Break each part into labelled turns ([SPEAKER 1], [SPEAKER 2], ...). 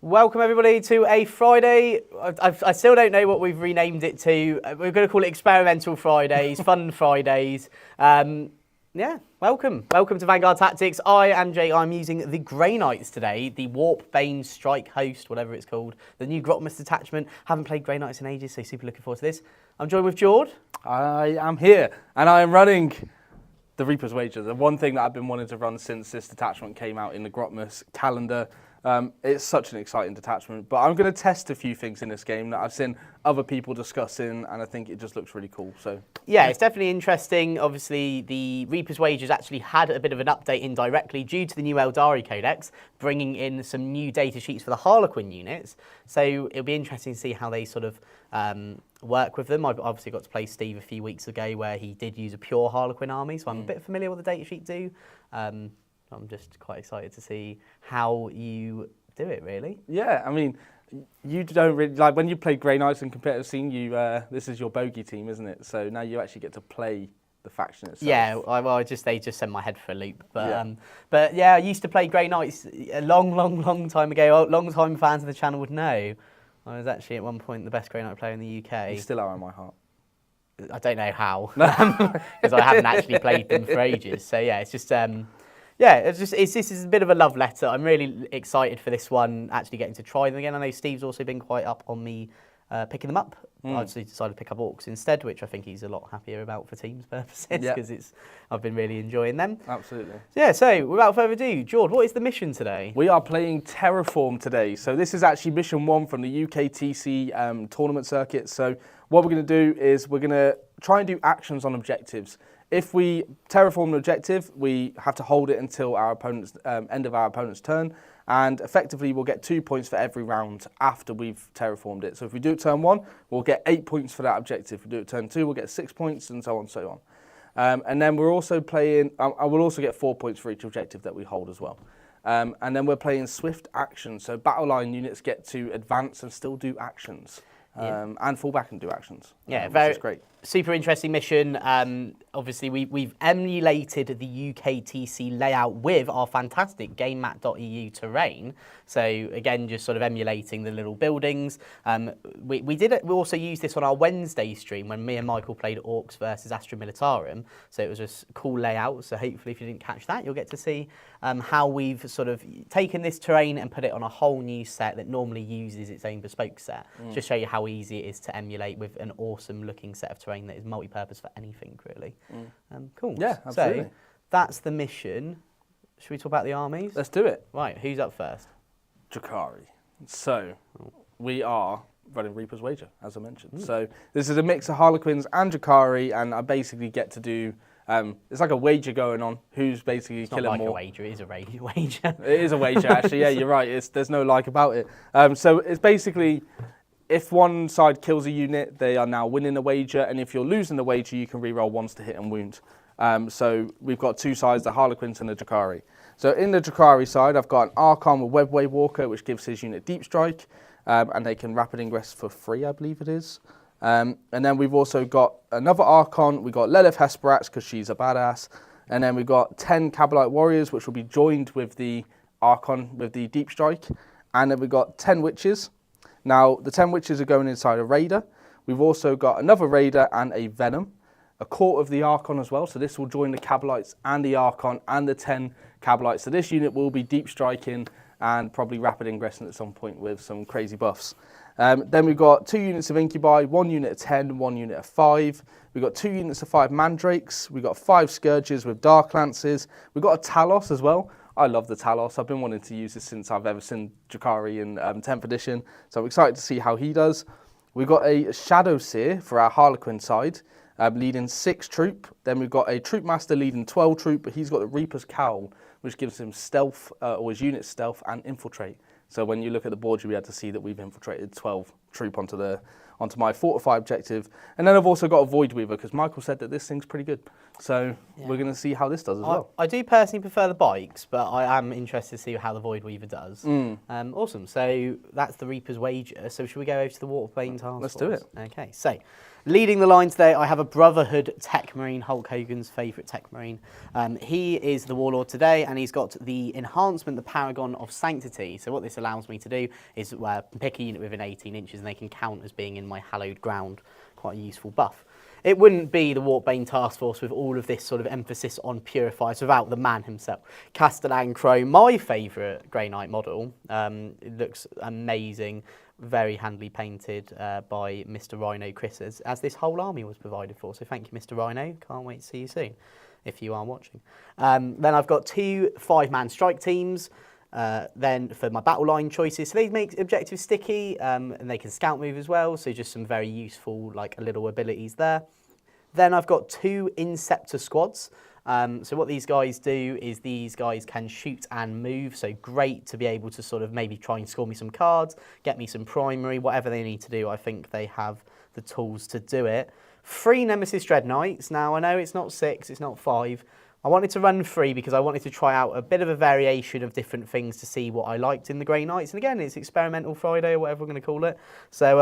[SPEAKER 1] Welcome everybody to a Friday. I still don't know what we've renamed it to. We're going to call it Experimental Fridays, Fun Fridays. Yeah, welcome. Welcome to Vanguard Tactics. I am Jay. I'm using the Greyknights today, the Warp Bane Strike Host, whatever it's called, the new Grotmus detachment. Haven't played Greyknights in ages, so super looking forward to this. I'm joined with Jord.
[SPEAKER 2] I am here, and I am running the Reaper's Wager, the one thing that I've been wanting to run since this detachment came out in the Grotmus calendar. It's such an exciting detachment, but I'm going to test a few things in this game that I've seen other people discussing, and I think it just looks really cool. So
[SPEAKER 1] yeah, it's definitely interesting. Obviously, the Reaper's Wager's actually had a bit of an update indirectly due to the new Eldari Codex, bringing in some new data sheets for the Harlequin units. So it'll be interesting to see how they sort of work with them. I've obviously got to play Steve a few weeks ago where he did use a pure Harlequin army, so I'm a bit familiar with what the data sheet do. I'm just quite excited to see how you do it, really.
[SPEAKER 2] Yeah, I mean, you don't really, like when you play Greyknights in competitive scene, this is your bogey team, isn't it? So now you actually get to play the faction itself.
[SPEAKER 1] Yeah, they just send my head for a loop. But yeah, I used to play Greyknights a long time ago. Long-time fans of the channel would know. I was actually at one point the best Greyknight player in the UK.
[SPEAKER 2] You still are in my heart.
[SPEAKER 1] I don't know how, because I haven't actually played them for ages. So yeah, it's just... yeah, this is a bit of a love letter. I'm really excited for this one, actually getting to try them again. I know Steve's also been quite up on me picking them up. I actually decided to pick up Orcs instead, which I think he's a lot happier about for teams purposes, because I've been really enjoying them.
[SPEAKER 2] Absolutely.
[SPEAKER 1] Yeah, so without further ado, Jord, what is the mission today?
[SPEAKER 2] We are playing Terraform today. So this is actually mission 1 from the UKTC tournament circuit. So what we're going to do is we're going to try and do actions on objectives. If we terraform an objective, we have to hold it until our opponent's end of our opponent's turn, and effectively we'll get 2 points for every round after we've terraformed it. So if we do it turn 1, we'll get 8 points for that objective. If we do it turn 2, we'll get 6 points, and so on and so on. And then we're also playing, I will also get 4 points for each objective that we hold as well. And then we're playing swift action, so battle line units get to advance and still do actions. And fall back and do actions.
[SPEAKER 1] Yeah,
[SPEAKER 2] which is great.
[SPEAKER 1] Super interesting mission. Obviously, we've emulated the UKTC layout with our fantastic GameMat.eu terrain. So again, just sort of emulating the little buildings. We also used this on our Wednesday stream when me and Michael played Orcs versus Astra Militarum. So it was just a cool layout. So hopefully, if you didn't catch that, you'll get to see how we've sort of taken this terrain and put it on a whole new set that normally uses its own bespoke set. Just show you how easy it is to emulate with an awesome looking set of terrain that is multi-purpose for anything, really. Cool.
[SPEAKER 2] Yeah, absolutely.
[SPEAKER 1] So that's the mission. Should we talk about the armies?
[SPEAKER 2] Let's do it.
[SPEAKER 1] Right, who's up first?
[SPEAKER 2] Drukhari. So we are running Reaper's Wager, as I mentioned. So this is a mix of Harlequins and Drukhari, and I basically get to do... it's like a wager going on. Who's basically killing more?
[SPEAKER 1] It's not like a wager. It is a wager.
[SPEAKER 2] It is a wager, actually. Yeah, you're right. There's no like about it. So it's basically... If one side kills a unit, they are now winning the wager, and if you're losing the wager, you can reroll ones to hit and wound. So we've got two sides, the Harlequins and the Drukhari. So in the Drukhari side, I've got an Archon with Webway Walker, which gives his unit Deep Strike, and they can rapid ingress for free, I believe it is. And then we've also got another Archon. We've got Lilith Hesperats, because she's a badass. And then we've got 10 Kabalite Warriors, which will be joined with the Archon with the Deep Strike. And then we've got 10 Witches. Now, the 10 Witches are going inside a Raider. We've also got another Raider and a Venom, a Court of the Archon as well. So this will join the Kabalites and the Archon and the 10 Kabalites. So this unit will be deep striking and probably rapid ingressing at some point with some crazy buffs. Then we've got 2 units of Incubi, 1 unit of 10, 1 unit of 5. We've got 2 units of 5 Mandrakes. We've got 5 Scourges with Dark Lances. We've got a Talos as well. I love the Talos. I've been wanting to use this since I've ever seen Drukhari in 10th edition. So I'm excited to see how he does. We've got a Shadow Seer for our Harlequin side, leading 6 troop. Then we've got a Troop Master leading 12 troop, but he's got the Reaper's Cowl, which gives him stealth, or his unit stealth and infiltrate. So when you look at the board, you'll be able to see that we've infiltrated 12 troop onto my fortify objective. And then I've also got a Void Weaver because Michael said that this thing's pretty good. So we're going to see how this does as well.
[SPEAKER 1] I do personally prefer the bikes, but I am interested to see how the Void Weaver does. Awesome. So that's the Reaper's Wager. So should we go over to the Waterbane Task Force?
[SPEAKER 2] Let's do it.
[SPEAKER 1] Okay. So leading the line today, I have a Brotherhood Tech Marine, Hulk Hogan's favourite Tech Marine. He is the Warlord today, and he's got the enhancement, the Paragon of Sanctity. So what this allows me to do is pick a unit within 18 inches, and they can count as being in my hallowed ground. Quite a useful buff. It wouldn't be the Waterbane Task Force with all of this sort of emphasis on purifiers without the man himself. Castellan Crow, my favourite Grey Knight model. It looks amazing, very handily painted by Mr. Rhino Chris, as this whole army was provided for. So thank you, Mr. Rhino. Can't wait to see you soon, if you are watching. Then I've got 2 5-man strike teams. Then for my battle line choices, so they make objectives sticky, and they can scout move as well, so just some very useful like little abilities there. Then I've got 2 Inceptor squads. So what these guys do is these guys can shoot and move, so great to be able to sort of maybe try and score me some cards, get me some primary, whatever they need to do. I think they have the tools to do it. 3 Nemesis Dreadknights. Now I know it's not 6, it's not 5. I wanted to run 3 because I wanted to try out a bit of a variation of different things to see what I liked in the Grey Knights. And again, it's Experimental Friday or whatever we're going to call it. So,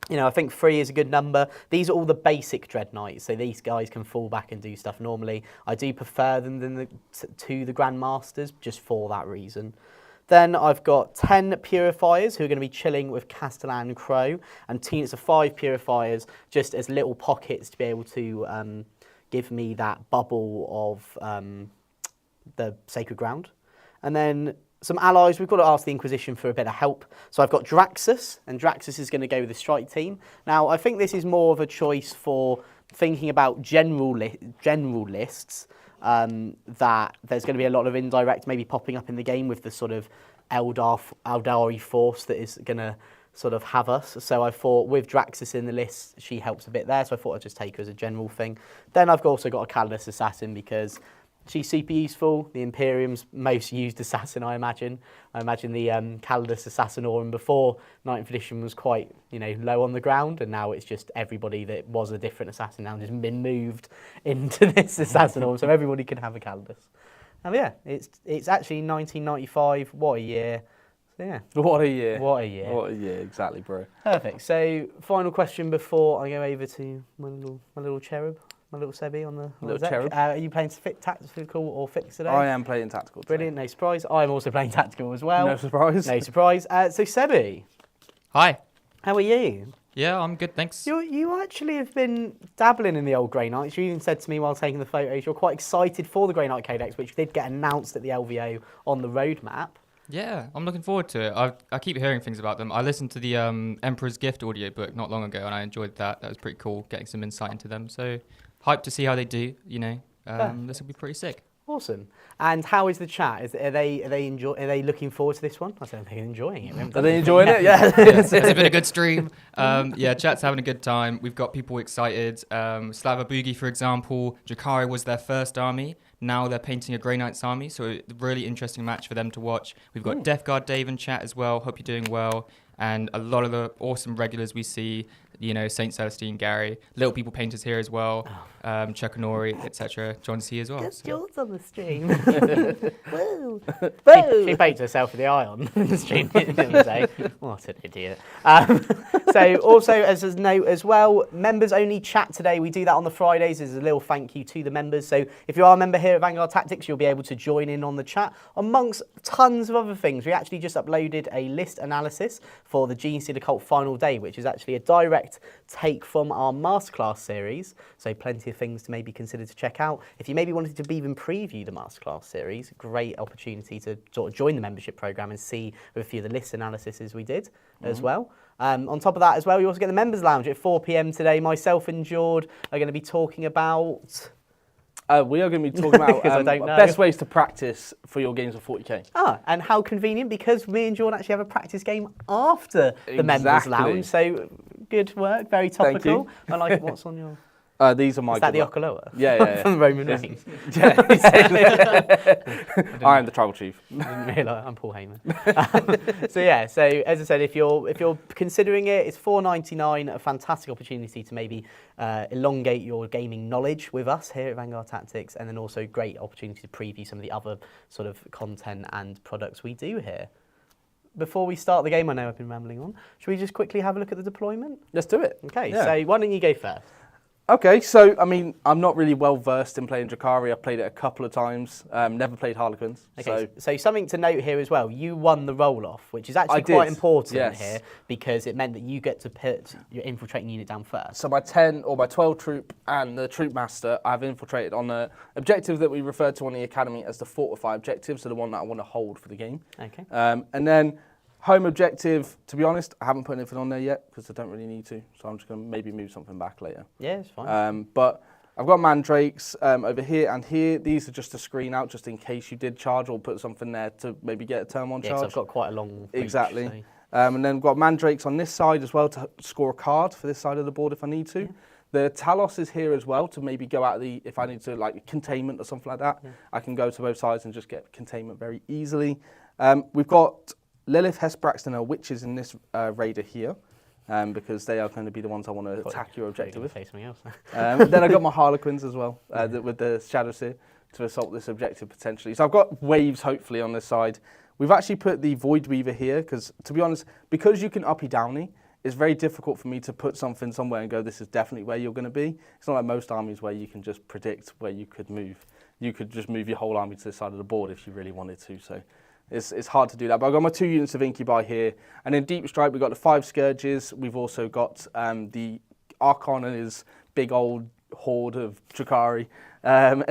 [SPEAKER 1] you know, I think 3 is a good number. These are all the basic Dread Knights, so these guys can fall back and do stuff normally. I do prefer them to the Grandmasters, just for that reason. Then I've got 10 Purifiers who are going to be chilling with Castellan Crow, and 2 units of 5 Purifiers just as little pockets to be able to give me that bubble of the Sacred Ground. And then some allies, we've got to ask the Inquisition for a bit of help. So I've got Draxus, and Draxus is going to go with the strike team. Now, I think this is more of a choice for thinking about general lists, that there's going to be a lot of indirect maybe popping up in the game with the sort of Eldari force that is going to sort of have us. So I thought with Draxus in the list, she helps a bit there. So I thought I'd just take her as a general thing. Then I've also got a Calidus Assassin because she's super useful. The Imperium's most used assassin, I imagine. I imagine the Calidus Assassinorum before 9th edition was quite, you know, low on the ground, and now it's just everybody that was a different assassin now just been moved into this Assassinorum, so everybody can have a Calidus. And yeah, it's actually 1995. What a year! So yeah.
[SPEAKER 2] What a year!
[SPEAKER 1] What a year!
[SPEAKER 2] What a year! Exactly, bro.
[SPEAKER 1] Perfect. So final question before I go over to my little cherub. My little Sebi on the
[SPEAKER 2] little cherub.
[SPEAKER 1] Are you playing tactical or fixed today?
[SPEAKER 2] I am playing tactical today.
[SPEAKER 1] Brilliant, no surprise. I'm also playing tactical as well.
[SPEAKER 2] No surprise.
[SPEAKER 1] No surprise. So Sebi.
[SPEAKER 3] Hi.
[SPEAKER 1] How are you?
[SPEAKER 3] Yeah, I'm good, thanks.
[SPEAKER 1] You actually have been dabbling in the old Grey Knights. You even said to me while taking the photos, you're quite excited for the Grey Knight Codex, which did get announced at the LVO on the roadmap.
[SPEAKER 3] Yeah, I'm looking forward to it. I keep hearing things about them. I listened to the Emperor's Gift audiobook not long ago, and I enjoyed that. That was pretty cool, getting some insight into them. So hyped to see how they do, you know. This will be pretty sick.
[SPEAKER 1] Awesome. And how is the chat? Are they looking forward to this one? I don't think they're enjoying it.
[SPEAKER 2] Are they enjoying it? Yeah.
[SPEAKER 3] It's been a good stream. Yeah, chat's having a good time. We've got people excited. Slava Boogie, for example, Drukhari was their first army. Now they're painting a Grey Knights army, so really interesting match for them to watch. We've got Death Guard Dave in chat as well. Hope you're doing well. And a lot of the awesome regulars we see, you know, Saint Celestine, Gary, Little People Painters here as well, Chuck Honori, etc. John C as well.
[SPEAKER 1] Just George on the stream. Woo! Woo! She paints herself with the eye on the stream the other day. What an idiot. So also as a note as well, members only chat today. We do that on the Fridays as a little thank you to the members. So if you are a member here at Vanguard Tactics, you'll be able to join in on the chat amongst tons of other things. We actually just uploaded a list analysis for the Gene Stealer Cult final day, which is actually a direct take from our masterclass series. So plenty of things to maybe consider to check out. If you maybe wanted to even preview the masterclass series, great opportunity to sort of join the membership program and see a few of the list analyses we did as well. On top of that as well, you also get the members lounge at 4 p.m. today. Myself and Jord are going to be talking about...
[SPEAKER 2] we are going to be talking about best ways to practice for your games of 40k.
[SPEAKER 1] And how convenient, because me and Jordan actually have a practice game after the members lounge. So good work, very topical. I like what's on your...
[SPEAKER 2] These are my
[SPEAKER 1] Is that
[SPEAKER 2] good
[SPEAKER 1] the
[SPEAKER 2] luck.
[SPEAKER 1] Okaloa?
[SPEAKER 2] Yeah.
[SPEAKER 1] From the Roman Reigns.
[SPEAKER 2] Yeah. I am the tribal chief.
[SPEAKER 1] Didn't realise I'm Paul Heyman. So as I said, if you're considering it, it's $4.99, a fantastic opportunity to maybe elongate your gaming knowledge with us here at Vanguard Tactics, and then also great opportunity to preview some of the other sort of content and products we do here. Before we start the game, I know I've been rambling on. Should we just quickly have a look at the deployment?
[SPEAKER 2] Let's do it.
[SPEAKER 1] Okay,
[SPEAKER 2] Yeah.
[SPEAKER 1] so why don't you go first?
[SPEAKER 2] Okay, so I mean, I'm not really well versed in playing Drukhari. I've played it a couple of times. Never played harlequins.
[SPEAKER 1] Okay, so something to note here as well. You won the roll-off, which is actually quite important here because it meant that you get to put your infiltrating unit down first.
[SPEAKER 2] So my 10 or my 12 troop and the troop master, I've infiltrated on an objective that we referred to on the academy as the fortify objective, so the one that I want to hold for the game.
[SPEAKER 1] Okay.
[SPEAKER 2] And then home objective, to be honest, I haven't put anything on there yet because I don't really need to, so I'm just going to maybe move something back later.
[SPEAKER 1] Yeah, it's fine.
[SPEAKER 2] But I've got mandrakes over here and here. These are just to screen out, just in case you did charge, or put something there to maybe get a turn one charge.
[SPEAKER 1] Yeah, I've got quite a long reach,
[SPEAKER 2] Exactly.
[SPEAKER 1] So.
[SPEAKER 2] And then we've got mandrakes on this side as well to score a card for this side of the board if I need to.
[SPEAKER 1] Yeah.
[SPEAKER 2] The Talos is here as well to maybe go out of the, if I need to like containment or something like that, I can go to both sides and just get containment very easily. We've got Lilith, Hess, Braxton are witches in this raider here, because they are going to be the ones I want to attack your objective with.
[SPEAKER 1] Say something else.
[SPEAKER 2] Then I got my harlequins as well, with the shadows here to assault this objective potentially. So I've got waves hopefully on this side. We've actually put the Void Weaver here because, to be honest, because you can uppy downy, it's very difficult for me to put something somewhere and go, this is definitely where you're going to be. It's not like most armies where you can just predict where you could move. You could just move your whole army to the side of the board if you really wanted to. So it's hard to do that. But I've got my 2 units of Incubi here. And in Deep Strike, we've got the 5 Scourges. We've also got the Archon and his big old horde of Drukhari. And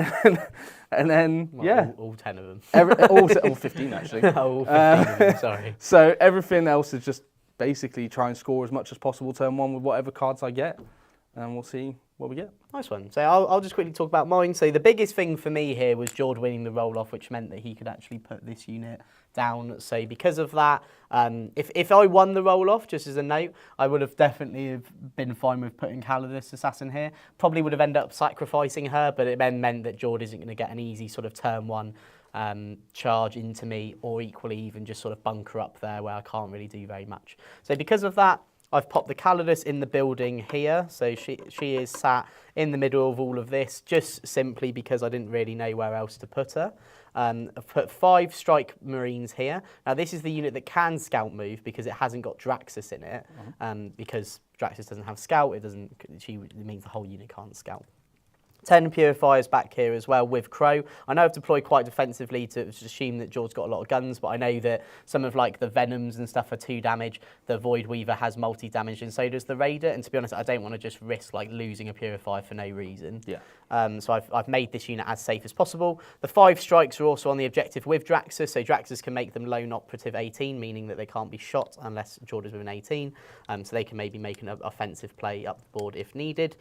[SPEAKER 2] then,
[SPEAKER 1] Well,
[SPEAKER 2] yeah.
[SPEAKER 1] All 10 of them.
[SPEAKER 2] All 15, actually.
[SPEAKER 1] All 15 of them, sorry.
[SPEAKER 2] So everything else is just basically try and score as much as possible turn one with whatever cards I get. And we'll see what we get.
[SPEAKER 1] Nice one. So I'll just quickly talk about mine. So the biggest thing for me here was Jord winning the roll-off, which meant that he could actually put this unit down. So because of that, if I won the roll-off, just as a note, I would have definitely have been fine with putting Calidus Assassin here. Probably would have ended up sacrificing her, but it then meant that Jord isn't going to get an easy sort of turn one charge into me, or equally even just sort of bunker up there where I can't really do very much. So because of that, I've popped the Calidus in the building here, so she is sat in the middle of all of this, just simply because I didn't really know where else to put her. I've put 5 Strike Marines here. Now this is the unit that can scout move because it hasn't got Draxus in it, because Draxus doesn't have scout, it means the whole unit can't scout. 10 Purifiers back here as well with Crow. I know I've deployed quite defensively to assume that Jord's got a lot of guns, but I know that some of like the Venoms and stuff are 2 damage. The Void Weaver has multi-damage and so does the Raider. And to be honest, I don't want to just risk like losing a Purifier for no reason.
[SPEAKER 2] Yeah.
[SPEAKER 1] So I've made this unit as safe as possible. The 5 strikes are also on the objective with Draxus, so Draxus can make them lone operative 18, meaning that they can't be shot unless Jord is with an 18. So they can maybe make an offensive play up the board if needed.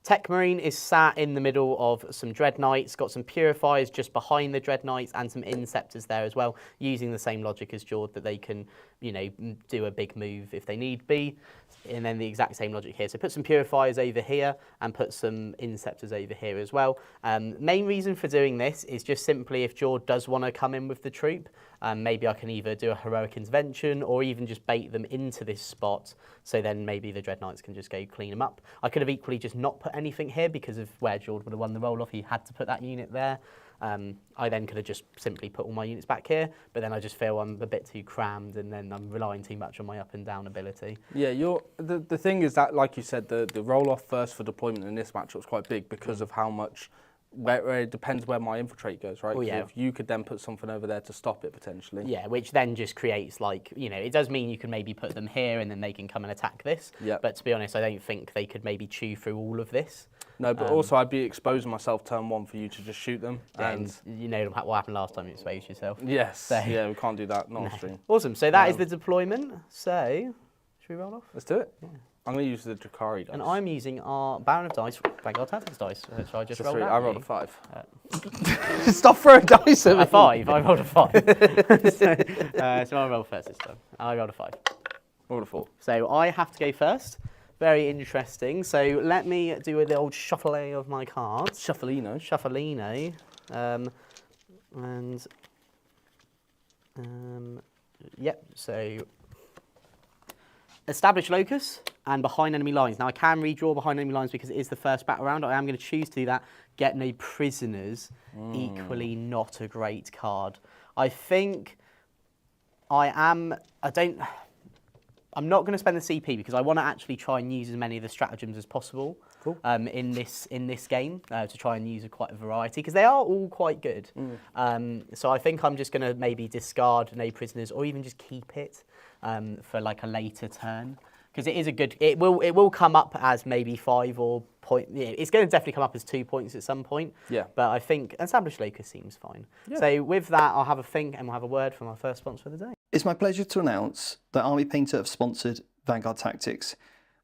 [SPEAKER 1] Tech Marine is sat in the middle of some Dreadknights, got some Purifiers just behind the Dreadknights and some Inceptors there as well, using the same logic as Jord, that they can, you know, do a big move if they need be. And then the exact same logic here. So put some Purifiers over here and put some Inceptors over here as well. Main reason for doing this is just simply if Jord does want to come in with the troop, maybe I can either do a heroic intervention or even just bait them into this spot, so then maybe the Dreadknights can just go clean them up. I could have equally just not put anything here because of where Jord would have won the roll-off. He had to put that unit there. I then could have just simply put all my units back here, but then I just feel I'm a bit too crammed and then I'm relying too much on my up and down ability.
[SPEAKER 2] Yeah, the thing is that, like you said, the roll-off first for deployment in this match was quite big because of how much, where it depends where my infiltrate goes, right?
[SPEAKER 1] Oh, yeah.
[SPEAKER 2] So if you could then put something over there to stop it potentially.
[SPEAKER 1] Yeah, which then just creates like, you know, it does mean you can maybe put them here and then they can come and attack this.
[SPEAKER 2] Yeah.
[SPEAKER 1] But to be honest, I don't think they could maybe chew through all of this.
[SPEAKER 2] No, but also I'd be exposing myself turn one for you to just shoot them.
[SPEAKER 1] And you know what happened last time you exposed yourself.
[SPEAKER 2] Yes,
[SPEAKER 1] So-
[SPEAKER 2] yeah, we can't do that, not on stream.
[SPEAKER 1] Awesome, so that is the deployment. So, should we roll off?
[SPEAKER 2] Let's do it. Yeah. I'm going to use the Drukhari dice.
[SPEAKER 1] And I'm using our Baron of Dice, Vanguard Tactics dice. So I just
[SPEAKER 2] It's a
[SPEAKER 1] rolled
[SPEAKER 2] 3.
[SPEAKER 1] out.
[SPEAKER 2] I rolled a 5. Stop throwing dice at me.
[SPEAKER 1] A 5, I rolled a 5. So I rolled first this time. I rolled a 5.
[SPEAKER 2] Rolled a 4.
[SPEAKER 1] So I have to go first. Very interesting. So let me do a little shuffle of my cards.
[SPEAKER 2] Shuffleino.
[SPEAKER 1] Shuffleino. Yep, so establish locus and behind enemy lines. Now I can redraw behind enemy lines because it is the first battle round. I am going to choose to do that. Get no prisoners. Equally not a great card. I think I'm not going to spend the CP because I want to actually try and use as many of the stratagems as possible.
[SPEAKER 2] Cool.
[SPEAKER 1] In this game to try and use quite a variety because they are all quite good. So I think I'm just going to maybe discard no prisoners or even just keep it for like a later turn because it is a good. It will come up as maybe 5 or point. Yeah, it's going to definitely come up as 2 points at some point.
[SPEAKER 2] Yeah.
[SPEAKER 1] But I think established locus seems fine. Yeah. So with that, I'll have a think and we'll have a word from our first sponsor of the day.
[SPEAKER 4] It's my pleasure to announce that Army Painter have sponsored Vanguard Tactics.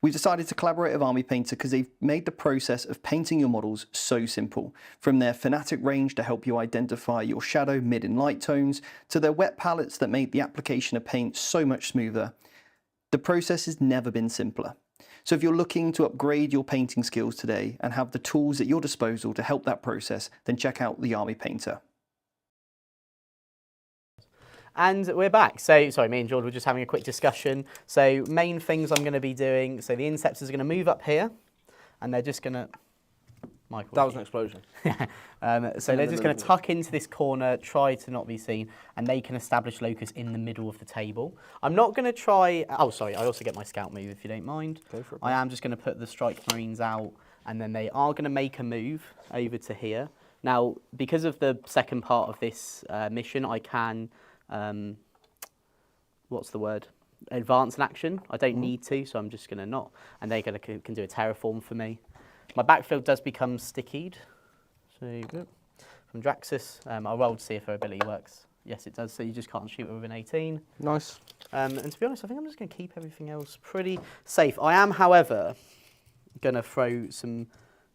[SPEAKER 4] We've decided to collaborate with Army Painter because they've made the process of painting your models so simple. From their Fanatic range to help you identify your shadow, mid and light tones, to their wet palettes that make the application of paint so much smoother. The process has never been simpler. So if you're looking to upgrade your painting skills today and have the tools at your disposal to help that process, then check out the Army Painter.
[SPEAKER 1] And we're back. So, sorry, me and George were just having a quick discussion. So, main things I'm going to be doing. So, the Inceptors are going to move up here, and they're just going to. Michael.
[SPEAKER 2] That was an explosion.
[SPEAKER 1] So they're just going to tuck into this corner, try to not be seen, and they can establish locus in the middle of the table. I'm not going to try. Oh, sorry. I also get my scout move if you don't mind.
[SPEAKER 2] Go for it.
[SPEAKER 1] I am just going to put the strike marines out, and then they are going to make a move over to here. Now, because of the second part of this mission, I can. What's the word? Advance an action. I don't need to, so I'm just going to not. And they're going to can do a terraform for me. My backfield does become stickied. So from Draxus, I'll roll to see if her ability works. Yes, it does. So you just can't shoot her with an 18.
[SPEAKER 2] Nice.
[SPEAKER 1] And to be honest, I think I'm just going to keep everything else pretty safe. I am, however, going to throw some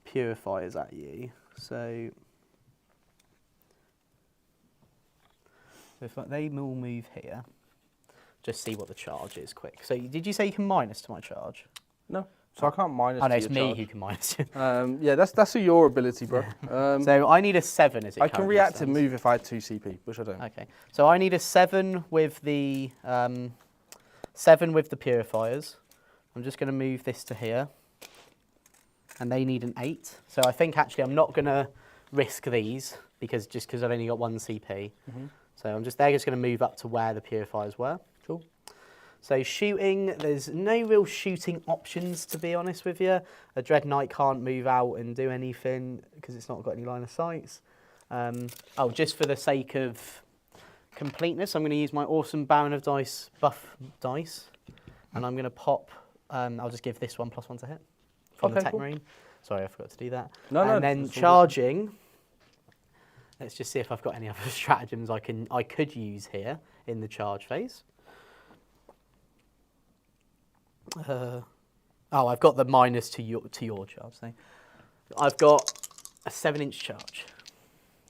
[SPEAKER 1] purifiers at you. So if they all move here, just see what the charge is quick. So did you say you can minus to my charge?
[SPEAKER 2] No. So I can't minus.
[SPEAKER 1] Oh no, it's
[SPEAKER 2] your
[SPEAKER 1] me
[SPEAKER 2] charge.
[SPEAKER 1] who can minus.
[SPEAKER 2] Yeah, that's your ability, bro.
[SPEAKER 1] So I need a 7 as it
[SPEAKER 2] I can react
[SPEAKER 1] stands.
[SPEAKER 2] to move if I had 2 CP, which I don't.
[SPEAKER 1] Okay, so I need a 7 with the 7 with the purifiers. I'm just going to move this to here, and they need an 8. So I think actually I'm not going to risk these because I've only got 1 CP. So they're just going to move up to where the purifiers were. Cool. So shooting, there's no real shooting options to be honest with you. A Dread Knight can't move out and do anything because it's not got any line of sights. Just for the sake of completeness, I'm going to use my awesome Baron of Dice buff dice, and I'm going to pop. I'll just give this one +1 to hit from the Tech Marine. Sorry, I forgot to do that. And then charging. Let's just see if I've got any other stratagems I could use here in the charge phase. I've got the minus to your charge thing. I've got a 7-inch charge.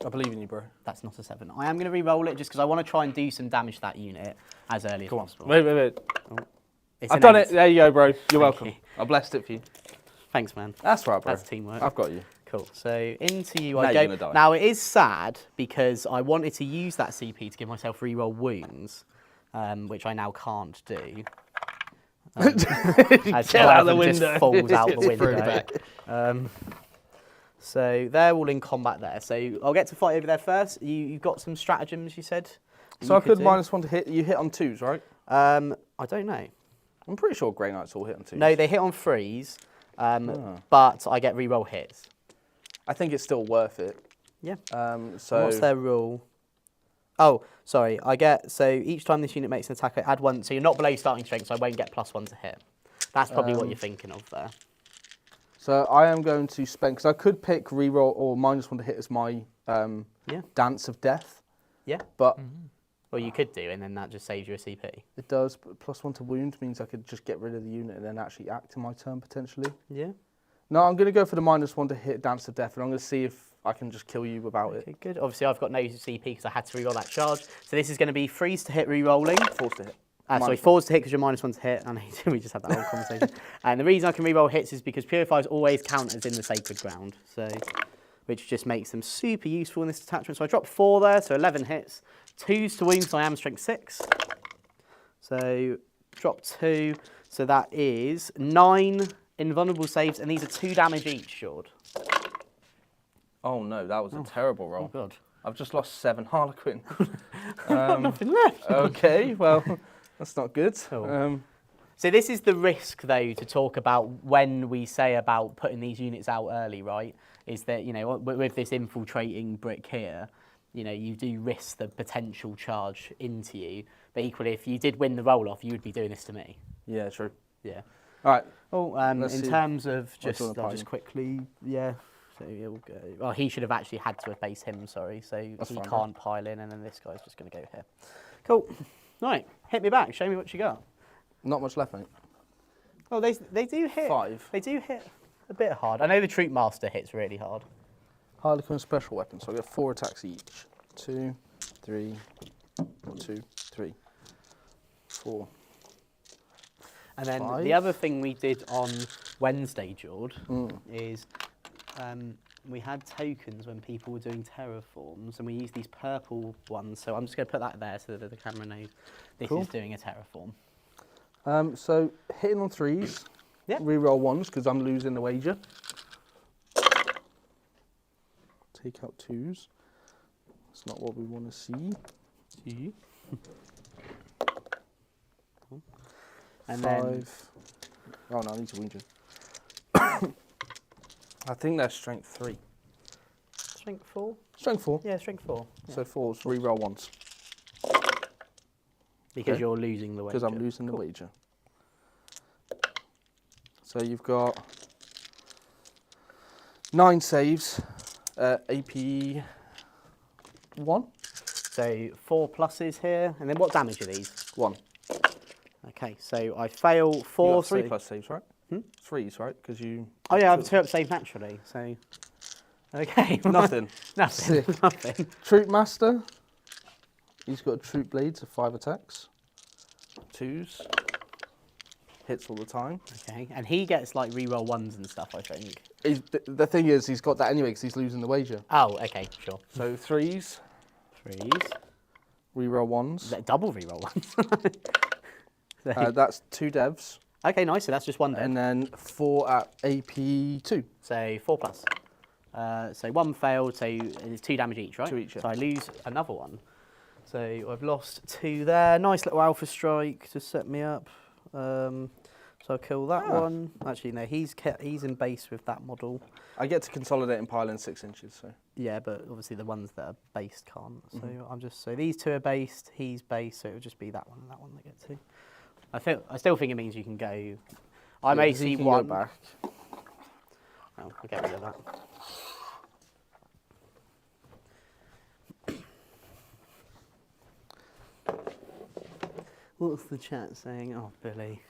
[SPEAKER 2] I believe in you, bro.
[SPEAKER 1] That's not a 7. I am going to re-roll it just because I want to try and do some damage to that unit as early as possible.
[SPEAKER 2] Wait.
[SPEAKER 1] Oh,
[SPEAKER 2] I've done it. There you go, bro. You're welcome. I blessed it for you.
[SPEAKER 1] Thanks, man.
[SPEAKER 2] That's right, bro.
[SPEAKER 1] That's teamwork.
[SPEAKER 2] I've got you.
[SPEAKER 1] Cool. So into you
[SPEAKER 2] Now
[SPEAKER 1] I
[SPEAKER 2] you're
[SPEAKER 1] go.
[SPEAKER 2] gonna die.
[SPEAKER 1] Now it is sad because I wanted to use that CP to give myself re-roll wounds, which I now can't do. As
[SPEAKER 2] Get out of the
[SPEAKER 1] just
[SPEAKER 2] window.
[SPEAKER 1] falls out the
[SPEAKER 3] Throw
[SPEAKER 1] window.
[SPEAKER 3] back.
[SPEAKER 1] So they're all in combat there. So I'll get to fight over there first. You've got some stratagems, you said?
[SPEAKER 2] So I could -1 to hit. You hit on 2s, right?
[SPEAKER 1] I don't know.
[SPEAKER 2] I'm pretty sure Grey Knights all hit on 2s.
[SPEAKER 1] No, they hit on 3s, but I get re-roll hits.
[SPEAKER 2] I think it's still worth it.
[SPEAKER 1] Yeah.
[SPEAKER 2] So
[SPEAKER 1] what's their rule? Oh, sorry. So each time this unit makes an attack, I add 1. So you're not below starting strength, so I won't get +1 to hit. That's probably what you're thinking of there.
[SPEAKER 2] So I am going to spend, because I could pick reroll or -1 to hit as my Dance of Death.
[SPEAKER 1] Yeah.
[SPEAKER 2] But
[SPEAKER 1] well, you could do, and then that just saves you a CP.
[SPEAKER 2] It does, but +1 to wound means I could just get rid of the unit and then actually act in my turn potentially.
[SPEAKER 1] Yeah.
[SPEAKER 2] No, I'm going to go for the -1 to hit Dance of Death, and I'm going to see if I can just kill you without
[SPEAKER 1] Okay,
[SPEAKER 2] it.
[SPEAKER 1] good. Obviously, I've got no CP because I had to reroll that charge. So this is going to be freeze to hit rerolling.
[SPEAKER 2] Force to hit.
[SPEAKER 1] Sorry, 4's to hit because you're -1 to hit. I know we just had that whole conversation. And the reason I can reroll hits is because Purifiers always count as in the Sacred Ground, so which just makes them super useful in this detachment. So I dropped 4 there, so 11 hits. 2's to wound, so I am strength 6. So drop 2, so that is 9 invulnerable saves, and these are 2 damage each, Jord.
[SPEAKER 2] Oh no, that was a terrible roll.
[SPEAKER 1] Oh god.
[SPEAKER 2] I've just lost 7 Harlequin.
[SPEAKER 1] Nothing left.
[SPEAKER 2] Okay, well, that's not good.
[SPEAKER 1] Cool. So this is the risk, though, to talk about when we say about putting these units out early, right? Is that, you know, with this infiltrating brick here, you know, you do risk the potential charge into you. But equally, if you did win the roll-off, you would be doing this to me.
[SPEAKER 2] Yeah, true.
[SPEAKER 1] Yeah.
[SPEAKER 2] All right.
[SPEAKER 1] Oh, in terms of I'll just quickly, yeah. So he'll go. Well, he should have actually had to have based him. Sorry, so
[SPEAKER 2] That's
[SPEAKER 1] he
[SPEAKER 2] fine,
[SPEAKER 1] can't pile in, and then this guy's just going to go here. Cool. Right, hit me back. Show me what you got.
[SPEAKER 2] Not much left, mate.
[SPEAKER 1] Oh, they do hit.
[SPEAKER 2] 5.
[SPEAKER 1] They do hit a bit hard. I know the Troop Master hits really hard.
[SPEAKER 2] Harlequin special weapon, so I get 4 attacks each. 2, 3, 2, 3, 4.
[SPEAKER 1] And then
[SPEAKER 2] 5.
[SPEAKER 1] the other thing we did on Wednesday, Jord, is we had tokens when people were doing terraforms, and we used these purple ones. So I'm just going to put that there so that the camera knows this is doing a terraform.
[SPEAKER 2] So hitting on 3s, reroll 1s because I'm losing the wager. Take out 2s. That's not what we want to see.
[SPEAKER 1] And
[SPEAKER 2] 5.
[SPEAKER 1] then
[SPEAKER 2] Oh no, I need to wound you. I think they're strength 3.
[SPEAKER 1] strength 4.
[SPEAKER 2] Strength 4.
[SPEAKER 1] Yeah, strength 4. Yeah.
[SPEAKER 2] So 4s, reroll 1s.
[SPEAKER 1] Because
[SPEAKER 2] Okay.
[SPEAKER 1] you're losing the wager.
[SPEAKER 2] Because I'm losing the wager. So you've got 9 saves, AP 1.
[SPEAKER 1] So 4 pluses here, and then what damage are these?
[SPEAKER 2] 1.
[SPEAKER 1] Okay, so I fail 4.
[SPEAKER 2] You got 3
[SPEAKER 1] so-
[SPEAKER 2] plus saves, right? 3s, right? Because you.
[SPEAKER 1] Oh yeah, I have a 2-up save naturally. So okay.
[SPEAKER 2] Nothing.
[SPEAKER 1] Nothing.
[SPEAKER 2] Sick.
[SPEAKER 1] Nothing.
[SPEAKER 2] Troop Master. He's got a troop blade, so 5 attacks. 2s. Hits all the time.
[SPEAKER 1] Okay, and he gets like reroll 1s and stuff, I think.
[SPEAKER 2] The thing is, he's got that anyway because he's losing the wager.
[SPEAKER 1] Oh, okay, sure.
[SPEAKER 2] So 3s.
[SPEAKER 1] 3s.
[SPEAKER 2] Reroll 1s.
[SPEAKER 1] Double reroll 1s. So-
[SPEAKER 2] That's 2 devs.
[SPEAKER 1] okay, nice. So that's just 1
[SPEAKER 2] And
[SPEAKER 1] then.
[SPEAKER 2] then 4 at AP 2.
[SPEAKER 1] So 4 plus. So 1 failed, so it's 2 damage each, right?
[SPEAKER 2] 2 each, yeah.
[SPEAKER 1] So I lose another 1. So I've lost 2 there. Nice little alpha strike to set me up. So I'll kill that one. Actually, no, he's in base with that model.
[SPEAKER 2] I get to consolidate and pile in 6 inches, so.
[SPEAKER 1] Yeah, but obviously the ones that are based can't. So so these 2 are based, he's based, so it would just be that one and that one that get 2. I still think it means you can go. I may see
[SPEAKER 2] Go
[SPEAKER 1] 1.
[SPEAKER 2] back.
[SPEAKER 1] Oh, I'll get rid of that. What's the chat saying? Oh, Billy.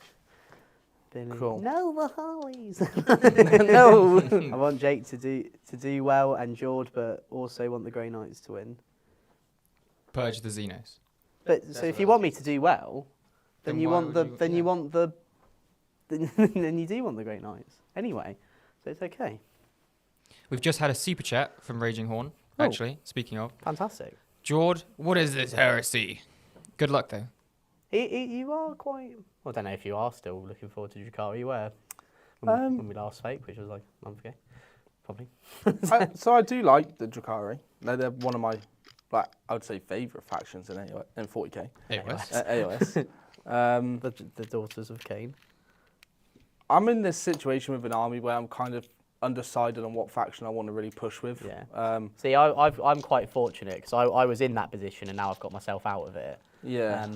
[SPEAKER 2] Cool.
[SPEAKER 1] No, the Harleys.
[SPEAKER 2] No.
[SPEAKER 1] I want Jake to do well and Jord, but also want the Grey Knights to win.
[SPEAKER 3] Purge the Xenos.
[SPEAKER 1] But so if you want me to do well, then you
[SPEAKER 3] why
[SPEAKER 1] want the
[SPEAKER 3] would you-
[SPEAKER 1] then you
[SPEAKER 3] yeah.
[SPEAKER 1] want the then you do want the Grey Knights anyway. So it's okay.
[SPEAKER 3] We've just had a super chat from Raging Horn,
[SPEAKER 1] Oh.
[SPEAKER 3] actually, speaking of.
[SPEAKER 1] Fantastic.
[SPEAKER 3] Jord, what is this heresy? Good luck, though.
[SPEAKER 1] You are quite. Well, I don't know if you are still looking forward to Drukhari. You were when we last spoke, which was like a month ago, probably.
[SPEAKER 2] So I do like the Drukhari. They're one of my, like, I would say, favourite factions in 40k.
[SPEAKER 3] AOS.
[SPEAKER 2] AOS.
[SPEAKER 1] The Daughters of Cain.
[SPEAKER 2] I'm in this situation with an army where I'm kind of undecided on what faction I want to really push with.
[SPEAKER 1] Yeah. See, I'm quite fortunate because I was in that position and now I've got myself out of it.
[SPEAKER 2] Yeah.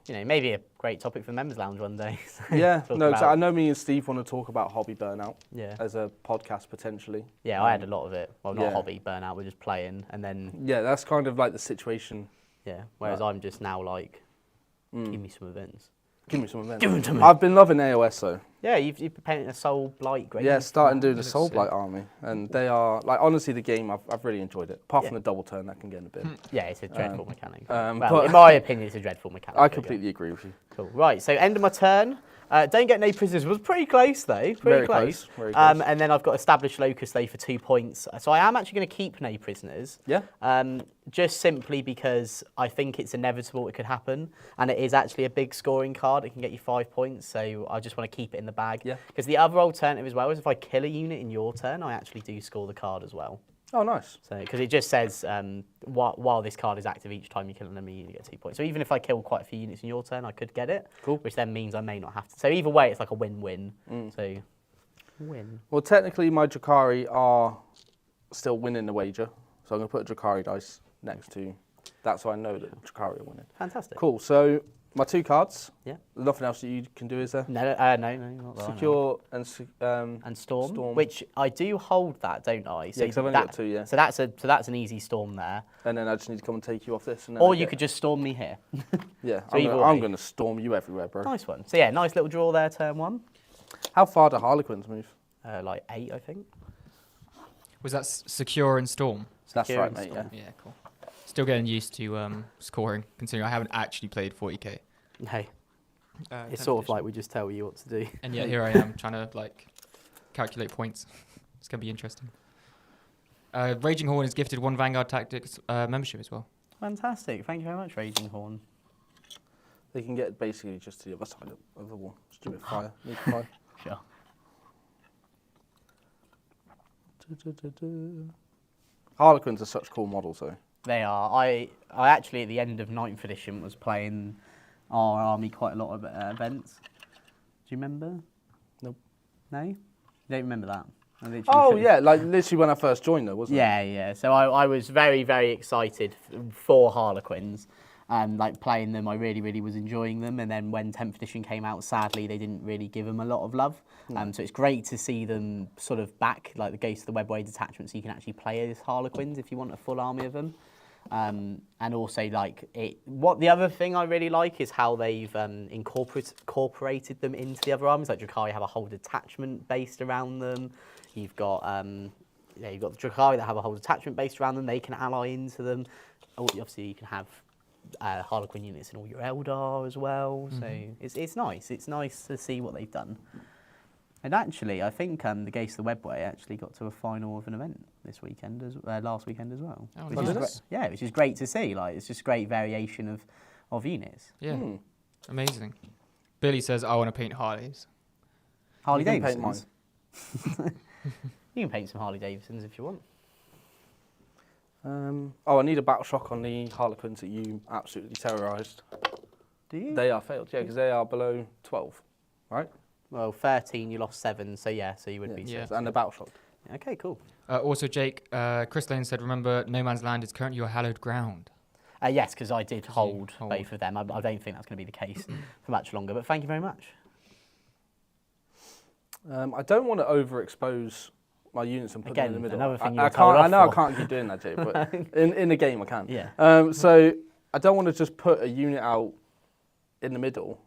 [SPEAKER 1] You know, maybe a great topic for the Members Lounge one day.
[SPEAKER 2] Yeah,
[SPEAKER 1] Talk
[SPEAKER 2] no, 'cause
[SPEAKER 1] about-
[SPEAKER 2] I know me and Steve want to talk about hobby burnout
[SPEAKER 1] Yeah.
[SPEAKER 2] as a podcast potentially.
[SPEAKER 1] Yeah, I had a lot of it. Well, not
[SPEAKER 2] yeah.
[SPEAKER 1] hobby burnout. We're just playing, and then
[SPEAKER 2] Yeah, that's kind of like the situation.
[SPEAKER 1] yeah. Whereas I'm just now like, give me some events.
[SPEAKER 2] Give me some events.
[SPEAKER 1] Give 'em to me.
[SPEAKER 2] I've been loving AOS though.
[SPEAKER 1] Yeah, you've been painting a Soul Blight great.
[SPEAKER 2] Yeah, starting doing the
[SPEAKER 3] looks
[SPEAKER 2] Soul
[SPEAKER 3] sick.
[SPEAKER 2] Blight army, and they are like honestly the game I've really enjoyed it. Apart from
[SPEAKER 1] Yeah.
[SPEAKER 2] the double turn that can get in a bit.
[SPEAKER 1] Yeah, it's a dreadful mechanic.
[SPEAKER 2] but-
[SPEAKER 1] Well, in my opinion, it's a dreadful mechanic.
[SPEAKER 2] I
[SPEAKER 1] but yeah.
[SPEAKER 2] completely agree with you.
[SPEAKER 1] Cool. Right, so end of my turn. Don't get no prisoners. Was pretty close though. Pretty
[SPEAKER 2] Very
[SPEAKER 1] close.
[SPEAKER 2] close, very close.
[SPEAKER 1] And then I've got established locus though for 2 points. So I am actually going to keep no prisoners.
[SPEAKER 2] Yeah.
[SPEAKER 1] Just simply because I think it's inevitable it could happen, and it is actually a big scoring card. It can get you 5 points, so I just want to keep it in the bag.
[SPEAKER 2] Yeah.
[SPEAKER 1] Because the other alternative as well is if I kill a unit in your turn, I actually do score the card as well.
[SPEAKER 2] Oh, nice.
[SPEAKER 1] So, because it just says while this card is active, each time you kill an enemy, you get 2 points. So even if I kill quite a few units in your turn, I could get it.
[SPEAKER 2] Cool.
[SPEAKER 1] Which then means I may not have to. So either way, it's like a win-win. So, win.
[SPEAKER 2] Well, technically, my Drukhari are still winning the wager, so I'm going to put a Drukhari dice next to that, so I know that Drukhari are winning.
[SPEAKER 1] Fantastic.
[SPEAKER 2] Cool. So my 2 cards.
[SPEAKER 1] Yeah.
[SPEAKER 2] Nothing else that you can do, is there?
[SPEAKER 1] No, not that I know.
[SPEAKER 2] Secure and
[SPEAKER 1] And storm,
[SPEAKER 2] Storm.
[SPEAKER 1] which I do hold that, don't I? So
[SPEAKER 2] Yeah, 'cause I've only got 2, yeah.
[SPEAKER 1] So that's an easy storm there.
[SPEAKER 2] and then I just need to come and take you off this. And then
[SPEAKER 1] Or
[SPEAKER 2] I
[SPEAKER 1] you
[SPEAKER 2] get-
[SPEAKER 1] could just storm me here.
[SPEAKER 2] Yeah.
[SPEAKER 1] so either
[SPEAKER 2] I'm
[SPEAKER 1] way.
[SPEAKER 2] going to storm you everywhere, bro.
[SPEAKER 1] Nice one. So yeah, nice little draw there, turn 1.
[SPEAKER 2] How far do Harlequins move?
[SPEAKER 1] Like 8, I think.
[SPEAKER 3] Was that secure and storm?
[SPEAKER 2] That's
[SPEAKER 1] Secure
[SPEAKER 2] right,
[SPEAKER 1] and
[SPEAKER 2] mate. Yeah.
[SPEAKER 1] storm.
[SPEAKER 3] Yeah, cool. Still getting used to scoring, considering I haven't actually played 40k.
[SPEAKER 1] Hey,
[SPEAKER 3] Uh,
[SPEAKER 1] it's sort of like we just tell you what to do.
[SPEAKER 3] And yet here I am trying to like calculate points. It's gonna be interesting. Raging Horn is gifted 1 Vanguard Tactics membership as well.
[SPEAKER 1] Fantastic. Thank you very much, Raging Horn.
[SPEAKER 2] They can get basically just to the other side of the wall. Just do a bit of fire. Need fire.
[SPEAKER 1] Sure.
[SPEAKER 2] Harlequins are such cool models, though.
[SPEAKER 1] They are. I actually at the end of 9th edition was playing our army quite a lot of events. Do you remember?
[SPEAKER 2] Nope.
[SPEAKER 1] No? You don't remember that? I literally
[SPEAKER 2] Oh,
[SPEAKER 1] finished-
[SPEAKER 2] yeah, like literally when I first joined, though, wasn't it?
[SPEAKER 1] Yeah. So I was very, very excited for Harlequins. Like playing them, I really was enjoying them. And then when 10th edition came out, sadly, they didn't really give them a lot of love. So it's great to see them sort of back, like the Ghost of the Webway detachment, so you can actually play as Harlequins if you want a full army of them. And also, like, what the other thing I really like is how they've incorporated them into the other armies. Like Drukhari have a whole detachment based around them. You've got the Drukhari that have a whole detachment based around them. They can ally into them. Obviously, you can have Harlequin units in all your Eldar as well. So it's nice. It's nice to see what they've done. And actually, I think the Ghost of the Webway actually got to a final of an event this weekend, last weekend as well.
[SPEAKER 3] Oh,
[SPEAKER 1] which
[SPEAKER 3] nice.
[SPEAKER 1] is great. Yeah, which is great to see. Like, it's just great variation of units.
[SPEAKER 3] Yeah, amazing. Billy says, I want to paint Harleys.
[SPEAKER 1] Harley
[SPEAKER 2] You can paint
[SPEAKER 1] Davidsons. You can paint some Harley Davidsons if you want.
[SPEAKER 2] I need a battle shock on the Harlequins that you absolutely terrorised.
[SPEAKER 1] Do you?
[SPEAKER 2] They are failed, yeah, because they are below 12, right?
[SPEAKER 1] Well, 13, you lost 7, so yeah, so you would be.
[SPEAKER 3] Yeah.
[SPEAKER 2] And the battle shock.
[SPEAKER 1] Okay, cool.
[SPEAKER 3] Also, Jake, Chris Lane said, remember, No Man's Land is currently your hallowed ground.
[SPEAKER 1] Yes, because I did hold
[SPEAKER 3] hold.
[SPEAKER 1] both of them. I don't think that's going to be the case for much longer, but thank you very much.
[SPEAKER 2] I don't want to overexpose my units and put them in the
[SPEAKER 1] Again,
[SPEAKER 2] middle.
[SPEAKER 1] another thing you
[SPEAKER 2] I
[SPEAKER 1] were told
[SPEAKER 2] can't. I
[SPEAKER 1] off
[SPEAKER 2] know I
[SPEAKER 1] for.
[SPEAKER 2] can't keep doing that, Jay, but in the game I can.
[SPEAKER 1] Yeah.
[SPEAKER 2] So I don't want to just put a unit out in the middle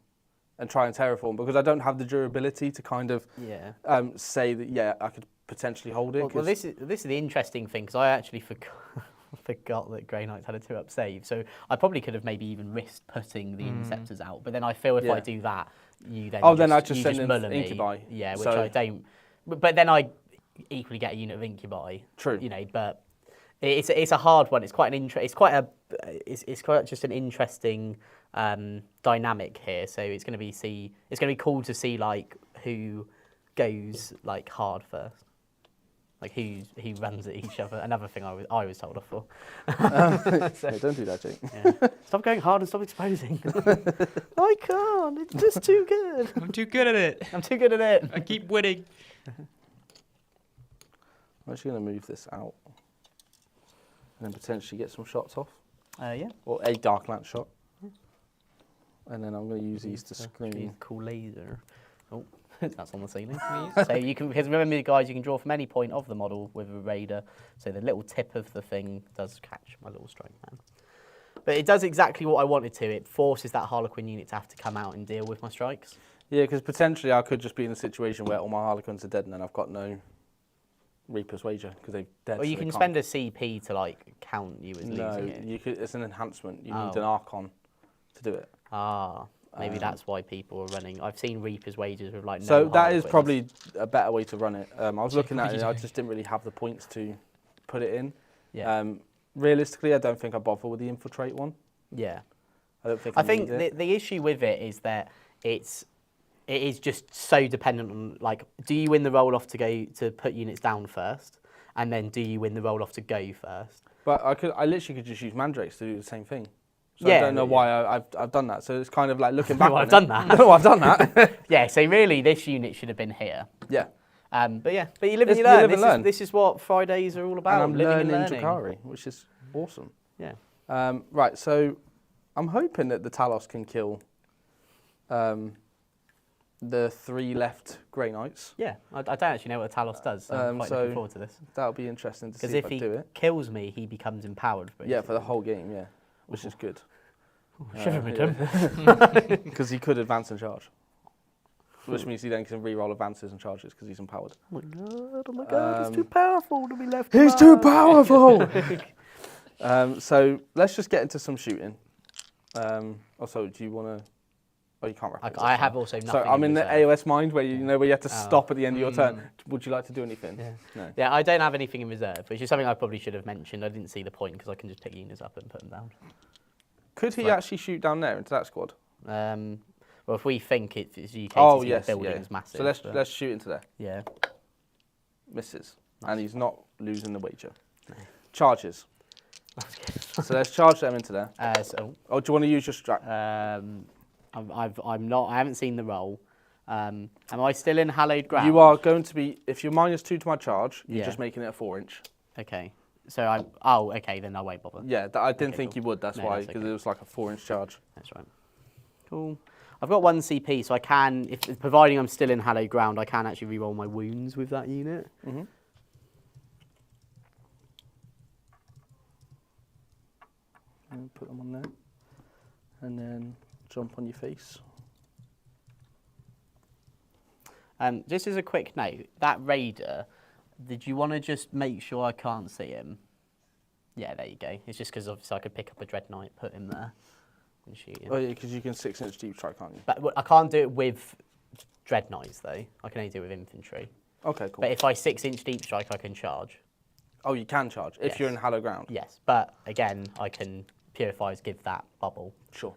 [SPEAKER 2] and try and terraform because I don't have the durability to kind of
[SPEAKER 1] Yeah.
[SPEAKER 2] say that I could potentially hold it.
[SPEAKER 1] Well, this is the interesting thing because I actually forgot that Grey Knights had a 2-up save, so I probably could have maybe even risked putting the Interceptors out. But then I feel if I do that, you then
[SPEAKER 2] then I just
[SPEAKER 1] you
[SPEAKER 2] send in
[SPEAKER 1] muller me.
[SPEAKER 2] Incubi.
[SPEAKER 1] Yeah, which
[SPEAKER 2] So-
[SPEAKER 1] I don't. But then I equally get a unit of Incubi.
[SPEAKER 2] True.
[SPEAKER 1] You know, but it's a hard one. It's quite an it's quite just an interesting dynamic here. So it's going to be cool to see like who goes like hard first. Like who runs at each other. Another thing I was told off for.
[SPEAKER 2] Yeah, don't do that, Jake.
[SPEAKER 1] Yeah. Stop going hard and stop exposing. I can't. It's just too good.
[SPEAKER 3] I'm too good at it.
[SPEAKER 1] I'm too good at it.
[SPEAKER 3] I keep winning.
[SPEAKER 2] I'm actually going to move this out and then potentially get some shots off.
[SPEAKER 1] Yeah.
[SPEAKER 2] Or a Dark Lance shot. And then I'm going to use these to screen.
[SPEAKER 1] Cool laser. Oh, that's on the ceiling. So you can, because remember, guys, you can draw from any point of the model with a raider. So the little tip of the thing does catch my little strike man. But it does exactly what I wanted to. It forces that Harlequin unit to have to come out and deal with my strikes.
[SPEAKER 2] Yeah, because potentially I could just be in a situation where all my Harlequins are dead and then I've got no Reaper's Wager because they're dead.
[SPEAKER 1] Or you
[SPEAKER 2] so
[SPEAKER 1] can
[SPEAKER 2] they
[SPEAKER 1] spend a CP to like count you as
[SPEAKER 2] No,
[SPEAKER 1] losing it.
[SPEAKER 2] you could. It's an enhancement. You need
[SPEAKER 1] Oh.
[SPEAKER 2] an Archon to do it.
[SPEAKER 1] Ah, maybe that's why people are running. I've seen Reaper's Wages with like no
[SPEAKER 2] So that is
[SPEAKER 1] Harlequins.
[SPEAKER 2] probably a better way to run it. I was looking at
[SPEAKER 3] what
[SPEAKER 2] it,
[SPEAKER 3] you
[SPEAKER 2] I
[SPEAKER 3] do.
[SPEAKER 2] just didn't really have the points to put it in.
[SPEAKER 1] Yeah.
[SPEAKER 2] Realistically, I don't think I bother with the infiltrate one.
[SPEAKER 1] Yeah.
[SPEAKER 2] I don't think.
[SPEAKER 1] I think
[SPEAKER 2] need it.
[SPEAKER 1] the issue with it is that it is just so dependent on, like, do you win the roll off to go to put units down first, and then do you win the roll off to go first?
[SPEAKER 2] But I literally could just use Mandrakes to do the same thing. So
[SPEAKER 1] Yeah,
[SPEAKER 2] I don't know
[SPEAKER 1] yeah.
[SPEAKER 2] why I've done that. So it's kind of like looking back.
[SPEAKER 1] No,
[SPEAKER 2] on
[SPEAKER 1] I've
[SPEAKER 2] it.
[SPEAKER 1] done that.
[SPEAKER 2] No, I've done that.
[SPEAKER 1] Yeah. So really, this unit should have been here.
[SPEAKER 2] Yeah.
[SPEAKER 1] But you live and
[SPEAKER 2] It's-
[SPEAKER 1] you
[SPEAKER 2] you
[SPEAKER 1] learn.
[SPEAKER 2] live and learn.
[SPEAKER 1] This is what Fridays are all about.
[SPEAKER 2] And I'm
[SPEAKER 1] living
[SPEAKER 2] learning
[SPEAKER 1] and learning.
[SPEAKER 2] Drukhari, which is awesome.
[SPEAKER 1] Yeah.
[SPEAKER 2] Right, so I'm hoping that the Talos can kill the 3 left Grey Knights.
[SPEAKER 1] Yeah. I don't actually know what a Talos does, so I'm quite looking forward to this.
[SPEAKER 2] That'll be interesting to
[SPEAKER 1] Because
[SPEAKER 2] see
[SPEAKER 1] if
[SPEAKER 2] if I
[SPEAKER 1] he
[SPEAKER 2] do it.
[SPEAKER 1] kills me, he becomes empowered.
[SPEAKER 2] Yeah, for the whole game, yeah, which is good.
[SPEAKER 1] Shiver me dum.
[SPEAKER 2] Because he could advance and charge. Which means he then can re-roll advances and charges because he's empowered.
[SPEAKER 1] Oh my god, he's too powerful to be left
[SPEAKER 2] He's too
[SPEAKER 1] alone.
[SPEAKER 2] powerful! So let's just get into some shooting. Also, do you want to... Oh, you can't reference
[SPEAKER 1] I
[SPEAKER 2] it,
[SPEAKER 1] have
[SPEAKER 2] so-
[SPEAKER 1] also nothing.
[SPEAKER 2] So I'm in the
[SPEAKER 1] reserve.
[SPEAKER 2] AOS mind where you have to stop at the end of your turn. Would you like to do anything?
[SPEAKER 1] Yeah.
[SPEAKER 2] No.
[SPEAKER 1] Yeah, I don't have anything in reserve, which is something I probably should have mentioned. I didn't see the point because I can just pick units up and put them down.
[SPEAKER 2] Could he
[SPEAKER 1] Right.
[SPEAKER 2] actually shoot down there into that squad?
[SPEAKER 1] Well, if we think it's UK,
[SPEAKER 2] Oh
[SPEAKER 1] the
[SPEAKER 2] yes,
[SPEAKER 1] building's
[SPEAKER 2] yeah.
[SPEAKER 1] massive.
[SPEAKER 2] So let's
[SPEAKER 1] but-
[SPEAKER 2] let's shoot into there.
[SPEAKER 1] Yeah.
[SPEAKER 2] Misses, and he's not losing the wager. Charges. So let's charge them into there.
[SPEAKER 1] So,
[SPEAKER 2] Oh, do you want to use your strap?
[SPEAKER 1] I'm not. I haven't seen the roll. Am I still in hallowed ground?
[SPEAKER 2] You are going to be, if you're -2 to my charge, you're
[SPEAKER 1] Yeah.
[SPEAKER 2] just making it a 4-inch.
[SPEAKER 1] Okay. So I'm. Oh, okay. Then I won't bother.
[SPEAKER 2] Yeah, I didn't
[SPEAKER 1] Okay,
[SPEAKER 2] think
[SPEAKER 1] cool.
[SPEAKER 2] you would. That's
[SPEAKER 1] No,
[SPEAKER 2] why,
[SPEAKER 1] that's
[SPEAKER 2] because
[SPEAKER 1] okay.
[SPEAKER 2] it was like a 4-inch charge.
[SPEAKER 1] That's right. Cool. I've got 1 CP, so I can, if providing I'm still in hallowed ground, I can actually re-roll my wounds with that unit.
[SPEAKER 2] Mm-hmm. And put them on there, and then jump on your face.
[SPEAKER 1] Just as a quick note, that raider, did you want to just make sure I can't see him? Yeah, there you go. It's just because obviously I could pick up a Dread Knight, put him there, and shoot him.
[SPEAKER 2] Oh yeah, because you can 6-inch deep strike, can't you?
[SPEAKER 1] But I can't do it with Dread Knights though. I can only do it with infantry.
[SPEAKER 2] Okay, cool.
[SPEAKER 1] But if I 6-inch deep strike, I can charge.
[SPEAKER 2] Oh, you can charge if
[SPEAKER 1] Yes.
[SPEAKER 2] you're in hallowed ground.
[SPEAKER 1] Yes, but again, I can Purifiers give that bubble.
[SPEAKER 2] Sure.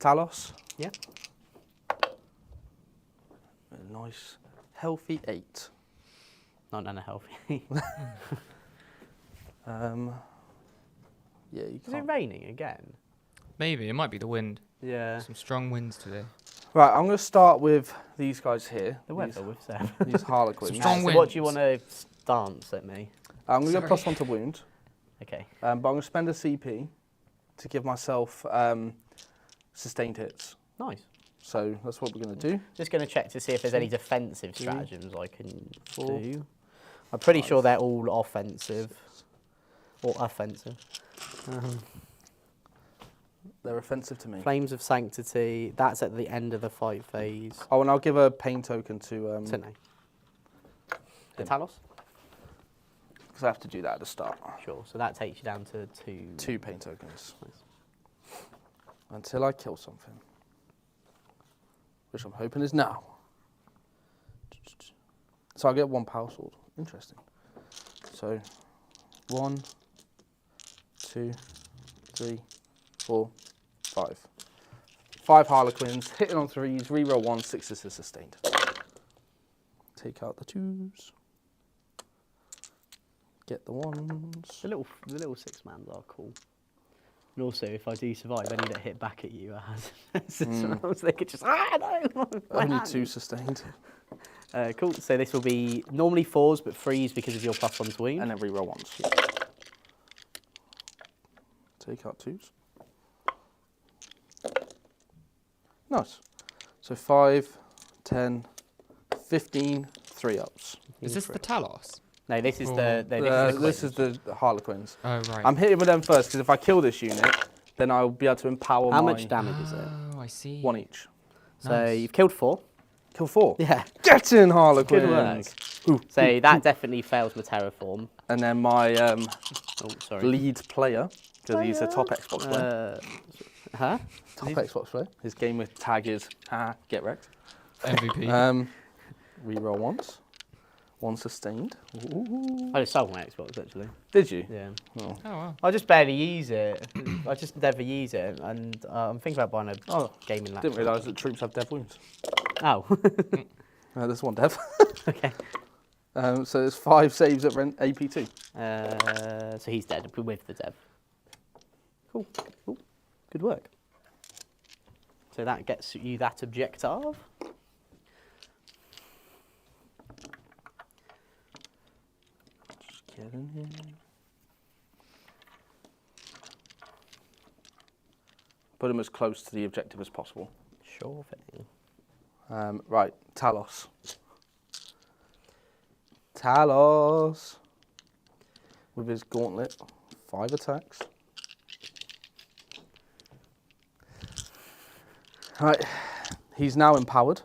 [SPEAKER 2] Talos.
[SPEAKER 1] Yeah.
[SPEAKER 2] A nice, healthy 8.
[SPEAKER 1] Not unhealthy.
[SPEAKER 2] Yeah, you
[SPEAKER 1] Is it
[SPEAKER 2] can't.
[SPEAKER 1] raining again?
[SPEAKER 3] Maybe, it might be the wind.
[SPEAKER 1] Yeah.
[SPEAKER 3] Some strong winds today.
[SPEAKER 2] Right, I'm going to start with these guys here.
[SPEAKER 1] The weather with Seb.
[SPEAKER 2] These Harlequins.
[SPEAKER 3] Strong
[SPEAKER 1] So
[SPEAKER 3] winds.
[SPEAKER 1] what do you want to stance at me?
[SPEAKER 2] I'm going to go
[SPEAKER 3] Sorry.
[SPEAKER 2] +1 to wound,
[SPEAKER 1] Okay.
[SPEAKER 2] but I'm going to spend a CP to give myself sustained hits.
[SPEAKER 1] Nice.
[SPEAKER 2] So that's what we're going to do.
[SPEAKER 1] Just going to check to see if there's any defensive
[SPEAKER 2] 3,
[SPEAKER 1] stratagems I can
[SPEAKER 2] 4,
[SPEAKER 1] do. I'm pretty sure they're all offensive. Or offensive.
[SPEAKER 2] They're offensive to me.
[SPEAKER 1] Flames of Sanctity, that's at the end of the fight phase.
[SPEAKER 2] Oh, and I'll give a pain token to
[SPEAKER 1] So no. The
[SPEAKER 2] him.
[SPEAKER 1] Talos?
[SPEAKER 2] because I have to do that at the start.
[SPEAKER 1] Sure, so that takes you down to 2.
[SPEAKER 2] 2 pain tokens. Until I kill something. Which I'm hoping is now. So I get 1 power sword. Interesting. So 1, 2, 3, 4, 5. 5 harlequins, hitting on 3s, reroll 1, 6s is sustained. Take out the 2s. Get the 1s.
[SPEAKER 1] The little 6-mans are cool. And also, if I do survive, any that hit back at you as rolls, they could just, no! my
[SPEAKER 2] Only
[SPEAKER 1] hand."
[SPEAKER 2] 2 sustained.
[SPEAKER 1] Cool, so this will be normally 4s, but 3s because of your +1 to wound.
[SPEAKER 2] And then reroll 1s. Take out 2s. Nice. So 5, 10, 15, 3-ups.
[SPEAKER 3] Is this the Talos?
[SPEAKER 1] No, this is
[SPEAKER 3] Oh.
[SPEAKER 1] the
[SPEAKER 2] This is the Harlequins.
[SPEAKER 3] Oh, right.
[SPEAKER 2] I'm hitting with them first because if I kill this unit, then I'll be able to empower
[SPEAKER 1] How
[SPEAKER 2] my...
[SPEAKER 1] much damage is it?
[SPEAKER 3] Oh, I see.
[SPEAKER 2] 1 each.
[SPEAKER 1] So
[SPEAKER 3] Nice.
[SPEAKER 1] you've killed 4.
[SPEAKER 2] Kill 4.
[SPEAKER 1] Yeah.
[SPEAKER 2] Get in, Harlequins.
[SPEAKER 1] Good work.
[SPEAKER 2] Ooh,
[SPEAKER 1] So that definitely fails my terraform.
[SPEAKER 2] and then my
[SPEAKER 1] Oh, sorry.
[SPEAKER 2] lead player, because he's a top Xbox player.
[SPEAKER 1] Huh?
[SPEAKER 2] Top Xbox player. His gamer tag is get wrecked.
[SPEAKER 3] MVP.
[SPEAKER 2] Reroll once. 1 sustained. Ooh.
[SPEAKER 1] I just sold my Xbox actually.
[SPEAKER 2] Did you?
[SPEAKER 1] Yeah.
[SPEAKER 2] Oh.
[SPEAKER 3] Oh, wow.
[SPEAKER 1] I just barely use it. I just never use it, and I'm thinking about buying a gaming laptop.
[SPEAKER 2] Didn't realise that troops have dev wounds.
[SPEAKER 1] Oh.
[SPEAKER 2] There's 1 dev.
[SPEAKER 1] Okay.
[SPEAKER 2] So there's 5 saves at AP2.
[SPEAKER 1] So he's dead with the dev. Cool. Cool. Good work. So that gets you that objective.
[SPEAKER 2] Just get in here. Put him as close to the objective as possible.
[SPEAKER 1] Sure thing.
[SPEAKER 2] Right, Talos. Talos. With his gauntlet, 5 attacks. Right, he's now empowered.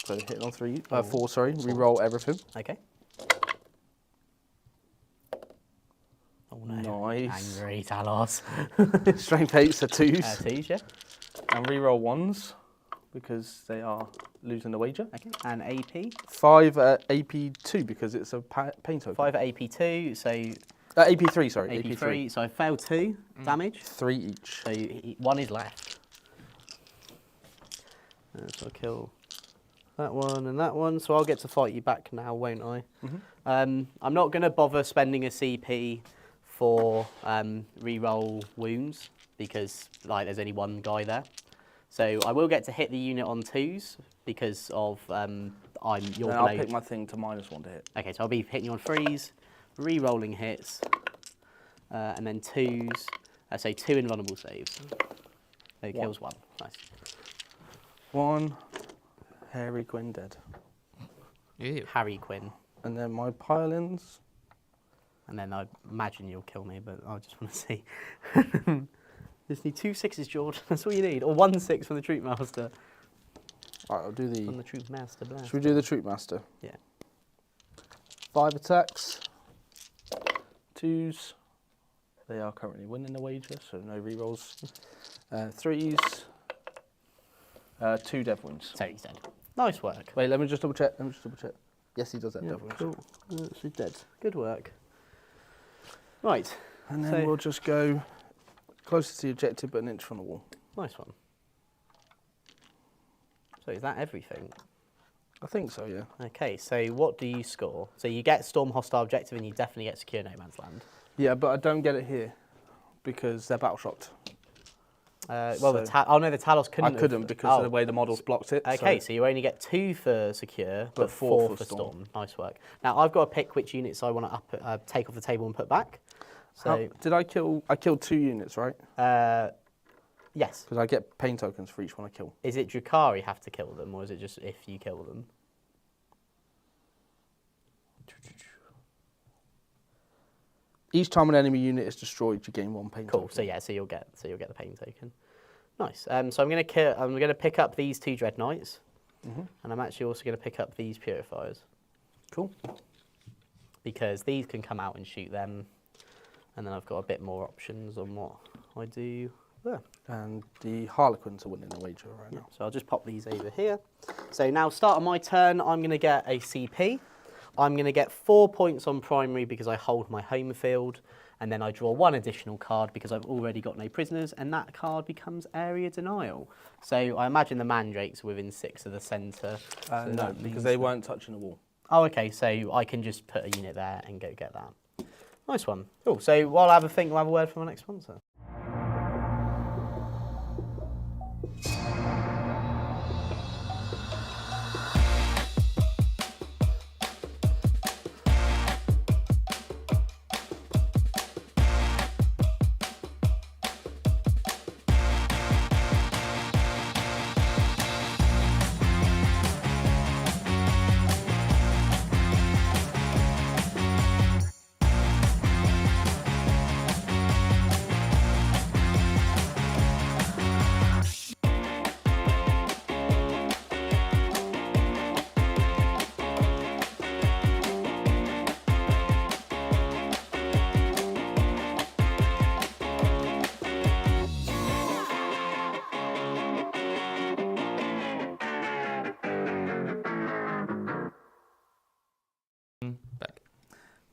[SPEAKER 2] So hitting on 4, sorry. Reroll everything.
[SPEAKER 1] Okay. Oh no.
[SPEAKER 2] Nice.
[SPEAKER 1] Angry Talos.
[SPEAKER 2] Strength 8's a 2s.
[SPEAKER 1] Twos, yeah.
[SPEAKER 2] And reroll 1s because they are losing the wager.
[SPEAKER 1] Okay. And AP.
[SPEAKER 2] 5 at AP2 because it's a pain token.
[SPEAKER 1] 5 at AP2, so
[SPEAKER 2] AP3, sorry.
[SPEAKER 1] AP3. So I failed 2 damage.
[SPEAKER 2] 3 each.
[SPEAKER 1] So 1 is left. So I'll kill that one and that one. So I'll get to fight you back now, won't I? I'm not going to bother spending a CP for reroll wounds because like there's only 1 guy there. So I will get to hit the unit on 2s because of your
[SPEAKER 2] I'll
[SPEAKER 1] blade.
[SPEAKER 2] pick my thing to -1 to hit.
[SPEAKER 1] Okay, so I'll be hitting you on 3s, re-rolling hits, and then 2s. So 2 invulnerable saves. So it kills 1. Nice.
[SPEAKER 2] 1, Hairy Quinn dead.
[SPEAKER 3] Ew.
[SPEAKER 1] Harry Quinn.
[SPEAKER 2] And then my pile-ins.
[SPEAKER 1] And then I imagine you'll kill me, but I just want to see. Just need 2 6s, George. That's all you need. Or 1 6 from the Troop Master.
[SPEAKER 2] Alright, I'll do
[SPEAKER 1] From
[SPEAKER 2] the...
[SPEAKER 1] the Troop Master blast.
[SPEAKER 2] Should we do the Troop Master?
[SPEAKER 1] Yeah.
[SPEAKER 2] 5 attacks. 2s. They are currently winning the wager, so no rerolls. 3s. 2 dev wounds.
[SPEAKER 1] So he's dead. Nice work.
[SPEAKER 2] Wait, let me just double check. Yes, he does have
[SPEAKER 1] Yeah,
[SPEAKER 2] dev wounds.
[SPEAKER 1] cool. She's dead. Good work. Right.
[SPEAKER 2] And then
[SPEAKER 1] So-
[SPEAKER 2] we'll just go closer to the objective, but an inch from the wall.
[SPEAKER 1] Nice one. So is that everything?
[SPEAKER 2] I think so, yeah.
[SPEAKER 1] Okay, so what do you score? So you get Storm Hostile Objective and you definitely get Secure No Man's Land.
[SPEAKER 2] Yeah, but I don't get it here because they're battle shocked.
[SPEAKER 1] Well,
[SPEAKER 2] So-
[SPEAKER 1] the Talos couldn't.
[SPEAKER 2] I couldn't because of the way the models blocked it.
[SPEAKER 1] Okay, so you only get 2 for Secure, but 4 for Storm. Nice work. Now I've got to pick which units I want to take off the table and put back. So
[SPEAKER 2] Did I kill? I killed 2 units, right?
[SPEAKER 1] yes.
[SPEAKER 2] Because I get pain tokens for each one I kill.
[SPEAKER 1] Is it Drukhari have to kill them, or is it just if you kill them?
[SPEAKER 2] Each time an enemy unit is destroyed, you gain 1 pain
[SPEAKER 1] Cool.
[SPEAKER 2] token.
[SPEAKER 1] So yeah, so you'll get the pain token. Nice. So I'm gonna pick up these 2 Dread Knights, and I'm actually also gonna pick up these Purifiers
[SPEAKER 2] Cool.
[SPEAKER 1] because these can come out and shoot them, and then I've got a bit more options on what I do there.
[SPEAKER 2] And the Harlequins are winning the wager right now.
[SPEAKER 1] So I'll just pop these over here. So now, start of my turn, I'm going to get a CP. I'm going to get 4 points on primary because I hold my home field, and then I draw 1 additional card because I've already got no prisoners, and that card becomes Area Denial. So I imagine the Mandrakes are within 6 of the centre. So
[SPEAKER 2] No,
[SPEAKER 1] that
[SPEAKER 2] because
[SPEAKER 1] means
[SPEAKER 2] they
[SPEAKER 1] that-
[SPEAKER 2] weren't touching the wall.
[SPEAKER 1] Oh, okay, so I can just put a unit there and go get that. Nice one. Cool, so while I have a think, we'll have a word from our next sponsor.
[SPEAKER 3] Back.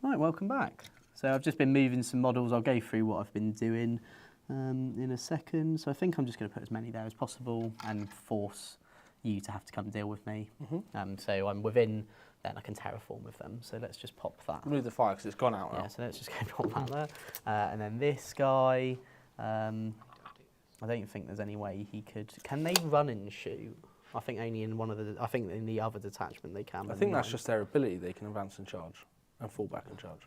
[SPEAKER 1] Right, welcome back. So I've just been moving some models. I'll go through what I've been doing in a second. So I think I'm just going to put as many there as possible and force you to have to come deal with me. So I'm within, then I can terraform with them. So let's just pop that.
[SPEAKER 2] Move the fire because it's gone out now.
[SPEAKER 1] Yeah, so let's just go pop that there. And then this guy, I don't think there's any way he could. Can they run and shoot? I think only in one of the. I think in the other detachment they can.
[SPEAKER 2] I think that's just their ability. They can advance and charge, and fall back and charge.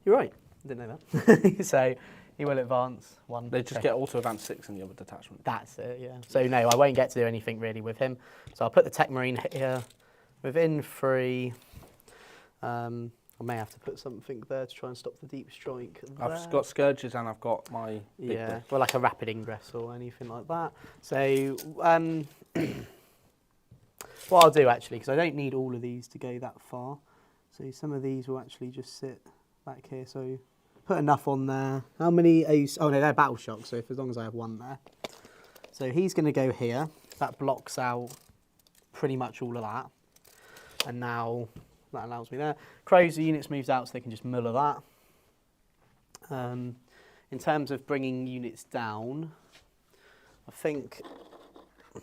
[SPEAKER 1] You're right. Didn't know that. So he will advance one.
[SPEAKER 2] They just get auto advance 6 in the other detachment.
[SPEAKER 1] That's it. Yeah. So no, I won't get to do anything really with him. So I'll put the Tech Marine here. Within 3. I may have to put something there to try and stop the deep strike.
[SPEAKER 2] I've got Scourges and I've got my big
[SPEAKER 1] yeah,
[SPEAKER 2] book.
[SPEAKER 1] well, like a rapid ingress or anything like that. So what I'll do actually, because I don't need all of these to go that far. So some of these will actually just sit back here. So put enough on there. How many? Oh no, they're battle shocks. So as long as I have one there. So he's going to go here. That blocks out pretty much all of that. And now that allows me there. Crows, the units moves out so they can just muller that. In terms of bringing units down, I think I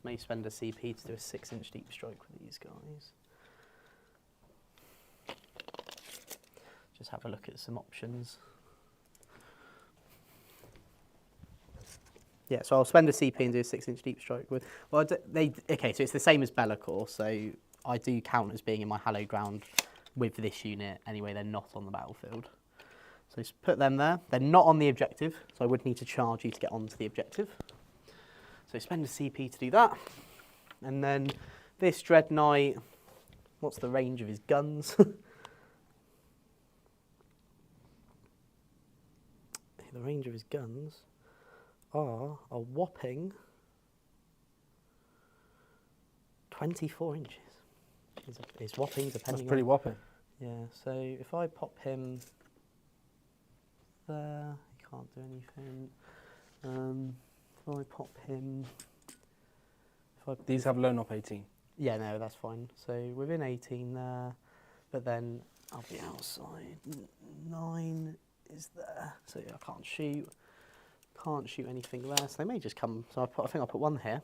[SPEAKER 1] may spend a CP to do a 6-inch deep strike with these guys. Just have a look at some options. Yeah, so I'll spend a CP and do a 6-inch deep strike with. Well, okay, so it's the same as Be'lakor, so I do count as being in my hallowed ground with this unit. Anyway, they're not on the battlefield. So just put them there. They're not on the objective, so I would need to charge you to get onto the objective. So spend a CP to do that. And then this Dread Knight, what's the range of his guns? The range of his guns are a whopping 24 inches. It's whopping depending.
[SPEAKER 2] That's pretty whopping.
[SPEAKER 1] Yeah, so if I pop him there, he can't do anything. If I pop him...
[SPEAKER 2] These have low NOP 18.
[SPEAKER 1] Yeah, no, that's fine. So within 18 there, but then I'll be outside. 9 is there. So yeah, I can't shoot. Can't shoot anything there. So they may just come. So I think I'll put one here.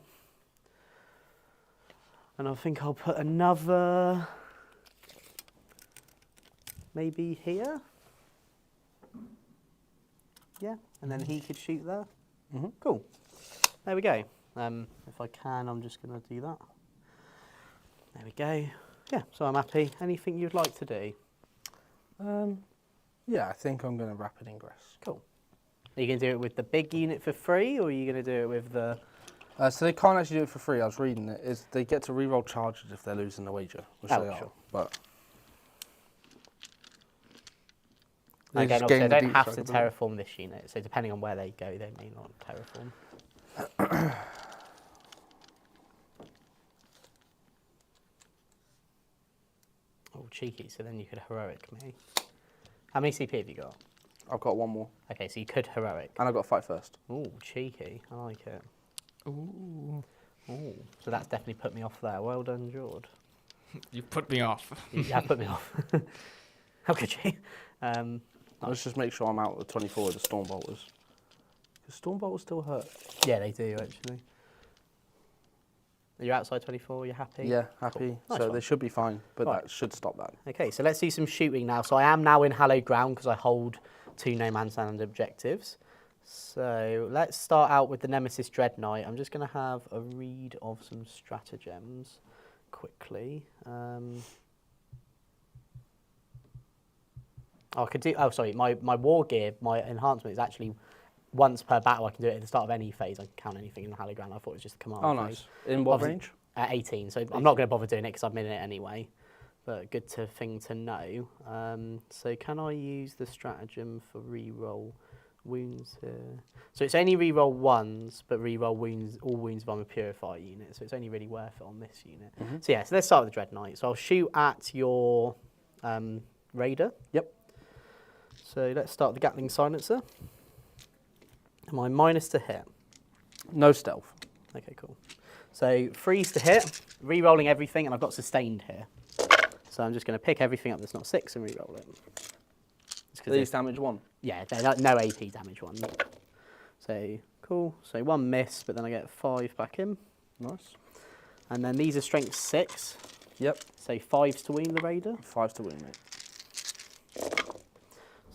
[SPEAKER 1] And I think I'll put another maybe here. Yeah, and then he could shoot there. Cool. There we go. If I can, I'm just going to do that. There we go. Yeah, so I'm happy. Anything you'd like to do?
[SPEAKER 2] Yeah, I think I'm going to rapid ingress.
[SPEAKER 1] Cool. Are you going to do it with the big unit for free, or are you going to do it with the...
[SPEAKER 2] So they can't actually do it for free. I was reading it. Is they get to reroll charges if they're losing the wager, which they are.
[SPEAKER 1] Sure.
[SPEAKER 2] But
[SPEAKER 1] again, obviously, they don't have to terraform this unit, so depending on where they go, they may not terraform. Oh, cheeky. So then you could heroic me. How many CP have you got?
[SPEAKER 2] I've got one more.
[SPEAKER 1] Okay, so you could heroic.
[SPEAKER 2] And I've got to fight first.
[SPEAKER 1] Ooh, cheeky. I like it.
[SPEAKER 3] Ooh.
[SPEAKER 1] Ooh. So that's definitely put me off there. Well done, Jord.
[SPEAKER 3] You put me off.
[SPEAKER 1] You have put me off. How could you?
[SPEAKER 2] Let's just make sure I'm out with 24 with the Stormbolters. Because Stormbolters still hurt.
[SPEAKER 1] Yeah, they do, actually. Are you outside 24? You're happy?
[SPEAKER 2] Yeah, happy.
[SPEAKER 1] Cool. Nice
[SPEAKER 2] So
[SPEAKER 1] one.
[SPEAKER 2] they should be fine, but
[SPEAKER 1] Right.
[SPEAKER 2] that should stop that.
[SPEAKER 1] Okay, so let's do some shooting now. So I am now in hallowed ground because I hold 2 no man's land objectives. So let's start out with the Nemesis Dread Knight. I'm just going to have a read of some stratagems quickly. I could do. Oh, sorry. My war gear, my enhancement is actually once per battle. I can do it at the start of any phase. I can count anything in the hallowed ground. I thought it was just a command.
[SPEAKER 2] Oh,
[SPEAKER 1] phase.
[SPEAKER 2] nice. In what
[SPEAKER 1] Obviously,
[SPEAKER 2] range?
[SPEAKER 1] At 18. So I'm not going to bother doing it because I'm in it anyway. But good thing to know. So can I use the stratagem for reroll wounds here? So it's only reroll ones, but reroll wounds, all wounds if I'm a purifier unit. So it's only really worth it on this unit. So yeah, so let's start with the Dread Knight. So I'll shoot at your raider.
[SPEAKER 2] Yep.
[SPEAKER 1] So let's start with the Gatling Silencer. Am I minus to hit?
[SPEAKER 2] No stealth.
[SPEAKER 1] Okay, cool. So freeze to hit, re-rolling everything, and I've got sustained here. So I'm just going to pick everything up that's not 6 and re-roll it.
[SPEAKER 2] These damage 1?
[SPEAKER 1] Yeah, they're no AP damage one. So, cool. So 1 miss, but then I get 5 back in.
[SPEAKER 2] Nice.
[SPEAKER 1] And then these are strength 6.
[SPEAKER 2] Yep.
[SPEAKER 1] So 5s to wound the raider.
[SPEAKER 2] 5 to wound, mate.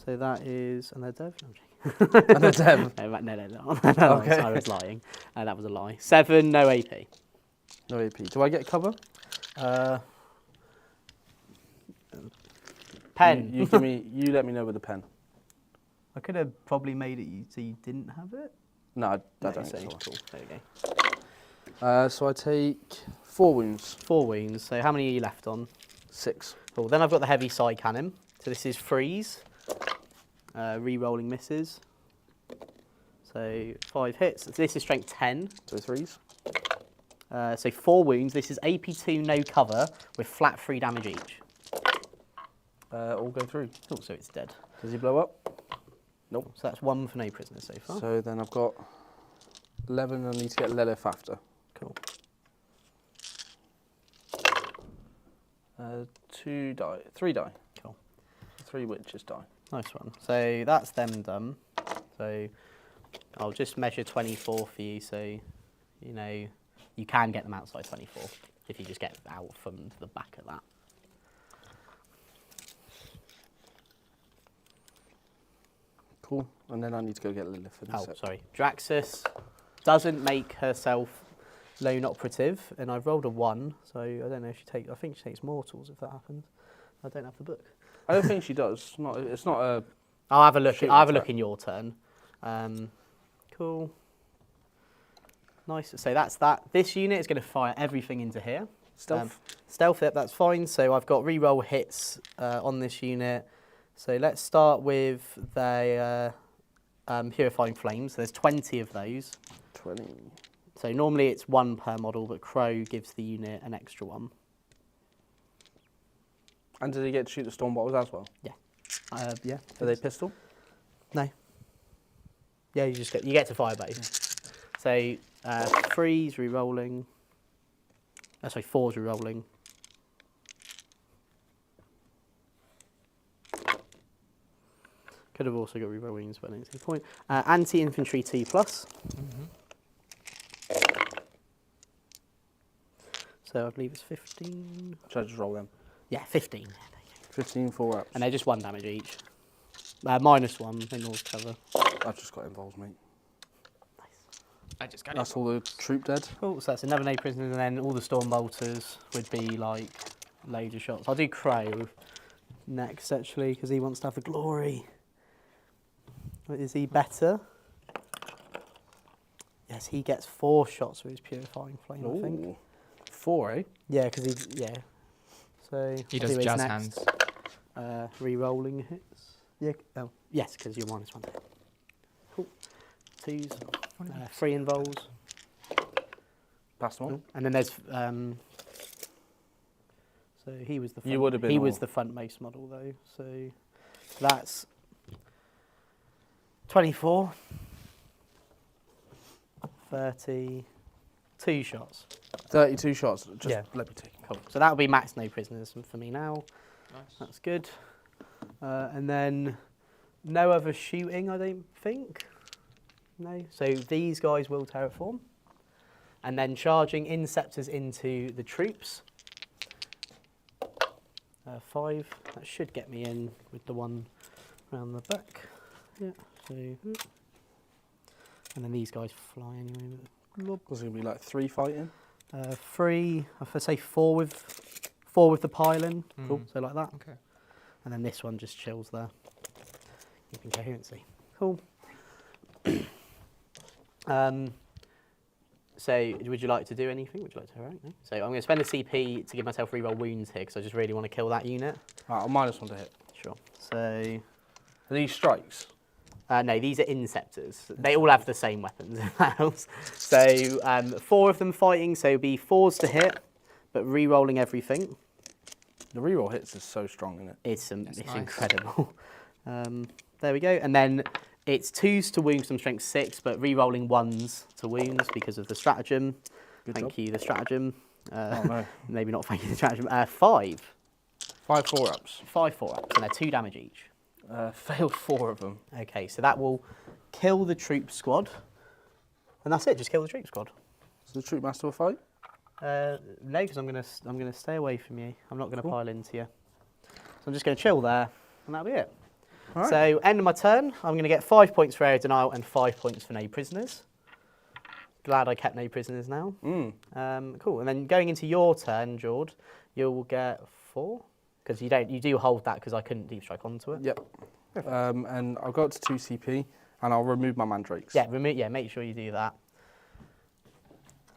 [SPEAKER 1] So that is... And they're dev? No,
[SPEAKER 2] And a dev.
[SPEAKER 1] no.
[SPEAKER 2] Okay.
[SPEAKER 1] I was lying. That was a lie. 7, no AP.
[SPEAKER 2] No AP. Do I get cover?
[SPEAKER 1] Pen.
[SPEAKER 2] You give me. You let me know with the pen.
[SPEAKER 1] I could have probably made it so you didn't have it.
[SPEAKER 2] No, I
[SPEAKER 1] No,
[SPEAKER 2] don't
[SPEAKER 1] so
[SPEAKER 2] think so.
[SPEAKER 1] cool. There you go.
[SPEAKER 2] So I take 4 wounds.
[SPEAKER 1] 4 wounds. So how many are you left on?
[SPEAKER 2] 6.
[SPEAKER 1] Cool. Then I've got the heavy side cannon. So this is freeze. Re-rolling misses. So 5 hits. So this is strength 10.
[SPEAKER 2] So 3s.
[SPEAKER 1] So 4 wounds. This is AP2 no cover with flat 3 damage each.
[SPEAKER 2] All go through.
[SPEAKER 1] Oh, so it's dead.
[SPEAKER 2] Does he blow up?
[SPEAKER 1] Nope. So that's 1 for no prisoners so far.
[SPEAKER 2] So then I've got 11. I need to get Lilith after.
[SPEAKER 1] Cool.
[SPEAKER 2] 2 die. 3 die.
[SPEAKER 1] Cool.
[SPEAKER 2] 3 witches die.
[SPEAKER 1] Nice one. So that's them done. So I'll just measure 24 for you, so you know you can get them outside 24 if you just get out from the back of that.
[SPEAKER 2] Cool. And then I need to go get Lilith for this.
[SPEAKER 1] Oh, sorry. Draxus doesn't make herself lone operative, and I've rolled a 1, so I don't know if she takes. I think she takes mortals if that happens. I don't have the book.
[SPEAKER 2] I don't think she does. It's not a.
[SPEAKER 1] I'll have a look.
[SPEAKER 2] Shoot
[SPEAKER 1] I'll have a
[SPEAKER 2] attack.
[SPEAKER 1] look in your turn. Cool. Nice. So that's that. This unit is going to fire everything into here.
[SPEAKER 2] Stealth.
[SPEAKER 1] Stealth, yep, that's fine. So I've got reroll hits on this unit. So let's start with the Purifying Flames. So there's 20 of those.
[SPEAKER 2] 20.
[SPEAKER 1] So normally it's 1 per model, but Crow gives the unit an extra 1.
[SPEAKER 2] And did he get to shoot the storm bottles as well?
[SPEAKER 1] Yeah.
[SPEAKER 2] Are they pistol?
[SPEAKER 1] No. Yeah, you get to fire both. So 3's re-rolling. Sorry, 4's re-rolling. Could have also got re-rollings, but I don't see the point. Anti-infantry 2+. So I believe it's 15.
[SPEAKER 2] Should I just roll them?
[SPEAKER 1] Yeah, 15.
[SPEAKER 2] 15 4 ups.
[SPEAKER 1] And they're just 1 damage each. -1 in all cover.
[SPEAKER 2] I've just got involved, mate.
[SPEAKER 3] I just got
[SPEAKER 2] That's all the troop dead.
[SPEAKER 1] Cool, so that's another 8 prisoners, and then all the storm bolters would be like loads of shots. I'll do Crow next, actually, because he wants to have the glory. Is he better? Yes, he gets 4 shots with his Purifying Flame, I think.
[SPEAKER 2] Ooh. 4, eh?
[SPEAKER 1] Yeah, because yeah. So
[SPEAKER 3] He
[SPEAKER 1] I'll
[SPEAKER 3] does
[SPEAKER 1] do his
[SPEAKER 3] jazz
[SPEAKER 1] next.
[SPEAKER 3] hands.
[SPEAKER 1] Re-rolling hits. Yeah. Oh, yes, because you're -1. Cool. 2s. 3 involves.
[SPEAKER 2] Pass them on.
[SPEAKER 1] And then there's so he was the front,
[SPEAKER 2] You would have been
[SPEAKER 1] he was
[SPEAKER 2] all-
[SPEAKER 1] the frontmost model though. So that's 24, 30, 2 shots.
[SPEAKER 2] 32 shots. Just
[SPEAKER 1] Yeah.
[SPEAKER 2] let me take.
[SPEAKER 1] Cool. So that'll be max no prisoners for me now.
[SPEAKER 3] Nice.
[SPEAKER 1] That's good. And then no other shooting, I don't think. No. So these guys will terraform. And then charging Inceptors into the troops. 5. That should get me in with the one around the back. Yeah. So, and then these guys fly anyway.
[SPEAKER 2] Was it going to be like 3 fighting?
[SPEAKER 1] 3. If I say 4 with the pile-in. Cool. So like that.
[SPEAKER 3] Okay.
[SPEAKER 1] And then this one just chills there. Keeping coherency. Cool. So, would you like to do anything? Would you like to heroic? No? So, I'm going to spend a CP to give myself reroll wounds here because I just really want to kill that unit.
[SPEAKER 2] Right, I'll -1 to hit.
[SPEAKER 1] Sure. So,
[SPEAKER 2] Are these strikes?
[SPEAKER 1] no, these are Inceptors. They all have the same weapons in that house. So, 4 of them fighting, so it'd be 4s to hit, but re-rolling everything.
[SPEAKER 2] The reroll hits is so strong, isn't it?
[SPEAKER 1] It's
[SPEAKER 3] nice.
[SPEAKER 1] incredible. There we go. And then it's 2s to wound from strength 6, but re-rolling 1s to wounds because of the stratagem.
[SPEAKER 2] Good
[SPEAKER 1] Thank
[SPEAKER 2] job.
[SPEAKER 1] you, the stratagem.
[SPEAKER 2] Oh no.
[SPEAKER 1] Maybe not thank you, the stratagem. 5.
[SPEAKER 2] 5 4-ups.
[SPEAKER 1] 5 4-ups, and they're 2 damage each.
[SPEAKER 2] Failed 4 of them.
[SPEAKER 1] Okay, so that will kill the troop squad. And that's it, just kill the troop squad.
[SPEAKER 2] So the troop master will fight?
[SPEAKER 1] No, because I'm gonna stay away from you. I'm not gonna pile into you. So I'm just gonna chill there, and that'll be it.
[SPEAKER 2] All right.
[SPEAKER 1] So end of my turn, I'm gonna get 5 points for area denial and 5 points for no prisoners. Glad I kept no prisoners now. Cool. And then going into your turn, Jord, you'll get 4 because you do hold that because I couldn't deep strike onto it.
[SPEAKER 2] Yep. And I'll go up to 2 CP, and I'll remove my mandrakes.
[SPEAKER 1] Yeah, make sure you do that.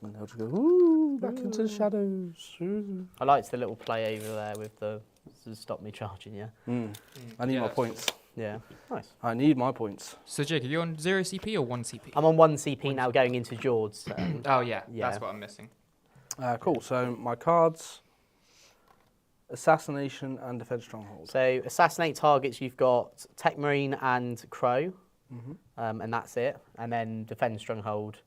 [SPEAKER 2] And they'll just go, ooh, back into the shadows. Ooh.
[SPEAKER 1] I liked the little play over there with the to stop me charging you.
[SPEAKER 2] I need
[SPEAKER 3] Yeah,
[SPEAKER 2] my
[SPEAKER 3] that's
[SPEAKER 2] points.
[SPEAKER 1] Yeah, nice.
[SPEAKER 2] I need my points.
[SPEAKER 3] So Jake, are you on 0 CP or 1 CP?
[SPEAKER 1] I'm on 1 CP now going into Jord's turn.
[SPEAKER 3] Oh yeah,
[SPEAKER 1] Yeah.
[SPEAKER 3] that's what I'm missing.
[SPEAKER 2] Cool. So my cards: assassination and defense stronghold.
[SPEAKER 1] So assassinate targets, you've got Tech Marine and Crow, and that's it. And then defend stronghold,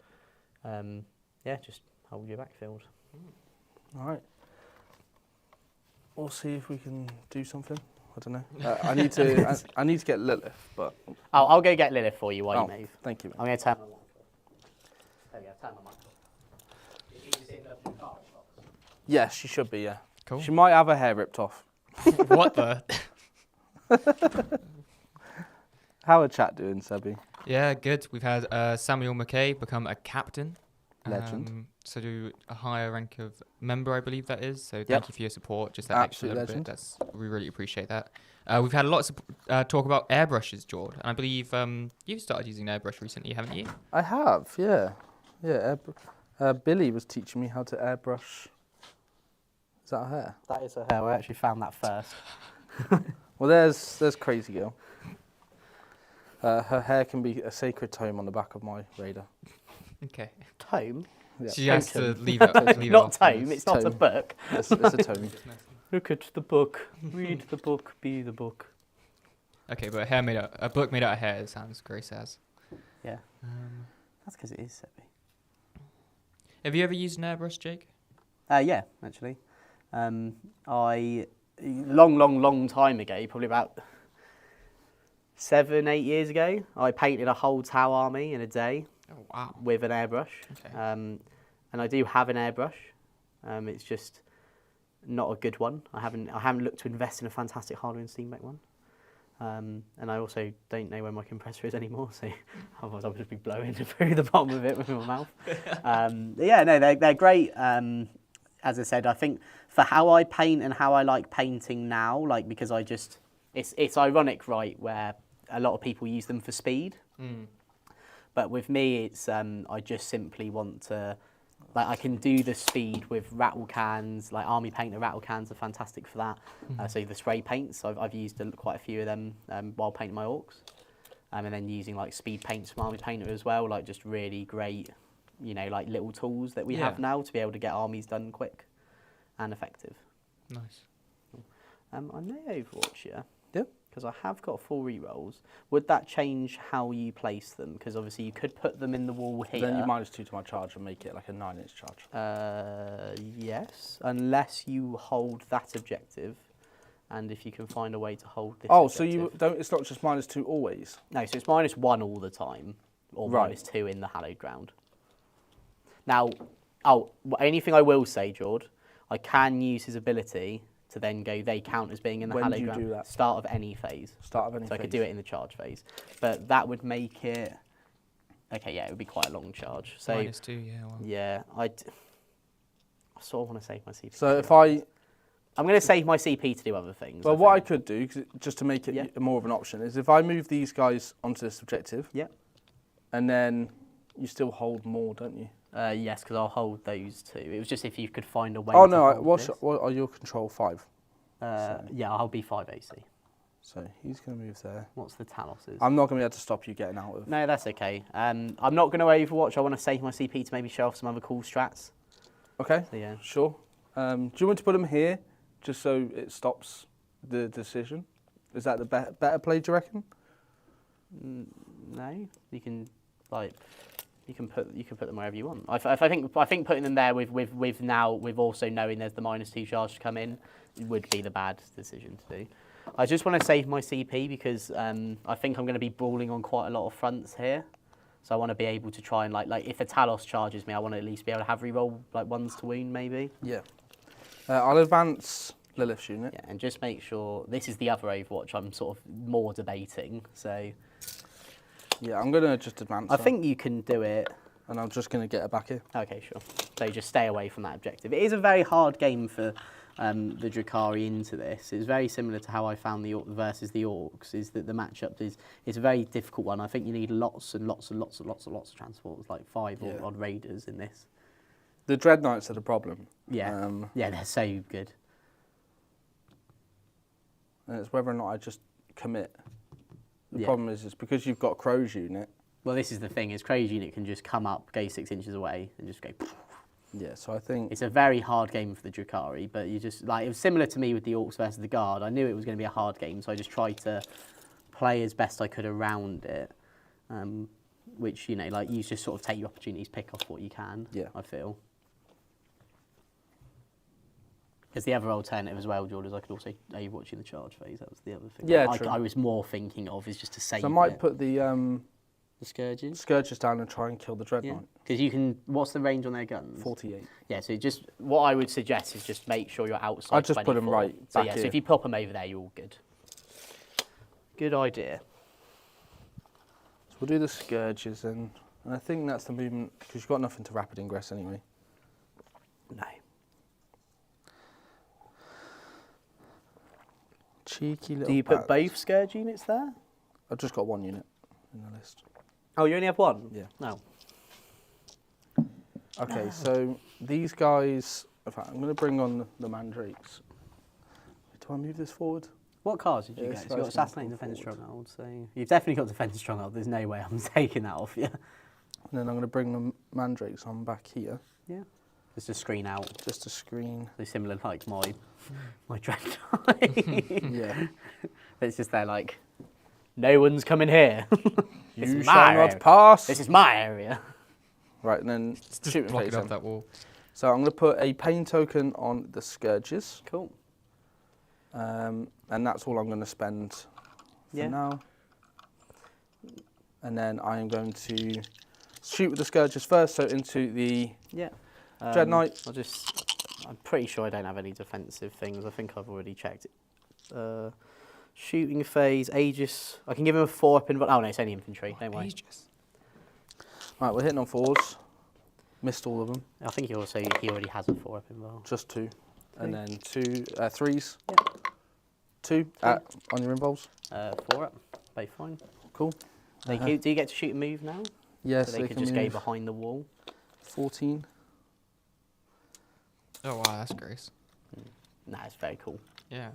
[SPEAKER 1] just hold your backfield.
[SPEAKER 2] All right. We'll see if we can do something. I don't know. I need to. I need to get Lilith, but.
[SPEAKER 1] I'll go get Lilith for you while you move.
[SPEAKER 2] Thank you.
[SPEAKER 1] I'm going to turn my mic off. There we go, turn my mic off.
[SPEAKER 2] Yeah, she should be. Yeah.
[SPEAKER 3] Cool.
[SPEAKER 2] She might have her hair ripped off.
[SPEAKER 3] What the?
[SPEAKER 2] How are chat doing, Sebi?
[SPEAKER 3] Yeah, good. We've had Samuel McKay become a captain.
[SPEAKER 2] Legend.
[SPEAKER 3] So do a higher rank of member, I believe that is. So
[SPEAKER 2] Yep.
[SPEAKER 3] thank you for your support. Just that extra
[SPEAKER 2] Absolute
[SPEAKER 3] little
[SPEAKER 2] legend.
[SPEAKER 3] bit. We really appreciate that. We've had lots of talk about airbrushes, Jord. And I believe you've started using airbrush recently, haven't you?
[SPEAKER 2] I have. Yeah. Yeah. Billy was teaching me how to airbrush. Is that her hair?
[SPEAKER 1] That is her hair. I actually found that first.
[SPEAKER 2] Well, there's Crazy Girl. Her hair can be a sacred tome on the back of my radar.
[SPEAKER 3] Okay.
[SPEAKER 1] Tome?
[SPEAKER 2] Yeah.
[SPEAKER 3] She has to
[SPEAKER 1] Totem.
[SPEAKER 3] leave it. Leave
[SPEAKER 1] Not
[SPEAKER 3] it off.
[SPEAKER 1] tome, it's not a
[SPEAKER 2] Tome.
[SPEAKER 1] book.
[SPEAKER 2] It's a tome.
[SPEAKER 1] Look at the book. Read the book, be the book.
[SPEAKER 3] Okay, but a book made out of hair sounds Grace as.
[SPEAKER 1] Yeah. That's because it is Sebi.
[SPEAKER 3] Have you ever used an airbrush, Jake?
[SPEAKER 1] Yeah, actually. I long time ago, probably about 7-8 years ago, I painted a whole Tau army in a day
[SPEAKER 3] Oh wow.
[SPEAKER 1] with an airbrush.
[SPEAKER 3] Okay.
[SPEAKER 1] And I do have an airbrush. It's just not a good one. I haven't looked to invest in a fantastic Harlequin Steamback one. And I also don't know where my compressor is anymore, so otherwise I'll just be blowing through the bottom of it with my mouth. They're great. As I said, I think for how I paint and how I like painting now, like because it's ironic, right, where a lot of people use them for speed. But with me, it's I just simply want to, like, I can do the speed with rattle cans. Like army painter rattle cans are fantastic for that. So the spray paints, I've used quite a few of them while painting my orcs, and then using like speed paints from army painter as well. Like just really great, like little tools that we have now to be able to get armies done quick and effective.
[SPEAKER 3] Nice.
[SPEAKER 1] I may Overwatch, yeah.
[SPEAKER 2] Yep.
[SPEAKER 1] Because I have got 4 rerolls. Would that change how you place them? Because obviously you could put them in the wall here.
[SPEAKER 2] Then you -2 to my charge and make it like a 9-inch charge.
[SPEAKER 1] Yes, unless you hold that objective, and if you can find a way to hold this.
[SPEAKER 2] Oh,
[SPEAKER 1] objective.
[SPEAKER 2] so you don't? It's not just -2 always.
[SPEAKER 1] No, so it's -1 all the time, or
[SPEAKER 2] Right.
[SPEAKER 1] -2 in the hallowed ground. Now, only thing I will say, Jord, I can use his ability to then go, they count as being in the
[SPEAKER 2] When
[SPEAKER 1] hallowed
[SPEAKER 2] do you
[SPEAKER 1] ground.
[SPEAKER 2] do that?
[SPEAKER 1] Start of any phase.
[SPEAKER 2] Start of any
[SPEAKER 1] So I could
[SPEAKER 2] phase.
[SPEAKER 1] do it in the charge phase. But that would make it, okay, yeah, it would be quite a long charge. So,
[SPEAKER 3] -2, yeah. Well.
[SPEAKER 1] yeah, I sort of want to save my CP.
[SPEAKER 2] So
[SPEAKER 1] to
[SPEAKER 2] if
[SPEAKER 1] do other things. I'm going to save my CP to do other things.
[SPEAKER 2] Well, what I
[SPEAKER 1] think.
[SPEAKER 2] could do, just to make it
[SPEAKER 1] Yeah.
[SPEAKER 2] more of an option, is if I move these guys onto this objective,
[SPEAKER 1] Yeah.
[SPEAKER 2] and then you still hold more, don't you?
[SPEAKER 1] Yes, because I'll hold those two. It was just if you could find a way
[SPEAKER 2] Oh
[SPEAKER 1] to
[SPEAKER 2] no,
[SPEAKER 1] hold this.
[SPEAKER 2] what are your control 5?
[SPEAKER 1] Yeah, I'll be 5 AC.
[SPEAKER 2] So he's going to move there.
[SPEAKER 1] What's the Talos's?
[SPEAKER 2] I'm not going to be able to stop you getting out of.
[SPEAKER 1] No, that's okay. I'm not going to Overwatch. I want to save my CP to maybe show off some other cool strats.
[SPEAKER 2] Okay,
[SPEAKER 1] So yeah.
[SPEAKER 2] sure. Do you want to put them here, just so it stops the decision? Is that the better play, do you reckon?
[SPEAKER 1] No, you can like You can put them wherever you want. I think putting them there with now with also knowing there's the -2 charge to come in would be the bad decision to do. I just want to save my CP because I think I'm going to be brawling on quite a lot of fronts here. So I want to be able to try and like if a Talos charges me, I want to at least be able to have reroll like 1s to wound maybe.
[SPEAKER 2] Yeah. I'll advance Lilith's unit.
[SPEAKER 1] Yeah, and just make sure this is the other Overwatch I'm sort of more debating. So
[SPEAKER 2] yeah, I'm gonna just advance.
[SPEAKER 1] I think you can do it.
[SPEAKER 2] And I'm just gonna get her back here.
[SPEAKER 1] Okay, sure. So just stay away from that objective. It is a very hard game for the Drukhari into this. It's very similar to how I found the versus the Orcs. Is that the matchup is a very difficult one. I think you need lots and lots and lots and lots and lots of transports, like 5 or odd raiders in this.
[SPEAKER 2] The Dreadknights are the problem.
[SPEAKER 1] Yeah, yeah, they're so good.
[SPEAKER 2] And it's whether or not I just commit. The problem is because you've got Crow's unit.
[SPEAKER 1] Well, this is the thing, is Crow's unit can just come up, go 6 inches away, and just go...
[SPEAKER 2] Yeah, so I think...
[SPEAKER 1] It's a very hard game for the Drukhari, but you just... Like, it was similar to me with the Orcs versus the Guard. I knew it was going to be a hard game, so I just tried to play as best I could around it. Which, you know, like, you just sort of take your opportunities, pick off what you can, I feel. Because the other alternative as well, Jordan, is I could also Overwatch in the charge phase. That was the other thing.
[SPEAKER 2] Yeah,
[SPEAKER 1] I was more thinking of is just to save
[SPEAKER 2] So I might put the
[SPEAKER 1] Scourges?
[SPEAKER 2] Scourges down and try and kill the Dreadnought.
[SPEAKER 1] Because you can... What's the range on their guns?
[SPEAKER 2] 48.
[SPEAKER 1] Yeah, so just... What I would suggest is just make sure you're outside
[SPEAKER 2] I'd just
[SPEAKER 1] 24.
[SPEAKER 2] put them right
[SPEAKER 1] So
[SPEAKER 2] back
[SPEAKER 1] yeah,
[SPEAKER 2] here.
[SPEAKER 1] so if you pop them over there, you're all good. Good idea.
[SPEAKER 2] So we'll do the Scourges and I think that's the movement, because you've got nothing to rapid ingress anyway.
[SPEAKER 1] No.
[SPEAKER 2] Cheeky little
[SPEAKER 1] Do you put
[SPEAKER 2] bats.
[SPEAKER 1] both Scourge units there?
[SPEAKER 2] I've just got one unit in the list.
[SPEAKER 1] Oh, you only have one?
[SPEAKER 2] Yeah.
[SPEAKER 1] No.
[SPEAKER 2] Okay, so these guys... In fact, I'm going to bring on the Mandrakes. Do I move this forward?
[SPEAKER 1] What cards did you
[SPEAKER 2] Yeah,
[SPEAKER 1] get?
[SPEAKER 2] this
[SPEAKER 1] So you've got
[SPEAKER 2] guy's gonna
[SPEAKER 1] Assassinate
[SPEAKER 2] pull
[SPEAKER 1] Defense
[SPEAKER 2] forward.
[SPEAKER 1] Stronghold, so... You've definitely got Defense Stronghold, there's no way I'm taking that off you.
[SPEAKER 2] And then I'm going to bring the Mandrakes on back here,
[SPEAKER 1] Yeah. Just to screen out.
[SPEAKER 2] just to screen.
[SPEAKER 1] They're similar like my Dreadnought.
[SPEAKER 2] Yeah.
[SPEAKER 1] It's just they're like, no one's coming here. This
[SPEAKER 2] You
[SPEAKER 1] is
[SPEAKER 2] shall
[SPEAKER 1] my
[SPEAKER 2] not
[SPEAKER 1] area.
[SPEAKER 2] pass.
[SPEAKER 1] This is my area.
[SPEAKER 2] Right, and then
[SPEAKER 3] Just
[SPEAKER 2] shoot
[SPEAKER 3] blocking
[SPEAKER 2] face
[SPEAKER 3] off
[SPEAKER 2] him.
[SPEAKER 3] that wall.
[SPEAKER 2] So I'm going to put a pain token on the Scourges.
[SPEAKER 1] Cool.
[SPEAKER 2] And that's all I'm going to spend for now. And then I am going to shoot with the Scourges first, so into the Dreadnought.
[SPEAKER 1] I'm pretty sure I don't have any defensive things. I think I've already checked it. Shooting phase, Aegis. I can give him a 4-up in... Oh no, it's only infantry, don't worry.
[SPEAKER 3] Aegis.
[SPEAKER 2] Right, we're hitting on 4s. Missed all of them,
[SPEAKER 1] I think he already has a 4-up involved.
[SPEAKER 2] just 2. And then 3s.
[SPEAKER 1] Yeah.
[SPEAKER 2] 2 on your involves.
[SPEAKER 1] 4-up, both fine.
[SPEAKER 2] Cool.
[SPEAKER 1] Do you get to shoot and move now?
[SPEAKER 2] Yes,
[SPEAKER 1] So they could just go behind the wall.
[SPEAKER 2] 14.
[SPEAKER 3] Oh wow, that's Grace.
[SPEAKER 1] Nah, it's very cool.
[SPEAKER 3] Yeah,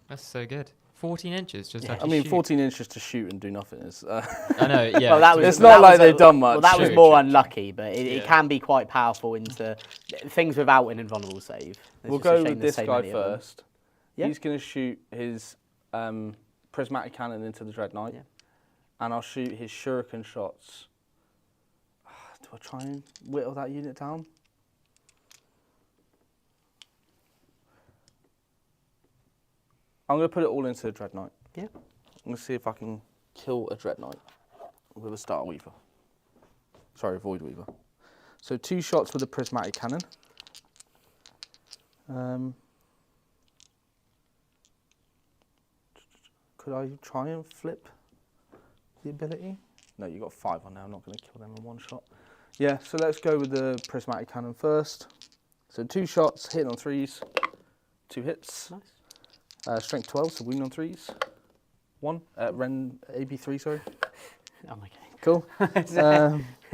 [SPEAKER 3] that's so good. 14 inches, just
[SPEAKER 1] Yeah.
[SPEAKER 3] have
[SPEAKER 2] I
[SPEAKER 3] to
[SPEAKER 2] mean,
[SPEAKER 3] shoot.
[SPEAKER 2] 14 inches to shoot and do nothing is...
[SPEAKER 3] I know, yeah.
[SPEAKER 1] Well, that was,
[SPEAKER 2] It's
[SPEAKER 1] well,
[SPEAKER 2] not
[SPEAKER 1] that
[SPEAKER 2] like
[SPEAKER 1] was
[SPEAKER 2] they've done much.
[SPEAKER 1] Well, that was
[SPEAKER 3] True,
[SPEAKER 1] more
[SPEAKER 3] true.
[SPEAKER 1] unlucky, but it
[SPEAKER 3] Yeah.
[SPEAKER 1] can be quite powerful into things without an invulnerable save. It's
[SPEAKER 2] We'll
[SPEAKER 1] just a
[SPEAKER 2] go
[SPEAKER 1] shame
[SPEAKER 2] with
[SPEAKER 1] there's
[SPEAKER 2] this
[SPEAKER 1] so
[SPEAKER 2] guy
[SPEAKER 1] many of them.
[SPEAKER 2] first.
[SPEAKER 1] Yeah.
[SPEAKER 2] He's going to shoot his prismatic cannon into the Dreadnought.
[SPEAKER 1] Yeah.
[SPEAKER 2] And I'll shoot his shuriken shots. Do I try and whittle that unit down? I'm going to put it all into the Dreadnought.
[SPEAKER 1] Yeah.
[SPEAKER 2] I'm going to see if I can kill a Dreadnought with a Star Weaver. Sorry, Void Weaver. So 2 shots with a prismatic cannon. Could I try and flip the ability? No, you got 5 on there. I'm not going to kill them in 1 shot. Yeah, so let's go with the prismatic cannon first. So 2 shots, hitting on 3s, 2 hits.
[SPEAKER 1] Nice.
[SPEAKER 2] Strength 12, so wound on 3s. 1, Ren AB3, sorry.
[SPEAKER 1] Oh my god.
[SPEAKER 2] Cool.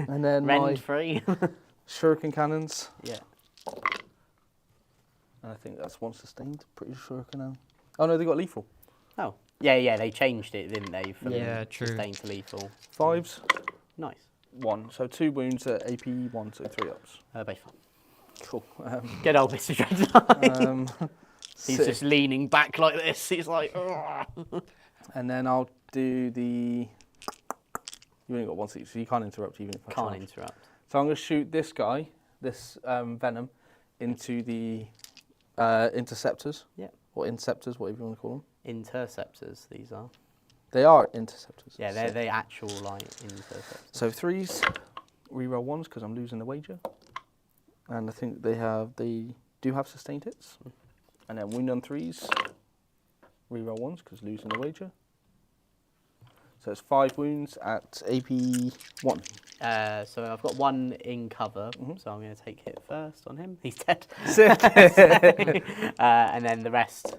[SPEAKER 2] And then my
[SPEAKER 1] Rend free.
[SPEAKER 2] shuriken cannons.
[SPEAKER 1] Yeah.
[SPEAKER 2] And I think that's 1 sustained, pretty sure I can now. Oh no, they got lethal.
[SPEAKER 1] Oh. Yeah, they changed it, didn't they? From
[SPEAKER 3] Yeah, true.
[SPEAKER 1] sustained to lethal.
[SPEAKER 2] 5s,
[SPEAKER 1] Nice.
[SPEAKER 2] 1. So 2 wounds at AP 1, so 3 ups.
[SPEAKER 1] Both fun.
[SPEAKER 2] Cool.
[SPEAKER 1] Good old Mr. Dreadnought. He's
[SPEAKER 2] Sick.
[SPEAKER 1] just leaning back like this. He's like, "Ugh."
[SPEAKER 2] And then I'll do the You only got one seat, so you can't interrupt even if I
[SPEAKER 1] Can't
[SPEAKER 2] charge.
[SPEAKER 1] interrupt.
[SPEAKER 2] So I'm going to shoot this guy, this Venom, into the interceptors.
[SPEAKER 1] Yep.
[SPEAKER 2] Or inceptors, whatever you want to call them.
[SPEAKER 1] Interceptors, these are.
[SPEAKER 2] They are interceptors.
[SPEAKER 1] Yeah, they're the actual like interceptors.
[SPEAKER 2] So 3s, reroll 1s because I'm losing the wager. And I think they do have sustained hits. And then wound on 3s, reroll 1s because losing the wager. So it's 5 wounds at AP 1.
[SPEAKER 1] So I've got 1 in cover, so I'm going to take hit first on him. He's dead.
[SPEAKER 2] Sick.
[SPEAKER 1] And then the rest.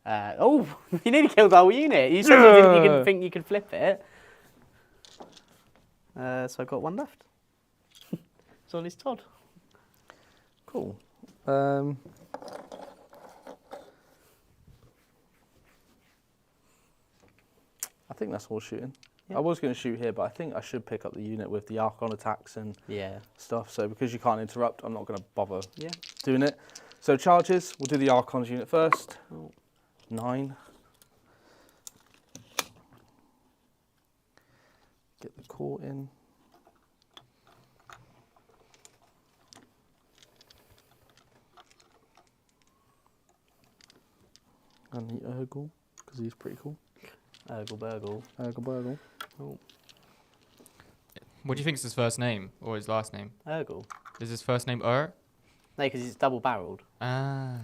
[SPEAKER 1] Oh, you nearly killed our unit. You said you didn't think you could flip it. So I've got 1 left. It's on his Todd.
[SPEAKER 2] Cool. I think that's all shooting.
[SPEAKER 1] Yeah.
[SPEAKER 2] I was going to shoot here, but I think I should pick up the unit with the Archon attacks and stuff. So because you can't interrupt, I'm not going to bother doing it. So charges, we'll do the Archon's unit first. 9. Get the core in. And the Urgle, because he's pretty cool.
[SPEAKER 1] Urgle Burgle.
[SPEAKER 2] Urgle Burgle.
[SPEAKER 1] Oh.
[SPEAKER 3] What do you think is his first name or his last name?
[SPEAKER 1] Urgle.
[SPEAKER 3] Is his first name
[SPEAKER 1] No, because it's double-barreled.
[SPEAKER 3] Ah,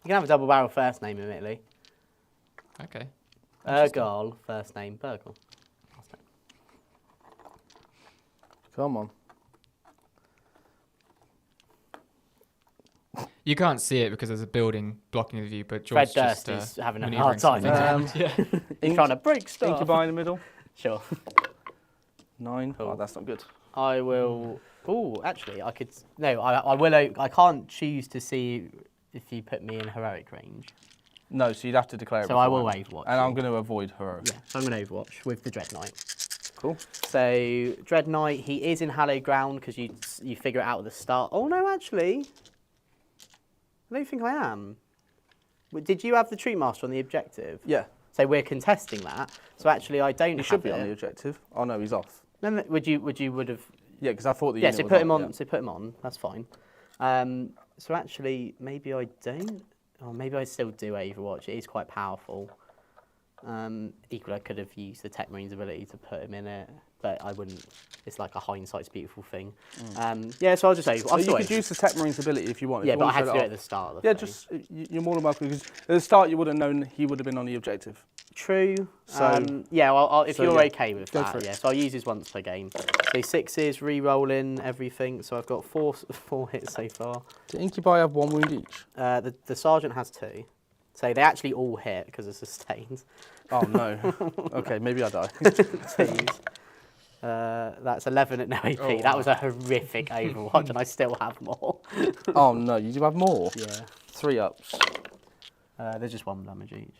[SPEAKER 1] You can have a double-barrel first name, admittedly.
[SPEAKER 3] okay.
[SPEAKER 1] Urgle, first name, Burgle.
[SPEAKER 2] Come on.
[SPEAKER 3] You can't see it because there's a building blocking the view, but
[SPEAKER 1] Fred
[SPEAKER 3] George
[SPEAKER 1] Durst
[SPEAKER 3] just
[SPEAKER 1] is having a
[SPEAKER 3] manoeuvring
[SPEAKER 1] hard time.
[SPEAKER 3] something. Yeah.
[SPEAKER 1] He's trying to break stuff.
[SPEAKER 2] Incubi in the middle.
[SPEAKER 1] Sure.
[SPEAKER 2] 9.
[SPEAKER 1] Cool.
[SPEAKER 2] Oh, that's not good.
[SPEAKER 1] I will. Oh, actually, I could. No, I will. I can't choose to see if you put me in heroic range.
[SPEAKER 2] No, so you'd have to declare it.
[SPEAKER 1] So I will
[SPEAKER 2] beforehand.
[SPEAKER 1] Overwatch.
[SPEAKER 2] And I'm going to avoid heroic.
[SPEAKER 1] Yeah, so I'm going to Overwatch with the Dread Knight.
[SPEAKER 2] Cool.
[SPEAKER 1] So Dread Knight, he is in hallowed ground because you figure it out at the start. Oh no, actually, I don't think I am. Did you have the Tree Master on the objective?
[SPEAKER 2] Yeah.
[SPEAKER 1] So we're contesting that. So actually, I don't.
[SPEAKER 2] He
[SPEAKER 1] have
[SPEAKER 2] should be
[SPEAKER 1] it.
[SPEAKER 2] on the objective. Oh no, he's off.
[SPEAKER 1] No, would you have?
[SPEAKER 2] Yeah, because I thought the
[SPEAKER 1] Yeah,
[SPEAKER 2] unit
[SPEAKER 1] so
[SPEAKER 2] was
[SPEAKER 1] put him on.
[SPEAKER 2] yeah.
[SPEAKER 1] So put him on. That's fine. So actually, maybe I don't. Or maybe I still do Overwatch. It is quite powerful. Equally, I could have used the Tech Marine's ability to put him in it, but I wouldn't. It's like a hindsight's beautiful thing. Yeah, so I'll just say.
[SPEAKER 2] So you could use the Tech Marine's ability if you want.
[SPEAKER 1] Yeah,
[SPEAKER 2] if you
[SPEAKER 1] but I
[SPEAKER 2] want
[SPEAKER 1] had to do it
[SPEAKER 2] off.
[SPEAKER 1] at the start of the
[SPEAKER 2] Yeah,
[SPEAKER 1] thing.
[SPEAKER 2] just you're more than welcome because at the start you would have known he would have been on the objective.
[SPEAKER 1] True.
[SPEAKER 2] So-
[SPEAKER 1] yeah, if
[SPEAKER 2] so
[SPEAKER 1] you're
[SPEAKER 2] yeah,
[SPEAKER 1] okay with
[SPEAKER 2] go
[SPEAKER 1] that,
[SPEAKER 2] for it.
[SPEAKER 1] yeah. So I'll use this once per game. So 6s, re-rolling everything. So I've got four hits so far.
[SPEAKER 2] The Incubi have 1 wound each.
[SPEAKER 1] The Sergeant has 2. So they actually all hit because of sustained.
[SPEAKER 2] Oh no. Okay, maybe I die.
[SPEAKER 1] 2s. That's 11 at no AP.
[SPEAKER 3] Oh,
[SPEAKER 1] that was a horrific Overwatch, and I still have more.
[SPEAKER 2] Oh no, you do have more.
[SPEAKER 1] Yeah.
[SPEAKER 2] 3 ups.
[SPEAKER 1] They're just 1 damage each.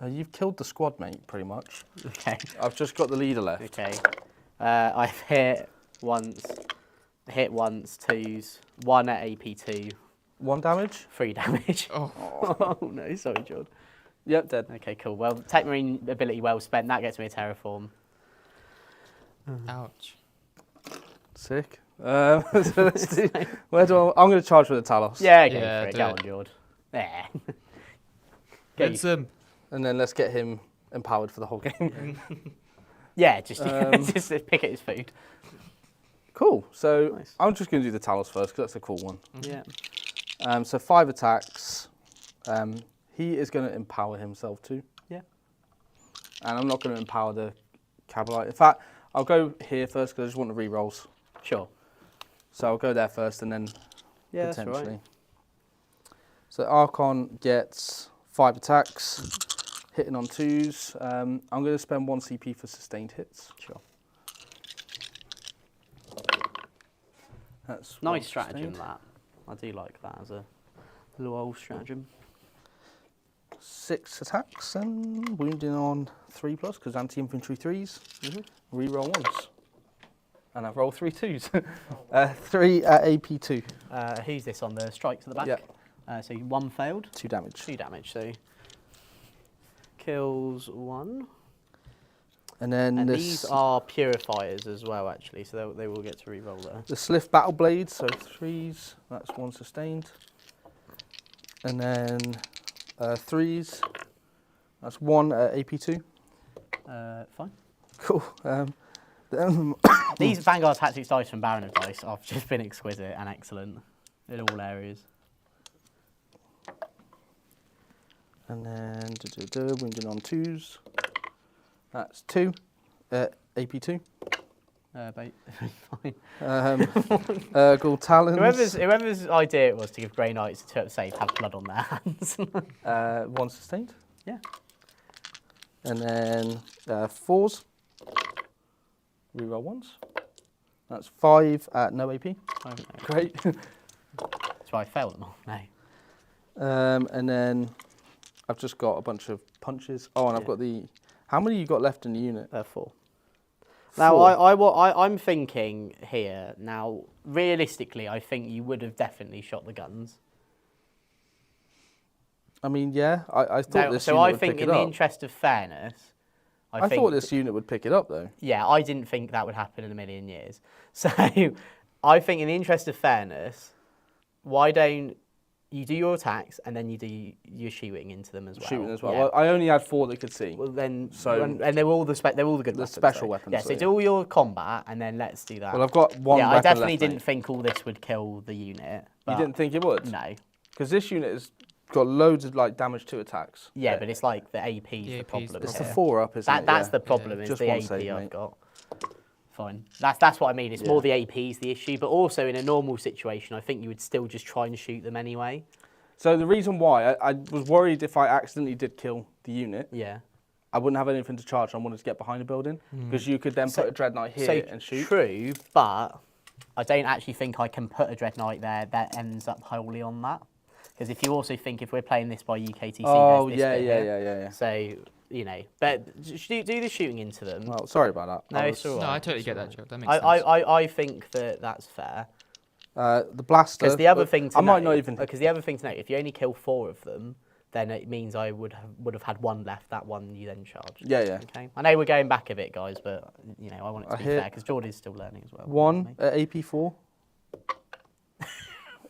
[SPEAKER 2] You've killed the squad mate pretty much.
[SPEAKER 1] Okay.
[SPEAKER 2] I've just got the leader left.
[SPEAKER 1] Okay. I've hit once, 2s, 1 at AP2,
[SPEAKER 2] 1 damage.
[SPEAKER 1] 3 damage.
[SPEAKER 3] Oh.
[SPEAKER 1] Oh no, sorry, John.
[SPEAKER 2] Yep, dead.
[SPEAKER 1] Okay, cool. Well, Tech Marine ability well spent. That gets me a Terraform.
[SPEAKER 3] Ouch.
[SPEAKER 2] Sick. So let's do. I'm going to charge with the Talos.
[SPEAKER 1] Yeah, go
[SPEAKER 3] Yeah,
[SPEAKER 1] for it.
[SPEAKER 3] do
[SPEAKER 1] Go
[SPEAKER 3] it.
[SPEAKER 1] on, Jord. There.
[SPEAKER 3] Rinse him.
[SPEAKER 2] And then let's get him empowered for the whole game.
[SPEAKER 1] Yeah, just just pick at his food.
[SPEAKER 2] Cool. So
[SPEAKER 1] Nice.
[SPEAKER 2] I'm just going to do the Talos first because that's a cool one.
[SPEAKER 1] Yeah.
[SPEAKER 2] So 5 attacks. He is going to empower himself too.
[SPEAKER 1] Yeah.
[SPEAKER 2] And I'm not going to empower the Cabalite. In fact, I'll go here first because I just want the re-rolls.
[SPEAKER 1] Sure.
[SPEAKER 2] So I'll go there first and then
[SPEAKER 1] Yeah, that's
[SPEAKER 2] potentially.
[SPEAKER 1] all right.
[SPEAKER 2] So Archon gets 5 attacks, hitting on 2s. I'm going to spend 1 CP for sustained hits.
[SPEAKER 1] Sure.
[SPEAKER 2] That's
[SPEAKER 1] Nice
[SPEAKER 2] 1
[SPEAKER 1] stratagem,
[SPEAKER 2] sustained.
[SPEAKER 1] that. I do like that as a little old stratagem.
[SPEAKER 2] 6 attacks and wounding on 3+ because anti-infantry 3s. Re-roll 1s. And I've rolled 3 2s. 3 at AP2.
[SPEAKER 1] Who's this on the strikes at the back?
[SPEAKER 2] Yeah.
[SPEAKER 1] So 1 failed,
[SPEAKER 2] 2 damage.
[SPEAKER 1] 2 damage. So kills 1.
[SPEAKER 2] And then
[SPEAKER 1] And
[SPEAKER 2] this,
[SPEAKER 1] these are purifiers as well, actually, so they will get to re-roll there.
[SPEAKER 2] the Sliff Battle Blades, so 3s, that's 1 sustained. And then 3s, that's 1 AP2.
[SPEAKER 1] Fine.
[SPEAKER 2] Cool. Then
[SPEAKER 1] These Vanguard Tactics dice from Baron of Dice have just been exquisite and excellent in all areas.
[SPEAKER 2] And then wounded on 2s. That's 2. AP2.
[SPEAKER 1] Fine.
[SPEAKER 2] Ghoul Talons.
[SPEAKER 1] Whoever's idea it was to give Grey Knights a 2-up save have blood on their hands.
[SPEAKER 2] 1 sustained.
[SPEAKER 1] Yeah.
[SPEAKER 2] And then 4s. Reroll 1s. That's 5 at no AP. Great.
[SPEAKER 1] That's why I failed them all. No.
[SPEAKER 2] And then I've just got a bunch of punches. Oh, and I've got the... How many you got left in the unit?
[SPEAKER 1] 4. Now, I'm thinking here, now, realistically, I think you would have definitely shot the guns.
[SPEAKER 2] I mean, yeah, I thought this
[SPEAKER 1] so
[SPEAKER 2] unit
[SPEAKER 1] I
[SPEAKER 2] would
[SPEAKER 1] think
[SPEAKER 2] pick it
[SPEAKER 1] in the
[SPEAKER 2] up.
[SPEAKER 1] interest of fairness,
[SPEAKER 2] I thought this unit would pick it up, though.
[SPEAKER 1] Yeah, I didn't think that would happen in a million years. So I think in the interest of fairness, why don't you do your attacks and then you do your shooting into them as well?
[SPEAKER 2] Shooting as well.
[SPEAKER 1] Yeah.
[SPEAKER 2] Well, I only had 4 that could see.
[SPEAKER 1] Well, then,
[SPEAKER 2] So-
[SPEAKER 1] and they're all the good weapons.
[SPEAKER 2] special
[SPEAKER 1] so.
[SPEAKER 2] weapons,
[SPEAKER 1] Yeah,
[SPEAKER 2] so
[SPEAKER 1] so
[SPEAKER 2] yeah.
[SPEAKER 1] do all your combat and then let's do that.
[SPEAKER 2] Well, I've got 1
[SPEAKER 1] yeah,
[SPEAKER 2] weapon
[SPEAKER 1] I definitely
[SPEAKER 2] left,
[SPEAKER 1] didn't
[SPEAKER 2] mate.
[SPEAKER 1] think all this would kill the unit.
[SPEAKER 2] You
[SPEAKER 1] But
[SPEAKER 2] didn't think it would?
[SPEAKER 1] No.
[SPEAKER 2] Because this unit has got loads of like damage to attacks.
[SPEAKER 1] Yeah, but it's like the AP's
[SPEAKER 3] The
[SPEAKER 1] the
[SPEAKER 3] AP's
[SPEAKER 1] problem.
[SPEAKER 2] It's
[SPEAKER 3] Yeah.
[SPEAKER 2] the 4-up, isn't it?
[SPEAKER 1] That's
[SPEAKER 2] Yeah.
[SPEAKER 1] the problem.
[SPEAKER 3] Yeah.
[SPEAKER 1] Is
[SPEAKER 2] Just
[SPEAKER 1] the
[SPEAKER 2] 1
[SPEAKER 1] AP
[SPEAKER 2] save,
[SPEAKER 1] I've
[SPEAKER 2] mate.
[SPEAKER 1] got. Fine. That's what I mean. It's more
[SPEAKER 2] Yeah.
[SPEAKER 1] the AP's the issue, but also in a normal situation, I think you would still just try and shoot them anyway.
[SPEAKER 2] So the reason why, I was worried if I accidentally did kill the unit,
[SPEAKER 1] Yeah.
[SPEAKER 2] I wouldn't have anything to charge. I wanted to get behind a building because you could then
[SPEAKER 1] So-
[SPEAKER 2] put a Dread Knight here
[SPEAKER 1] So
[SPEAKER 2] and shoot.
[SPEAKER 1] true, but I don't actually think I can put a Dread Knight there that ends up wholly on that. Because if you also think if we're playing this by UKTC,
[SPEAKER 2] Oh,
[SPEAKER 1] there's this
[SPEAKER 2] yeah,
[SPEAKER 1] bit
[SPEAKER 2] yeah,
[SPEAKER 1] here.
[SPEAKER 2] yeah.
[SPEAKER 1] So, you know, but do the shooting into them.
[SPEAKER 2] Well, sorry about that.
[SPEAKER 1] No,
[SPEAKER 2] I
[SPEAKER 1] it's all right.
[SPEAKER 3] No, I totally get that, Joe. That makes sense.
[SPEAKER 1] I think that's fair.
[SPEAKER 2] The blaster.
[SPEAKER 1] Because the other thing to
[SPEAKER 2] I might not even.
[SPEAKER 1] Because the other thing to note, if you only kill 4 of them, then it means I would have had 1 left. That one you then charged.
[SPEAKER 2] Yeah, yeah.
[SPEAKER 1] Okay. I know we're going back a bit, guys, but you know I want it to
[SPEAKER 2] I
[SPEAKER 1] be
[SPEAKER 2] hear-
[SPEAKER 1] fair because Jordan's still learning as well.
[SPEAKER 2] 1 at AP4.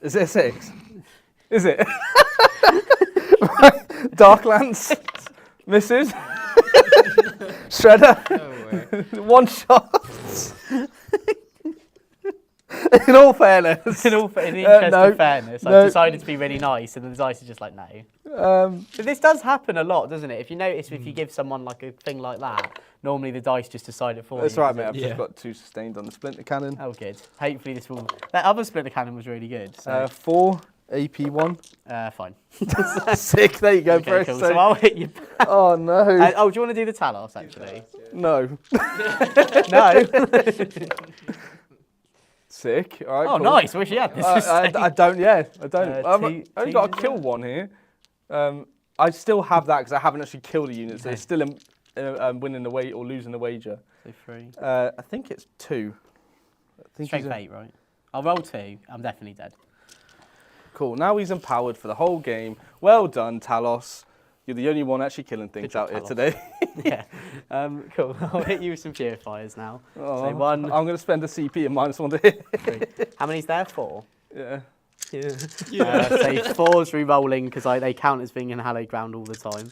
[SPEAKER 2] Is it a 6? Is it? Darklance. Misses. Shredder.
[SPEAKER 3] No way.
[SPEAKER 2] 1 shot. In all fairness.
[SPEAKER 1] In the interest
[SPEAKER 2] no,
[SPEAKER 1] of fairness,
[SPEAKER 2] no.
[SPEAKER 1] I've decided to be really nice, and the dice are just like, no. But this does happen a lot, doesn't it? If you notice, if you give someone like a thing like that, normally the dice just decide it for
[SPEAKER 2] That's
[SPEAKER 1] you.
[SPEAKER 2] right, mate. I've
[SPEAKER 3] Yeah.
[SPEAKER 2] just got 2 sustained on the Splinter Cannon.
[SPEAKER 1] Oh, good. Hopefully this will... That other Splinter Cannon was really good. So,
[SPEAKER 2] 4 AP1.
[SPEAKER 1] fine.
[SPEAKER 2] Sick. There you go,
[SPEAKER 1] Okay,
[SPEAKER 2] bro.
[SPEAKER 1] cool. So I'll hit you back.
[SPEAKER 2] Oh no.
[SPEAKER 1] Do you want to do the Talos, actually?
[SPEAKER 2] No.
[SPEAKER 1] No.
[SPEAKER 2] Sick. All right.
[SPEAKER 1] Oh,
[SPEAKER 2] cool.
[SPEAKER 1] nice. Wish you had this.
[SPEAKER 2] I don't. Yeah, I don't. I've
[SPEAKER 1] two
[SPEAKER 2] only got to
[SPEAKER 1] changes
[SPEAKER 2] kill
[SPEAKER 1] there?
[SPEAKER 2] 1 here. I still have that because I haven't actually killed a unit, so it's still winning the weight or losing the wager.
[SPEAKER 1] So 3.
[SPEAKER 2] I think it's 2. I think
[SPEAKER 1] Strength
[SPEAKER 2] he's
[SPEAKER 1] 8, right? I'll roll 2. I'm definitely dead.
[SPEAKER 2] Cool. Now he's empowered for the whole game. Well done, Talos. You're the only one actually killing things
[SPEAKER 1] job,
[SPEAKER 2] out here
[SPEAKER 1] Talos.
[SPEAKER 2] today.
[SPEAKER 1] Yeah. Cool. I'll hit you with some purifiers now.
[SPEAKER 2] Oh,
[SPEAKER 1] So 1,
[SPEAKER 2] I'm going to spend a CP and -1 to hit.
[SPEAKER 1] 3. How many's there? 4.
[SPEAKER 2] Yeah.
[SPEAKER 1] Yeah. So 4's re-rolling because they count as being in hallowed ground all the time.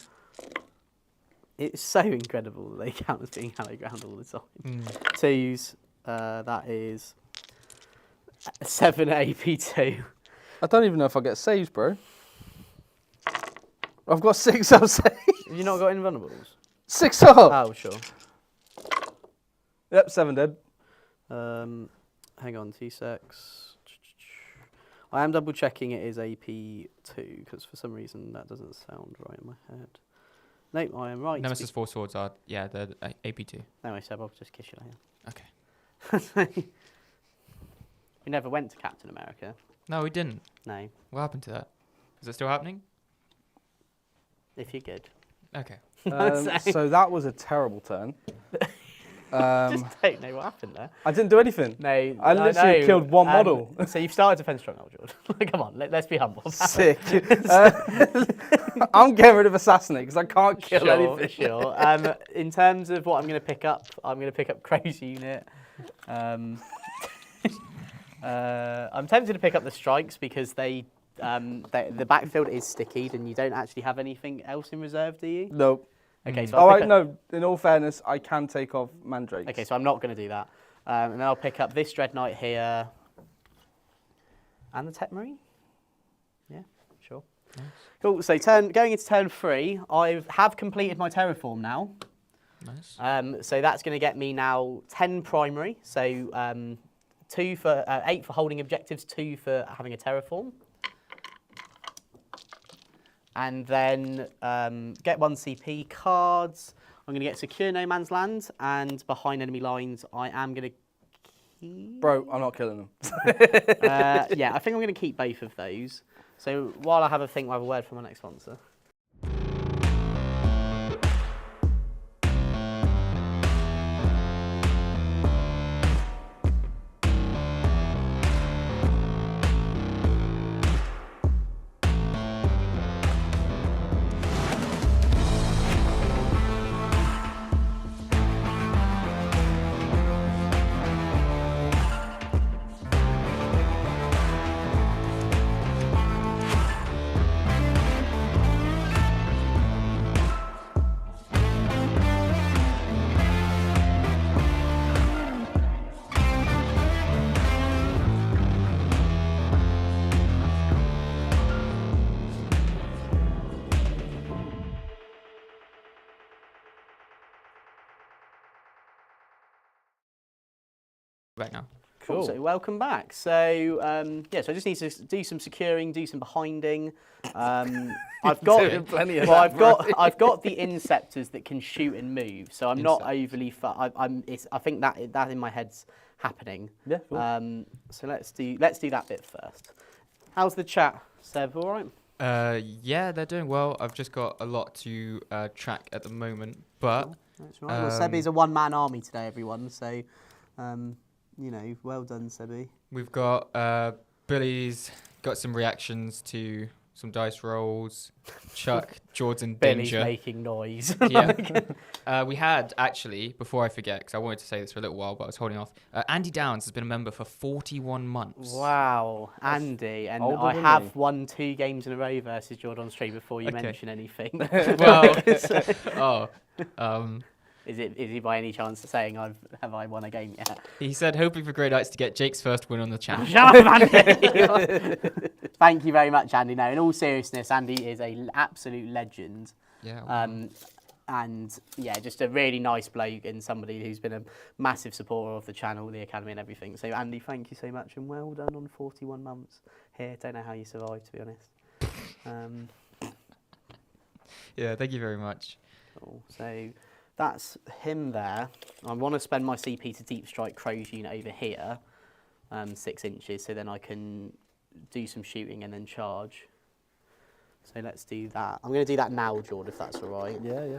[SPEAKER 1] It's so incredible that they count as being hallowed ground all the time. 2's, that is 7 AP2.
[SPEAKER 2] I don't even know if I get saves, bro. I've got 6 up saves.
[SPEAKER 1] Have you not got invulnerables?
[SPEAKER 2] 6 up.
[SPEAKER 1] Oh, sure.
[SPEAKER 2] Yep, 7 dead.
[SPEAKER 1] Hang on, 2 secs. I am double checking it is AP2 because for some reason that doesn't sound right in my head. Nope, I am right.
[SPEAKER 3] Nemesis 4 swords are, yeah, they're AP2.
[SPEAKER 1] Anyway, Seb, I'll just kiss you later.
[SPEAKER 3] Okay.
[SPEAKER 1] We never went to Captain America.
[SPEAKER 3] No, we didn't.
[SPEAKER 1] No,
[SPEAKER 3] What happened to that? Is it still happening?
[SPEAKER 1] if you're good.
[SPEAKER 3] Okay.
[SPEAKER 2] So that was a terrible turn.
[SPEAKER 1] Just don't know what happened there.
[SPEAKER 2] I didn't do anything.
[SPEAKER 1] No,
[SPEAKER 2] I literally
[SPEAKER 1] know.
[SPEAKER 2] killed one model.
[SPEAKER 1] So you've started defense strong now, Jordan. Come on, let's be humble.
[SPEAKER 2] Sick. I'm getting rid of assassinate because I can't kill anything.
[SPEAKER 1] Sure. In terms of what I'm going to pick up, I'm going to pick up Crow's unit. I'm tempted to pick up the strikes because the backfield is stickied and you don't actually have anything else in reserve, do you?
[SPEAKER 2] Nope.
[SPEAKER 1] Okay, so
[SPEAKER 2] no, in all fairness, I can take off mandrakes.
[SPEAKER 1] Okay, so I'm not going to do that. And then I'll pick up this Dread Knight here. And the Tech Marine? Yeah, sure. Nice. Cool, so going into turn 3, I have completed my terraform now.
[SPEAKER 3] Nice.
[SPEAKER 1] So that's going to get me now 10 primary. So 8 for holding objectives, 2 for having a terraform. And then get 1 CP cards. I'm going to get Secure No Man's Land, and behind enemy lines, I am going to keep...
[SPEAKER 2] Bro, I'm not killing them.
[SPEAKER 1] Yeah, I think I'm going to keep both of those. So while I have a think, we'll have a word from my next sponsor.
[SPEAKER 3] Right now.
[SPEAKER 1] Cool. So welcome back. So yeah, so I just need to do some securing, do some behinding. I've got I've got the inceptors that can shoot and move. So I'm not overly. I think that in my head's happening.
[SPEAKER 2] Yeah. Cool.
[SPEAKER 1] So let's do that bit first. How's the chat, Seb? All right.
[SPEAKER 3] Yeah, they're doing well. I've just got a lot to track at the moment, but
[SPEAKER 1] that's right. Well, Sebby's a one-man army today, everyone. So. You know, well done, Sebby.
[SPEAKER 3] We've got Billy's got some reactions to some dice rolls. Chuck, Jordan,
[SPEAKER 1] Billy's
[SPEAKER 3] Danger.
[SPEAKER 1] making noise.
[SPEAKER 3] Yeah. We had, actually, before I forget, because I wanted to say this for a little while, but I was holding off. Andy Downs has been a member for 41 months.
[SPEAKER 1] Wow, Andy. And I have won 2 games in a row versus Jordan on stream before you mention anything.
[SPEAKER 3] Well,
[SPEAKER 1] Is he by any chance saying have I won a game yet?
[SPEAKER 3] He said hoping for greyknights to get Jake's first win on the channel.
[SPEAKER 1] Shut up, Andy! Thank you very much, Andy. No, in all seriousness, Andy is an absolute legend.
[SPEAKER 3] Yeah. Wow.
[SPEAKER 1] And yeah, just a really nice bloke and somebody who's been a massive supporter of the channel, the academy and everything. So Andy, thank you so much and well done on 41 months here. Don't know how you survived, to be honest.
[SPEAKER 3] Yeah, thank you very much.
[SPEAKER 1] Cool. So that's him there. I want to spend my CP to deep strike Crow's unit over here, 6 inches, so then I can do some shooting and then charge. So let's do that. I'm going to do that now, Jordan, if that's all right.
[SPEAKER 2] Yeah.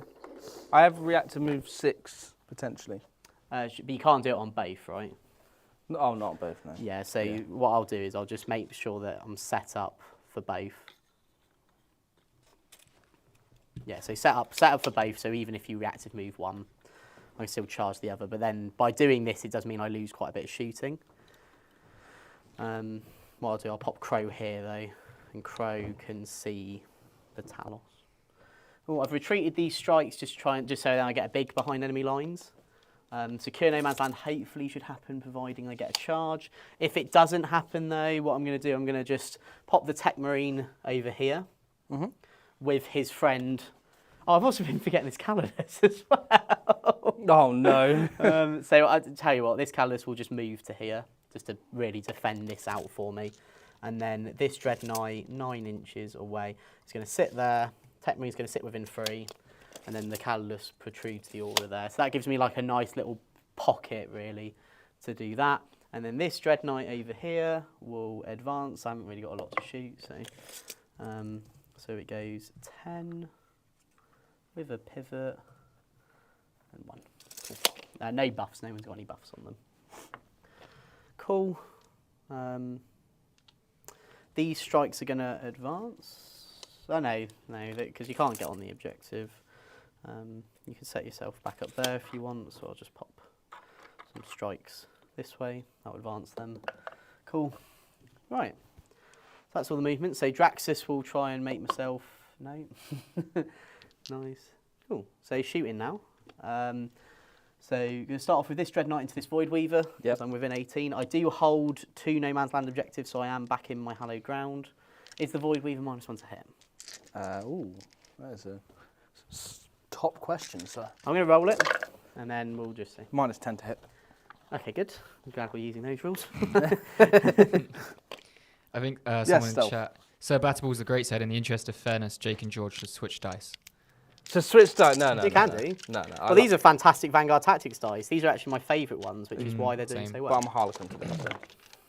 [SPEAKER 2] I have reactor move 6, potentially.
[SPEAKER 1] But you can't do it on both, right?
[SPEAKER 2] No, oh, not both, no.
[SPEAKER 1] Yeah, so what I'll do is I'll just make sure that I'm set up for both. Yeah, so set up for both, so even if you reactive move one, I can still charge the other. But then by doing this, it does mean I lose quite a bit of shooting. What I'll do, I'll pop Crow here, though, and Crow can see the Talos. Oh, I've retreated these strikes just so that I get a big behind enemy lines. Secure No Man's Land hopefully should happen, providing I get a charge. If it doesn't happen, though, what I'm going to do, I'm going to just pop the Tech Marine over here. Mm-hmm. With his friend. Oh, I've also been forgetting this Calidus as well.
[SPEAKER 2] Oh, no.
[SPEAKER 1] So I'll tell you what, this Calidus will just move to here, just to really defend this out for me. And then this Dread Knight, 9 inches away, is going to sit there. Tech Marine's going to sit within 3. And then the Calidus protrudes the aura there. So that gives me like a nice little pocket, really, to do that. And then this Dread Knight over here will advance. I haven't really got a lot to shoot, so... So it goes 10 with a pivot and 1. Cool. No buffs. No one's got any buffs on them. Cool. These strikes are going to advance. Oh, no, because you can't get on the objective. You can set yourself back up there if you want, so I'll just pop some strikes this way. That'll advance them. Cool. Right. That's all the movement. So Draxus will try and make myself... No. Nice. Cool. So he's shooting now. So you're going to start off with this Dread Knight into this Void Weaver, because I'm within 18. I do hold 2 No Man's Land objectives, so I am back in my hallowed ground. Is the Void Weaver -1 to hit?
[SPEAKER 2] Ooh, that is a top question, sir.
[SPEAKER 1] I'm going to roll it, and then we'll just see.
[SPEAKER 2] -10 to hit.
[SPEAKER 1] Okay, good. I'm glad we're using those rules.
[SPEAKER 3] I think someone in chat, Sir Battable's the great said, in the interest of fairness, Jake and George should switch dice.
[SPEAKER 2] To switch dice? No.
[SPEAKER 1] You can do.
[SPEAKER 2] No.
[SPEAKER 1] Well, these are fantastic Vanguard Tactics dice. These are actually my favourite ones, which is why they're doing so well.
[SPEAKER 2] But I'm a Harlequin today, so.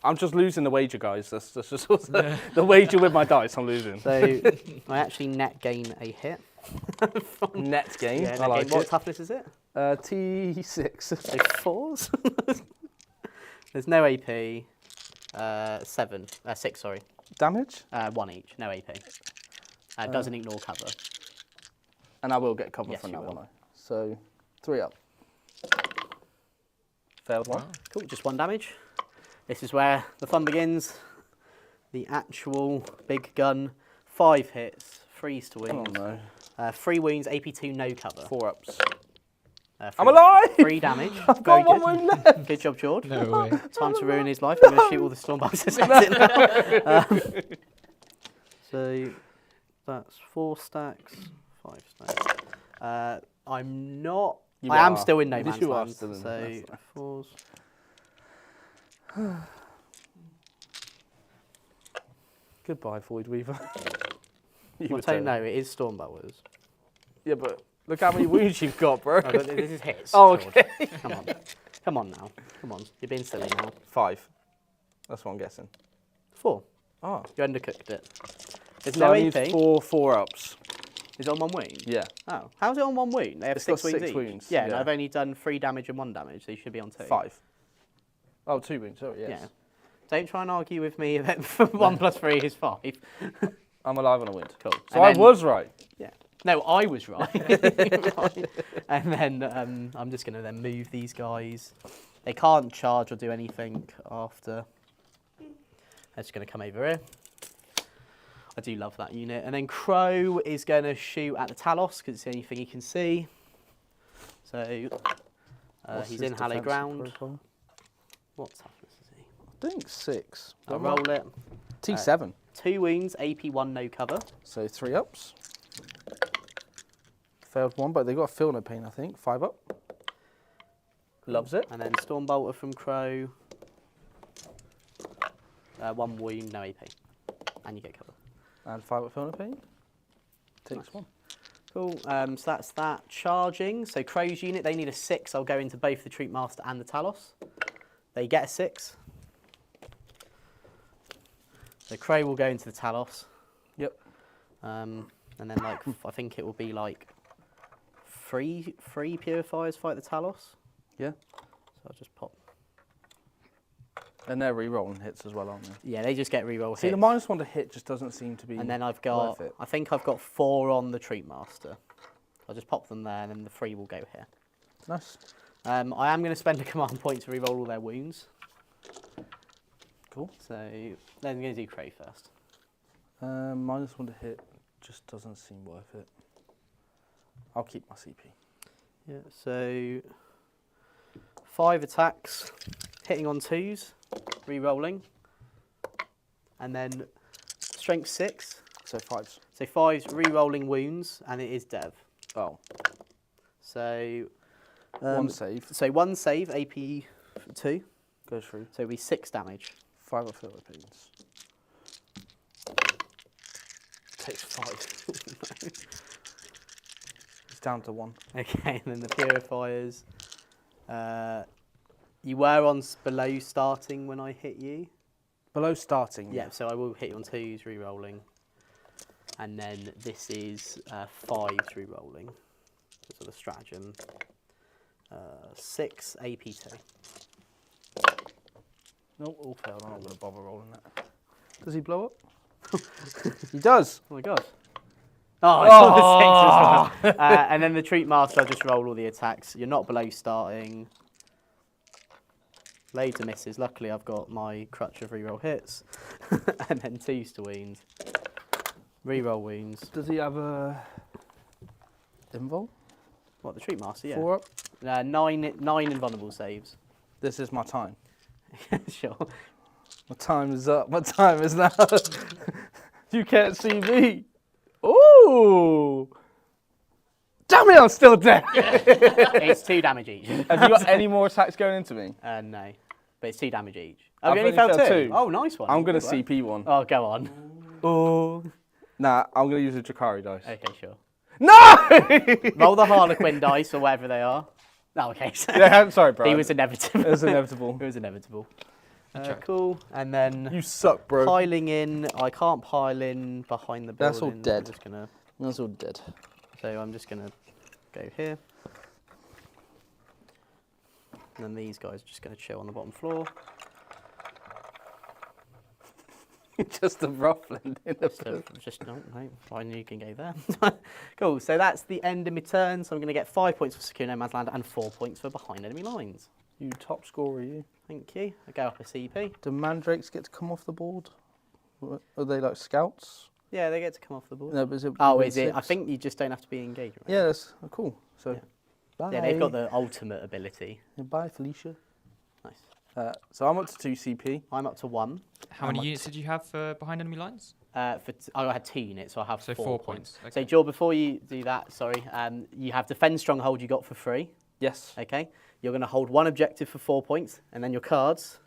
[SPEAKER 2] I'm just losing the wager, guys. That's just the wager with my dice. I'm losing.
[SPEAKER 1] So I actually net gain a hit.
[SPEAKER 2] Net gain?
[SPEAKER 1] Yeah,
[SPEAKER 2] I like it.
[SPEAKER 1] What toughness is it?
[SPEAKER 2] T6.
[SPEAKER 1] So 4s. There's no AP. 6, sorry.
[SPEAKER 2] Damage?
[SPEAKER 1] 1 each, no AP. Doesn't ignore cover.
[SPEAKER 2] And I will get cover
[SPEAKER 1] Yes,
[SPEAKER 2] from
[SPEAKER 1] you
[SPEAKER 2] that
[SPEAKER 1] will.
[SPEAKER 2] one. So 3 up. Failed one.
[SPEAKER 1] Cool, just 1 damage. This is where the fun begins. The actual big gun. 5 hits, 3s to win.
[SPEAKER 2] Oh no.
[SPEAKER 1] 3 wounds, AP2, no cover.
[SPEAKER 2] 4 ups.
[SPEAKER 1] 3,
[SPEAKER 2] I'm alive!
[SPEAKER 1] 3 damage.
[SPEAKER 2] I've
[SPEAKER 1] Very
[SPEAKER 2] got 1
[SPEAKER 1] good.
[SPEAKER 2] wound left.
[SPEAKER 1] Good job, George.
[SPEAKER 3] No way.
[SPEAKER 1] Time to ruin his life. I'm going to shoot all the Stormbolts at it now. So that's 4 stacks, 5 stacks. I'm not. I am still in No Man's Land. So 4s.
[SPEAKER 2] Goodbye, Void Weaver.
[SPEAKER 1] I don't know. It is Stormbolters.
[SPEAKER 2] Yeah, but look how many wounds you've got, bro.
[SPEAKER 1] Oh, but this is hits.
[SPEAKER 2] Oh,
[SPEAKER 1] George.
[SPEAKER 2] okay.
[SPEAKER 1] Come on now. Come on. You're being silly now.
[SPEAKER 2] 5. That's what I'm guessing.
[SPEAKER 1] 4.
[SPEAKER 2] Oh.
[SPEAKER 1] You undercooked it. There's
[SPEAKER 2] So
[SPEAKER 1] no
[SPEAKER 2] I need
[SPEAKER 1] AP.
[SPEAKER 2] 4 ups.
[SPEAKER 1] Is it on 1 wound?
[SPEAKER 2] Yeah.
[SPEAKER 1] Oh, how's it on 1 wound? They have
[SPEAKER 2] It's
[SPEAKER 1] 6
[SPEAKER 2] got
[SPEAKER 1] wounds
[SPEAKER 2] 6
[SPEAKER 1] each.
[SPEAKER 2] wounds,
[SPEAKER 1] Yeah, and
[SPEAKER 2] yeah.
[SPEAKER 1] I've only done 3 damage and 1 damage, so you should be on 2.
[SPEAKER 2] 5. Oh, 2 wounds. Sorry, yes.
[SPEAKER 1] Yeah. Don't try and argue with me that 1 plus 3 is 5.
[SPEAKER 2] I'm alive on a wind.
[SPEAKER 1] Cool.
[SPEAKER 2] So I was right.
[SPEAKER 1] Yeah. No, I was right. Right. And then I'm just going to then move these guys. They can't charge or do anything after. They're just going to come over here. I do love that unit. And then Crow is going to shoot at the Talos because it's the only thing he can see. So he's in hallowed ground.
[SPEAKER 2] Profile?
[SPEAKER 1] What toughness is he?
[SPEAKER 2] I think 6.
[SPEAKER 1] I'll roll it.
[SPEAKER 2] T7.
[SPEAKER 1] 2 wounds, AP1, no cover.
[SPEAKER 2] So 3 ups. Failed 1, but they got a feel no pain, I think. 5 up. Loves it.
[SPEAKER 1] And then Stormbolter from Crow. 1 wound, no AP. And you get cover.
[SPEAKER 2] And 5 up feel no pain. Takes
[SPEAKER 1] Nice.
[SPEAKER 2] 1.
[SPEAKER 1] Cool, so that's that. Charging, so Crow's unit, they need a 6. I'll go into both the Troop Master and the Talos. They get a 6. So Crow will go into the Talos.
[SPEAKER 2] Yep.
[SPEAKER 1] And then like, I think it will be like 3 Purifiers fight the Talos.
[SPEAKER 2] Yeah.
[SPEAKER 1] So I'll just pop.
[SPEAKER 2] And they're re-rolling hits as well, aren't they?
[SPEAKER 1] Yeah, they just get reroll
[SPEAKER 2] See,
[SPEAKER 1] hits.
[SPEAKER 2] the -1 to hit just doesn't seem to be
[SPEAKER 1] And then I've got,
[SPEAKER 2] worth it.
[SPEAKER 1] I think I've got 4 on the Troop Master. I'll just pop them there and then the 3 will go here.
[SPEAKER 2] Nice.
[SPEAKER 1] I am going to spend a command point to reroll all their wounds.
[SPEAKER 2] Cool.
[SPEAKER 1] So then I'm going to do Crow first.
[SPEAKER 2] -1 to hit just doesn't seem worth it. I'll keep my CP.
[SPEAKER 1] Yeah, so 5 attacks, hitting on 2s, re-rolling, and then strength 6.
[SPEAKER 2] So 5s.
[SPEAKER 1] So 5s re-rolling wounds, and it is dev.
[SPEAKER 2] Oh.
[SPEAKER 1] So
[SPEAKER 2] 1 save.
[SPEAKER 1] So 1 save, AP 2,
[SPEAKER 2] Goes through.
[SPEAKER 1] so it'll be 6 damage.
[SPEAKER 2] 5 up Philippines. Takes 5. It's down to 1.
[SPEAKER 1] Okay, and then the Purifiers. You were on below starting when I hit you.
[SPEAKER 2] Below starting.
[SPEAKER 1] Yeah, so I will hit you on 2s, re-rolling. And then this is 5s re-rolling. So the stratagem. 6 AP2.
[SPEAKER 2] Nope, all failed. I'm not going to bother rolling that. Does he blow up? He does.
[SPEAKER 1] Oh my god. Oh, it's on the 6 as well. And then the Treat Master, I'll just roll all the attacks. You're not below starting. Loads of misses. Luckily, I've got my crutch of reroll hits. And then 2s to wounds. Reroll wounds.
[SPEAKER 2] Does he have a invul?
[SPEAKER 1] What, the Treat Master? Yeah.
[SPEAKER 2] 4 up?
[SPEAKER 1] 9 invulnerable saves.
[SPEAKER 2] This is my time.
[SPEAKER 1] Sure.
[SPEAKER 2] My time is up. My time is now. You can't see me. Ooh! Damn it, I'm still dead.
[SPEAKER 1] It's 2 damage each.
[SPEAKER 2] Have you got any more attacks going into me?
[SPEAKER 1] No. But it's 2 damage each.
[SPEAKER 2] I've
[SPEAKER 1] Oh, you only
[SPEAKER 2] only
[SPEAKER 1] fell
[SPEAKER 2] failed
[SPEAKER 1] 2?
[SPEAKER 2] two.
[SPEAKER 1] Oh, nice one.
[SPEAKER 2] I'm going to
[SPEAKER 1] Good work.
[SPEAKER 2] CP one.
[SPEAKER 1] Oh, go on. Oh.
[SPEAKER 2] Nah, I'm going to use a Drukhari dice.
[SPEAKER 1] Okay, sure.
[SPEAKER 2] No!
[SPEAKER 1] Roll the harlequin dice or whatever they are. No, okay. So
[SPEAKER 2] Yeah, I'm sorry, bro.
[SPEAKER 1] he was inevitable.
[SPEAKER 2] It was inevitable.
[SPEAKER 1] It was inevitable. Cool. And then
[SPEAKER 2] You suck, bro.
[SPEAKER 1] piling in. I can't pile in behind the building.
[SPEAKER 2] That's all dead.
[SPEAKER 1] I'm just gonna,
[SPEAKER 2] That's all dead.
[SPEAKER 1] so I'm just going to go here. And then these guys are just going to chill on the bottom floor.
[SPEAKER 2] Just a ruffling in the
[SPEAKER 1] So just, no, fine, you can go there. Cool, so that's the end of my turn. So I'm going to get 5 points for secure no man's land and 4 points for behind enemy lines.
[SPEAKER 2] You top scorer, you.
[SPEAKER 1] Thank you. I go up a CP.
[SPEAKER 2] Do mandrakes get to come off the board? Are they like scouts?
[SPEAKER 1] Yeah, they get to come off the board.
[SPEAKER 2] No, but is it?
[SPEAKER 1] Oh,
[SPEAKER 2] within
[SPEAKER 1] is it? I
[SPEAKER 2] 6?
[SPEAKER 1] think you just don't have to be engaged. Right?
[SPEAKER 2] Yeah, that's cool. So,
[SPEAKER 1] Yeah.
[SPEAKER 2] bye.
[SPEAKER 1] Yeah, they've got the ultimate ability.
[SPEAKER 2] Yeah, bye, Felicia.
[SPEAKER 1] Nice.
[SPEAKER 2] So I'm up to 2 CP.
[SPEAKER 1] I'm up to 1.
[SPEAKER 3] How many units did you have for behind enemy lines?
[SPEAKER 1] I had 2 units, so I have
[SPEAKER 3] So
[SPEAKER 1] 4
[SPEAKER 3] 4
[SPEAKER 1] points.
[SPEAKER 3] points,
[SPEAKER 1] So,
[SPEAKER 3] okay.
[SPEAKER 1] Joel, before you do that, sorry, you have Defend Stronghold you got for free.
[SPEAKER 2] Yes.
[SPEAKER 1] Okay. You're going to hold 1 objective for 4 points, and then your cards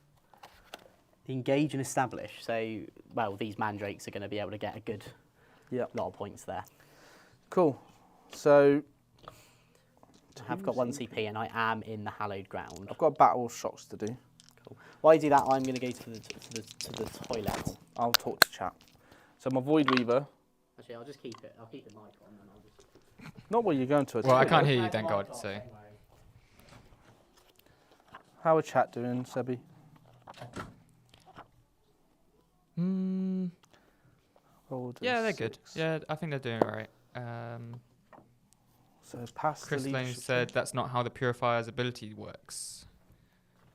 [SPEAKER 1] engage and establish. So, well, these mandrakes are going to be able to get a good lot of points there.
[SPEAKER 2] Cool. So
[SPEAKER 1] I have got 1 CP, and I am in the hallowed ground.
[SPEAKER 2] I've got battle shocks to do.
[SPEAKER 1] Cool. While you do that, I'm going to go to the toilet.
[SPEAKER 2] I'll talk to chat. So my Void Weaver.
[SPEAKER 1] Actually, I'll just keep it. I'll keep the mic on, and I'll just.
[SPEAKER 2] Not where you're going to.
[SPEAKER 3] Well, I can't hear you, thank God. So
[SPEAKER 2] How are chat doing, Sebi?
[SPEAKER 3] yeah, they're good. Yeah, I think they're doing all right.
[SPEAKER 2] So past
[SPEAKER 3] Chris
[SPEAKER 2] the
[SPEAKER 3] Lane
[SPEAKER 2] leadership
[SPEAKER 3] said that's not how the Purifier's ability works.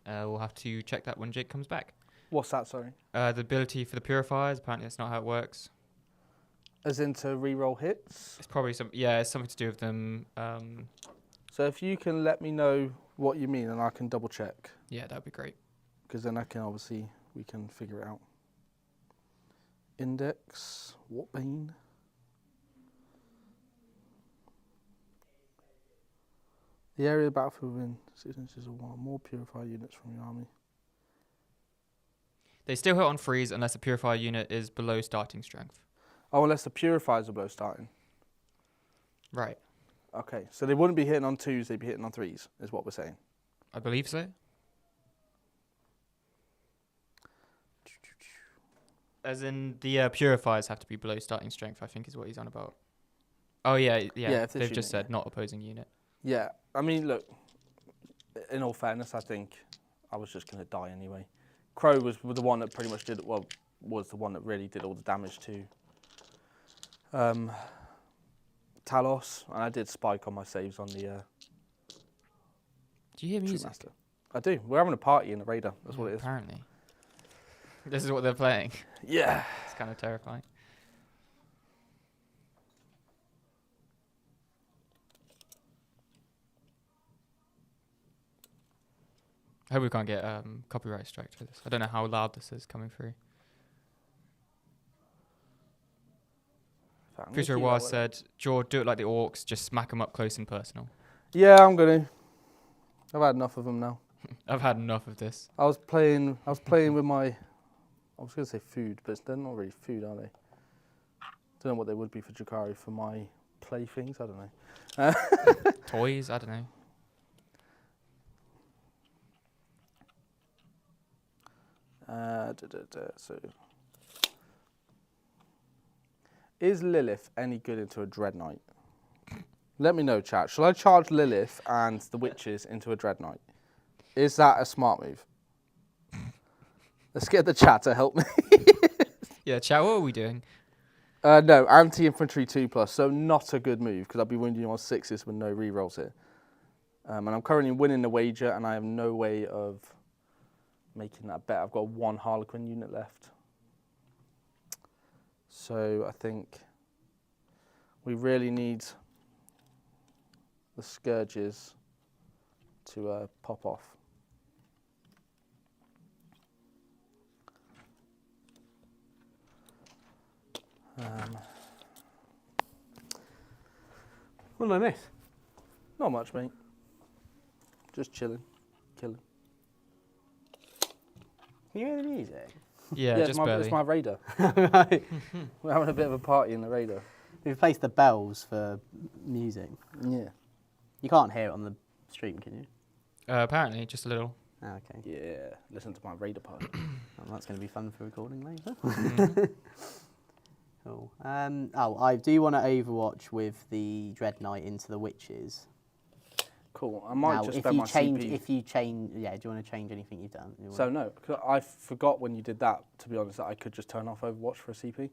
[SPEAKER 3] We'll have to check that when Jake comes back.
[SPEAKER 2] What's that? Sorry.
[SPEAKER 3] The ability for the Purifiers, apparently that's not how it works.
[SPEAKER 2] As in to reroll hits.
[SPEAKER 3] It's probably it's something to do with them.
[SPEAKER 2] So if you can let me know what you mean, and I can double check,
[SPEAKER 3] Yeah, that'd be great.
[SPEAKER 2] because then we can figure it out. Index, Warpbane. The area of the battlefield within 6 inches of one or more Purifier units from your army.
[SPEAKER 3] They still hit on freeze unless the Purifier unit is below starting strength.
[SPEAKER 2] Oh, unless the Purifiers are below starting.
[SPEAKER 3] Right.
[SPEAKER 2] Okay, so they wouldn't be hitting on 2s, they'd be hitting on 3s, is what we're saying.
[SPEAKER 3] I believe so. As in the Purifiers have to be below starting strength, I think is what he's on about. Oh, yeah.
[SPEAKER 2] if this
[SPEAKER 3] They've just
[SPEAKER 2] unit,
[SPEAKER 3] said not opposing unit.
[SPEAKER 2] Yeah, I mean, look, in all fairness, I think I was just going to die anyway. Crow was the one that pretty much was the one that really did all the damage to Talos, and I did spike on my saves on the
[SPEAKER 3] Do you hear
[SPEAKER 2] Troop
[SPEAKER 3] music?
[SPEAKER 2] Master. I do. We're having a party in the Raider, that's what it is.
[SPEAKER 3] Apparently. This is what they're playing.
[SPEAKER 2] Yeah.
[SPEAKER 3] It's kind of terrifying. I hope we can't get copyright strikes for this. I don't know how loud this is coming through. Future War said, George, do it like the orcs, just smack them up close and personal.
[SPEAKER 2] Yeah, I'm going to. I've had enough of them now.
[SPEAKER 3] I've had enough of this.
[SPEAKER 2] I was playing with my, I was going to say food, but they're not really food, are they? Don't know what they would be for Drukhari for my playthings, I don't know.
[SPEAKER 3] Toys? I don't know.
[SPEAKER 2] So, is Lilith any good into a Dread Knight? Let me know, chat. Shall I charge Lilith and the witches into a Dread Knight? Is that a smart move? Let's get the chat to help me.
[SPEAKER 3] Yeah, chat, what are we doing?
[SPEAKER 2] No, anti-infantry 2+, so not a good move, because I'll be wounding you on 6s with no rerolls here. And I'm currently winning the wager, and I have no way of making that bet. I've got 1 Harlequin unit left. So I think we really need the Scourges to pop off.
[SPEAKER 1] What did I miss?
[SPEAKER 2] Not much, mate. Just chilling, killing.
[SPEAKER 1] Can you hear the music?
[SPEAKER 3] Yeah,
[SPEAKER 2] it's
[SPEAKER 3] just
[SPEAKER 2] my,
[SPEAKER 3] barely.
[SPEAKER 2] it's my Raider. We're having a bit of a party in the Raider.
[SPEAKER 1] We've replaced the bells for music.
[SPEAKER 2] Yeah.
[SPEAKER 1] You can't hear it on the stream, can you?
[SPEAKER 3] Apparently, just a little.
[SPEAKER 1] Oh, okay.
[SPEAKER 2] Yeah, listen to my Raider party.
[SPEAKER 1] Well, that's going to be fun for recording later. Cool. I do want to Overwatch with the Dread Knight into the Witches.
[SPEAKER 2] Cool. I might
[SPEAKER 1] Now,
[SPEAKER 2] just
[SPEAKER 1] if
[SPEAKER 2] spend
[SPEAKER 1] you
[SPEAKER 2] my
[SPEAKER 1] change,
[SPEAKER 2] CP.
[SPEAKER 1] if you change, yeah, do you want to change anything you've done?
[SPEAKER 2] So no, because I forgot when you did that, to be honest, that I could just turn off Overwatch for a CP.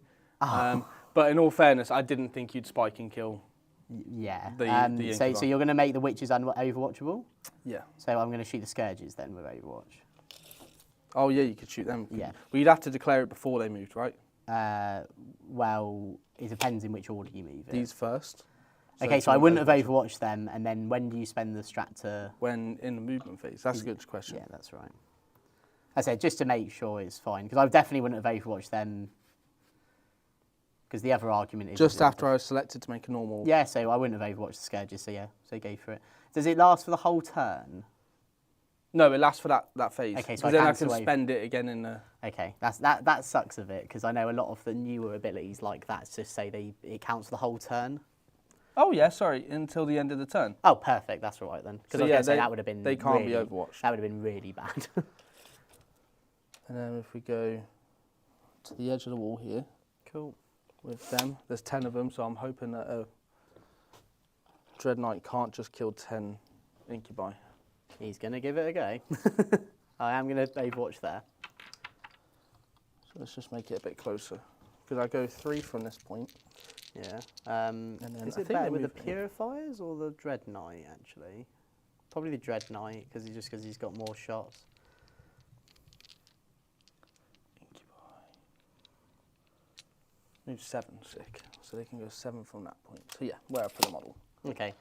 [SPEAKER 2] But in all fairness, I didn't think you'd spike and kill.
[SPEAKER 1] Yeah.
[SPEAKER 2] The
[SPEAKER 1] so
[SPEAKER 2] Incubi.
[SPEAKER 1] you're going to make the Witches Overwatchable?
[SPEAKER 2] Yeah.
[SPEAKER 1] So I'm going to shoot the Scourges then with Overwatch.
[SPEAKER 2] Oh yeah, you could shoot them.
[SPEAKER 1] Yeah.
[SPEAKER 2] Well, you'd have to declare it before they moved, right?
[SPEAKER 1] Well, it depends in which order you move it.
[SPEAKER 2] These first.
[SPEAKER 1] Okay, so I wouldn't have Overwatched them, and then when do you spend the strat to...
[SPEAKER 2] When in the movement phase. That's a good question.
[SPEAKER 1] Yeah, that's right. I said, just to make sure it's fine, because I definitely wouldn't have Overwatched them, because the other argument is...
[SPEAKER 2] Just after I was selected to make a normal...
[SPEAKER 1] Yeah, so I wouldn't have Overwatched the Scourges, so yeah, so go for it. Does it last for the whole turn?
[SPEAKER 2] No, it lasts for that phase.
[SPEAKER 1] Okay, so
[SPEAKER 2] then I
[SPEAKER 1] cancel
[SPEAKER 2] can spend it again in the...
[SPEAKER 1] Okay, that sucks a bit, because I know a lot of the newer abilities like that just say it counts for the whole turn.
[SPEAKER 2] Oh yeah, sorry, until the end of the turn.
[SPEAKER 1] Oh, perfect, that's all right then. Because
[SPEAKER 2] So,
[SPEAKER 1] I was
[SPEAKER 2] yeah,
[SPEAKER 1] going to say
[SPEAKER 2] they-
[SPEAKER 1] that would have been
[SPEAKER 2] they can't be
[SPEAKER 1] really-
[SPEAKER 2] Overwatched.
[SPEAKER 1] That would have been really bad.
[SPEAKER 2] And then if we go to the edge of the wall here
[SPEAKER 1] Cool.
[SPEAKER 2] with them, there's 10 of them, so I'm hoping that a Dread Knight can't just kill 10 Incubi.
[SPEAKER 1] He's going to give it a go. I am going to Overwatch there.
[SPEAKER 2] So let's just make it a bit closer. Because I go 3 from this point.
[SPEAKER 1] Yeah.
[SPEAKER 2] then
[SPEAKER 1] Is
[SPEAKER 2] I
[SPEAKER 1] it
[SPEAKER 2] think
[SPEAKER 1] better
[SPEAKER 2] they
[SPEAKER 1] with the
[SPEAKER 2] move here.
[SPEAKER 1] Purifiers or the Dread Knight, actually? Probably the Dread Knight, because he's got more shots.
[SPEAKER 2] Move 7, sick. So they can go 7 from that point. So yeah, where I put the model.
[SPEAKER 1] Okay.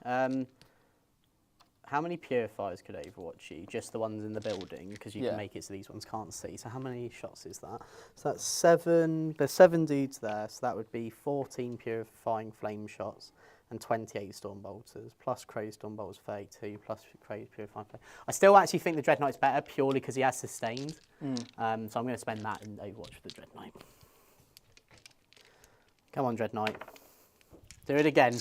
[SPEAKER 1] How many Purifiers could Overwatch you? Just the ones in the building, because you
[SPEAKER 2] Yeah.
[SPEAKER 1] can make it so these ones can't see. So how many shots is that? So that's 7. There's 7 dudes there, so that would be 14 Purifying Flame shots and 28 Storm Bolters, plus Crow Storm Bolters 32, plus Crow Purifying Flame. I still actually think the Dread Knight's better, purely because he has sustained. So I'm going to spend that in Overwatch for the Dread Knight. Come on, Dread Knight. Do it again.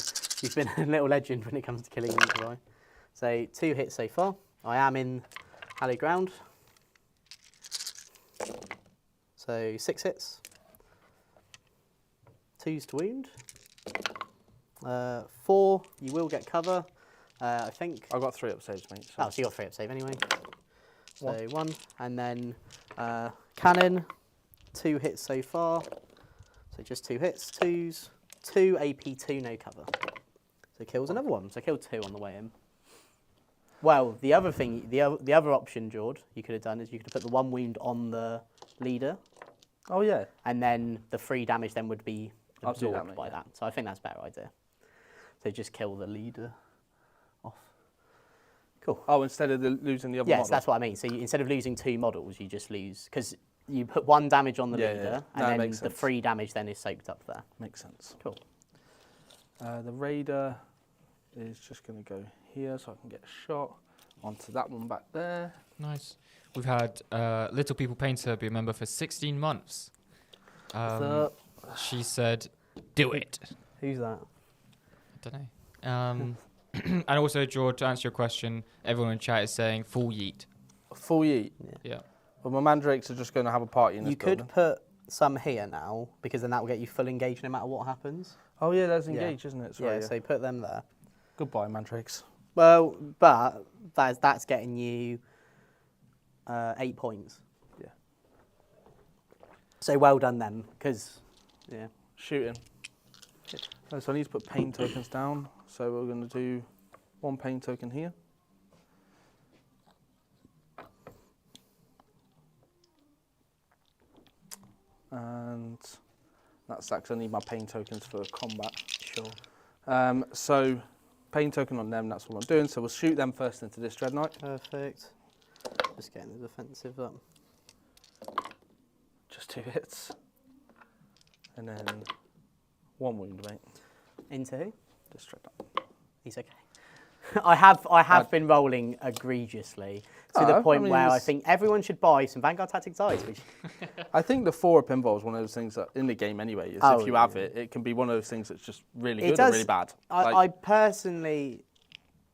[SPEAKER 1] You've been a little legend when it comes to killing Incubi. So 2 hits so far. I am in hallowed ground. So 6 hits. 2s to wound. 4, you will get cover. I think.
[SPEAKER 2] I got 3 up saves, mate.
[SPEAKER 1] Oh, so you got 3 up save anyway. So 1, and then cannon. 2 hits so far. So just 2 hits, 2s, 2 AP, 2 no cover. So kills another one. So killed 2 on the way in. Well, the other thing, the other option, George, you could have done is you could have put the 1 wound on the leader,
[SPEAKER 2] Oh yeah.
[SPEAKER 1] and then the 3 damage then would be
[SPEAKER 2] I'll do that,
[SPEAKER 1] absorbed
[SPEAKER 2] mate,
[SPEAKER 1] by
[SPEAKER 2] yeah.
[SPEAKER 1] that. So I think that's a better idea. So just kill the leader off. Cool.
[SPEAKER 2] Oh, instead of losing the other
[SPEAKER 1] Yes,
[SPEAKER 2] model.
[SPEAKER 1] that's what I mean. So instead of losing 2 models, you just lose, because you put 1 damage on the
[SPEAKER 2] Yeah,
[SPEAKER 1] leader,
[SPEAKER 2] yeah.
[SPEAKER 1] and
[SPEAKER 2] That
[SPEAKER 1] then
[SPEAKER 2] makes
[SPEAKER 1] the
[SPEAKER 2] sense.
[SPEAKER 1] 3 damage then is soaked up there.
[SPEAKER 2] Makes sense.
[SPEAKER 1] Cool.
[SPEAKER 2] The Raider is just going to go here so I can get a shot onto that one back there.
[SPEAKER 3] Nice. We've had Little People Painter be a member for 16 months. She said, do it.
[SPEAKER 1] Who's that?
[SPEAKER 3] I don't know. And also, George, to answer your question, everyone in chat is saying full yeet.
[SPEAKER 2] Full yeet.
[SPEAKER 3] Yeah.
[SPEAKER 2] Well, my mandrakes are just going to have a party in this
[SPEAKER 1] You could
[SPEAKER 2] building.
[SPEAKER 1] put some here now, because then that will get you full engage no matter what happens.
[SPEAKER 2] Oh yeah, there's
[SPEAKER 1] Yeah.
[SPEAKER 2] engage, isn't it? Sorry,
[SPEAKER 1] Yeah, so put them there.
[SPEAKER 2] Goodbye, Mandrakes.
[SPEAKER 1] Well, but that's getting you 8 points.
[SPEAKER 2] Yeah.
[SPEAKER 1] So well done then, because, yeah.
[SPEAKER 2] Shooting. Oh, so I need to put pain tokens down. So we're going to do 1 pain token here. And that's that 'cause I need my pain tokens for combat.
[SPEAKER 1] Sure.
[SPEAKER 2] So pain token on them, that's what I'm doing. So we'll shoot them first into this Dread Knight.
[SPEAKER 1] Perfect. Just getting the defensive up.
[SPEAKER 2] Just 2 hits. And then 1 wound, mate.
[SPEAKER 1] Into who?
[SPEAKER 2] This Dread Knight.
[SPEAKER 1] He's okay. I have been rolling egregiously to the point where I think everyone should buy some Vanguard Tactics dice. Which
[SPEAKER 2] I think the 4-up pinball is one of those things that in the game anyway, is if you have it, it can be one of those things that's just really good or really bad.
[SPEAKER 1] I personally,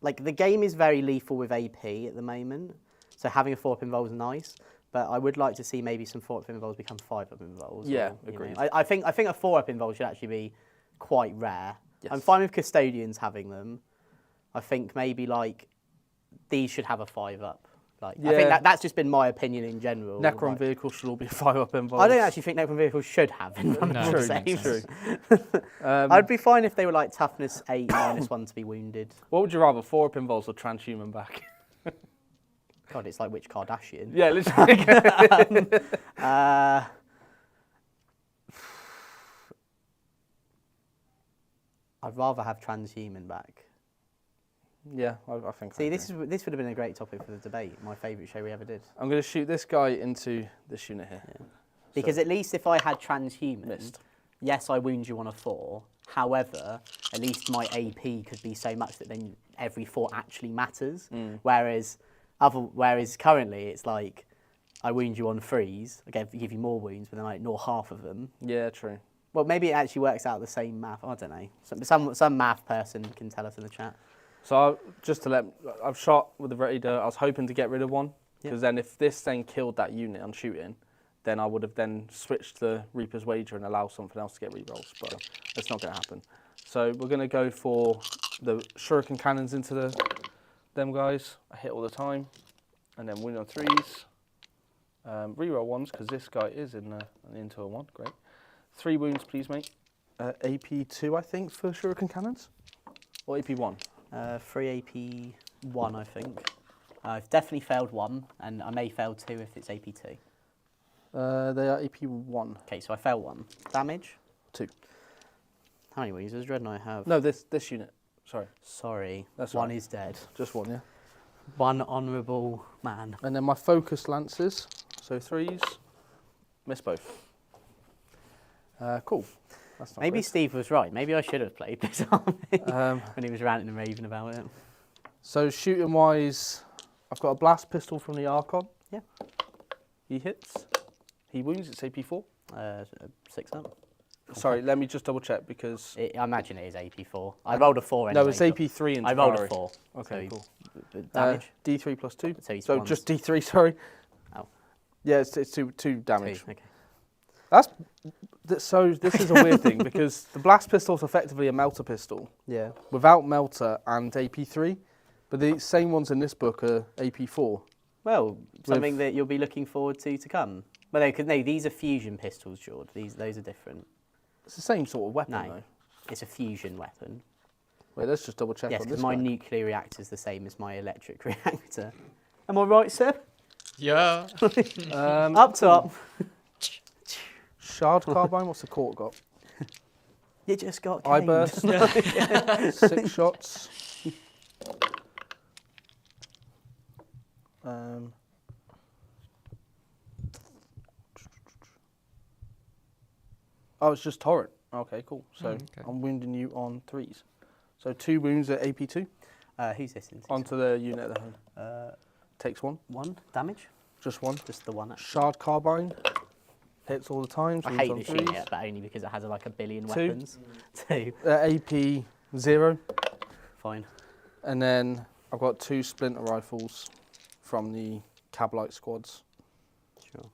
[SPEAKER 1] like, the game is very lethal with AP at the moment, so having a 4-up involve is nice, but I would like to see maybe some 4-up involves become 5-up involves.
[SPEAKER 2] Yeah,
[SPEAKER 1] or,
[SPEAKER 2] agreed.
[SPEAKER 1] I think a 4-up involve should actually be quite rare.
[SPEAKER 2] Yes.
[SPEAKER 1] I'm fine with custodians having them. I think maybe like these should have a 5-up. Like I think that's just been my opinion in general.
[SPEAKER 2] Necron
[SPEAKER 1] like,
[SPEAKER 2] vehicles should all be 5-up involved.
[SPEAKER 1] I don't actually think Necron vehicles should have invulnerable
[SPEAKER 3] True,
[SPEAKER 1] saves.
[SPEAKER 3] true.
[SPEAKER 1] I'd be fine if they were like toughness 8 -1 to be wounded.
[SPEAKER 2] What would you rather, 4-up involves or transhuman back?
[SPEAKER 1] God, it's like which Kardashian?
[SPEAKER 2] Yeah, literally.
[SPEAKER 1] I'd rather have transhuman back.
[SPEAKER 2] Yeah, I think.
[SPEAKER 1] See, this would have been a great topic for the debate. My favourite show we ever did.
[SPEAKER 2] I'm going to shoot this guy into this unit here.
[SPEAKER 1] Yeah. Because at least if I had transhuman,
[SPEAKER 2] Missed.
[SPEAKER 1] yes, I wound you on a 4. However, at least my AP could be so much that then every 4 actually matters. Whereas currently it's like I wound you on 3s, I give you more wounds, but then I ignore half of them.
[SPEAKER 2] Yeah, true.
[SPEAKER 1] Well, maybe it actually works out the same math. I don't know. Some math person can tell us in the chat.
[SPEAKER 2] So I've shot with the Raider. I was hoping to get rid of one, because then if this then killed that unit on shooting, then I would have then switched the Reaper's Wager and allow something else to get rerolls, but that's not going to happen. So we're going to go for the Shuriken Cannons into them guys. I hit all the time, and then win on 3s. Reroll 1s, because this guy is in an into a 1, great. 3 wounds, please, mate. AP 2, I think, for Shuriken Cannons? Or AP 1?
[SPEAKER 1] 3 AP 1, I think. I've definitely failed 1, and I may fail 2 if it's AP 2.
[SPEAKER 2] They are AP 1.
[SPEAKER 1] Okay, so I failed 1. Damage?
[SPEAKER 2] 2.
[SPEAKER 1] How many wings does Dread Knight have?
[SPEAKER 2] No, this unit. Sorry.
[SPEAKER 1] Sorry,
[SPEAKER 2] That's
[SPEAKER 1] 1
[SPEAKER 2] right.
[SPEAKER 1] is dead.
[SPEAKER 2] Just 1, yeah.
[SPEAKER 1] 1 honourable man.
[SPEAKER 2] And then my focus lances, so 3s, miss both. Cool. That's not
[SPEAKER 1] Maybe
[SPEAKER 2] great.
[SPEAKER 1] Steve was right. Maybe I should have played this army when he was ranting and raving about it.
[SPEAKER 2] So shooting wise, I've got a blast pistol from the Archon.
[SPEAKER 1] Yeah.
[SPEAKER 2] He hits. He wounds. It's AP 4.
[SPEAKER 1] 6 up.
[SPEAKER 2] Sorry, let me just double check because.
[SPEAKER 1] I imagine it is AP 4. I rolled a 4 anyway.
[SPEAKER 2] No, it's AP 3 in
[SPEAKER 1] I rolled a
[SPEAKER 2] Drukhari.
[SPEAKER 1] 4.
[SPEAKER 2] Okay,
[SPEAKER 1] so
[SPEAKER 2] cool.
[SPEAKER 1] Damage?
[SPEAKER 2] D3 plus 2.
[SPEAKER 1] So he's
[SPEAKER 2] So
[SPEAKER 1] ones.
[SPEAKER 2] just D3, sorry.
[SPEAKER 1] Oh.
[SPEAKER 2] Yeah, it's two damage.
[SPEAKER 1] 2, okay.
[SPEAKER 2] So this is a weird thing because the blast pistol is effectively a melter pistol
[SPEAKER 1] Yeah.
[SPEAKER 2] without melter and AP3, but the same ones in this book are AP4.
[SPEAKER 1] Well, something that you'll be looking forward to come. Well, no, these are fusion pistols, George. Those are different.
[SPEAKER 2] It's the same sort of weapon
[SPEAKER 1] No,
[SPEAKER 2] though.
[SPEAKER 1] it's a fusion weapon.
[SPEAKER 2] Wait, let's just double check
[SPEAKER 1] Yes,
[SPEAKER 2] on
[SPEAKER 1] because
[SPEAKER 2] this
[SPEAKER 1] my
[SPEAKER 2] guy.
[SPEAKER 1] nuclear reactor is the same as my electric reactor. Am I right, sir?
[SPEAKER 3] Yeah.
[SPEAKER 1] Up top.
[SPEAKER 2] Shard carbine, what's the court got?
[SPEAKER 1] You just got
[SPEAKER 2] Eye
[SPEAKER 1] caned.
[SPEAKER 2] burst, 6 shots. Oh, it's just torrent. Okay, cool. So
[SPEAKER 3] okay.
[SPEAKER 2] I'm wounding you on 3s. So 2 wounds at AP2
[SPEAKER 1] Who's this in?
[SPEAKER 2] onto the unit at the home. Takes 1.
[SPEAKER 1] 1 damage?
[SPEAKER 2] Just 1.
[SPEAKER 1] Just the 1.
[SPEAKER 2] Shard carbine. Hits all the time.
[SPEAKER 1] I hate this unit, but only because it has like 1 billion
[SPEAKER 2] 2.
[SPEAKER 1] weapons. 2.
[SPEAKER 2] AP 0.
[SPEAKER 1] Fine.
[SPEAKER 2] And then I've got 2 splinter rifles from the Cabalite squads.
[SPEAKER 1] Sure.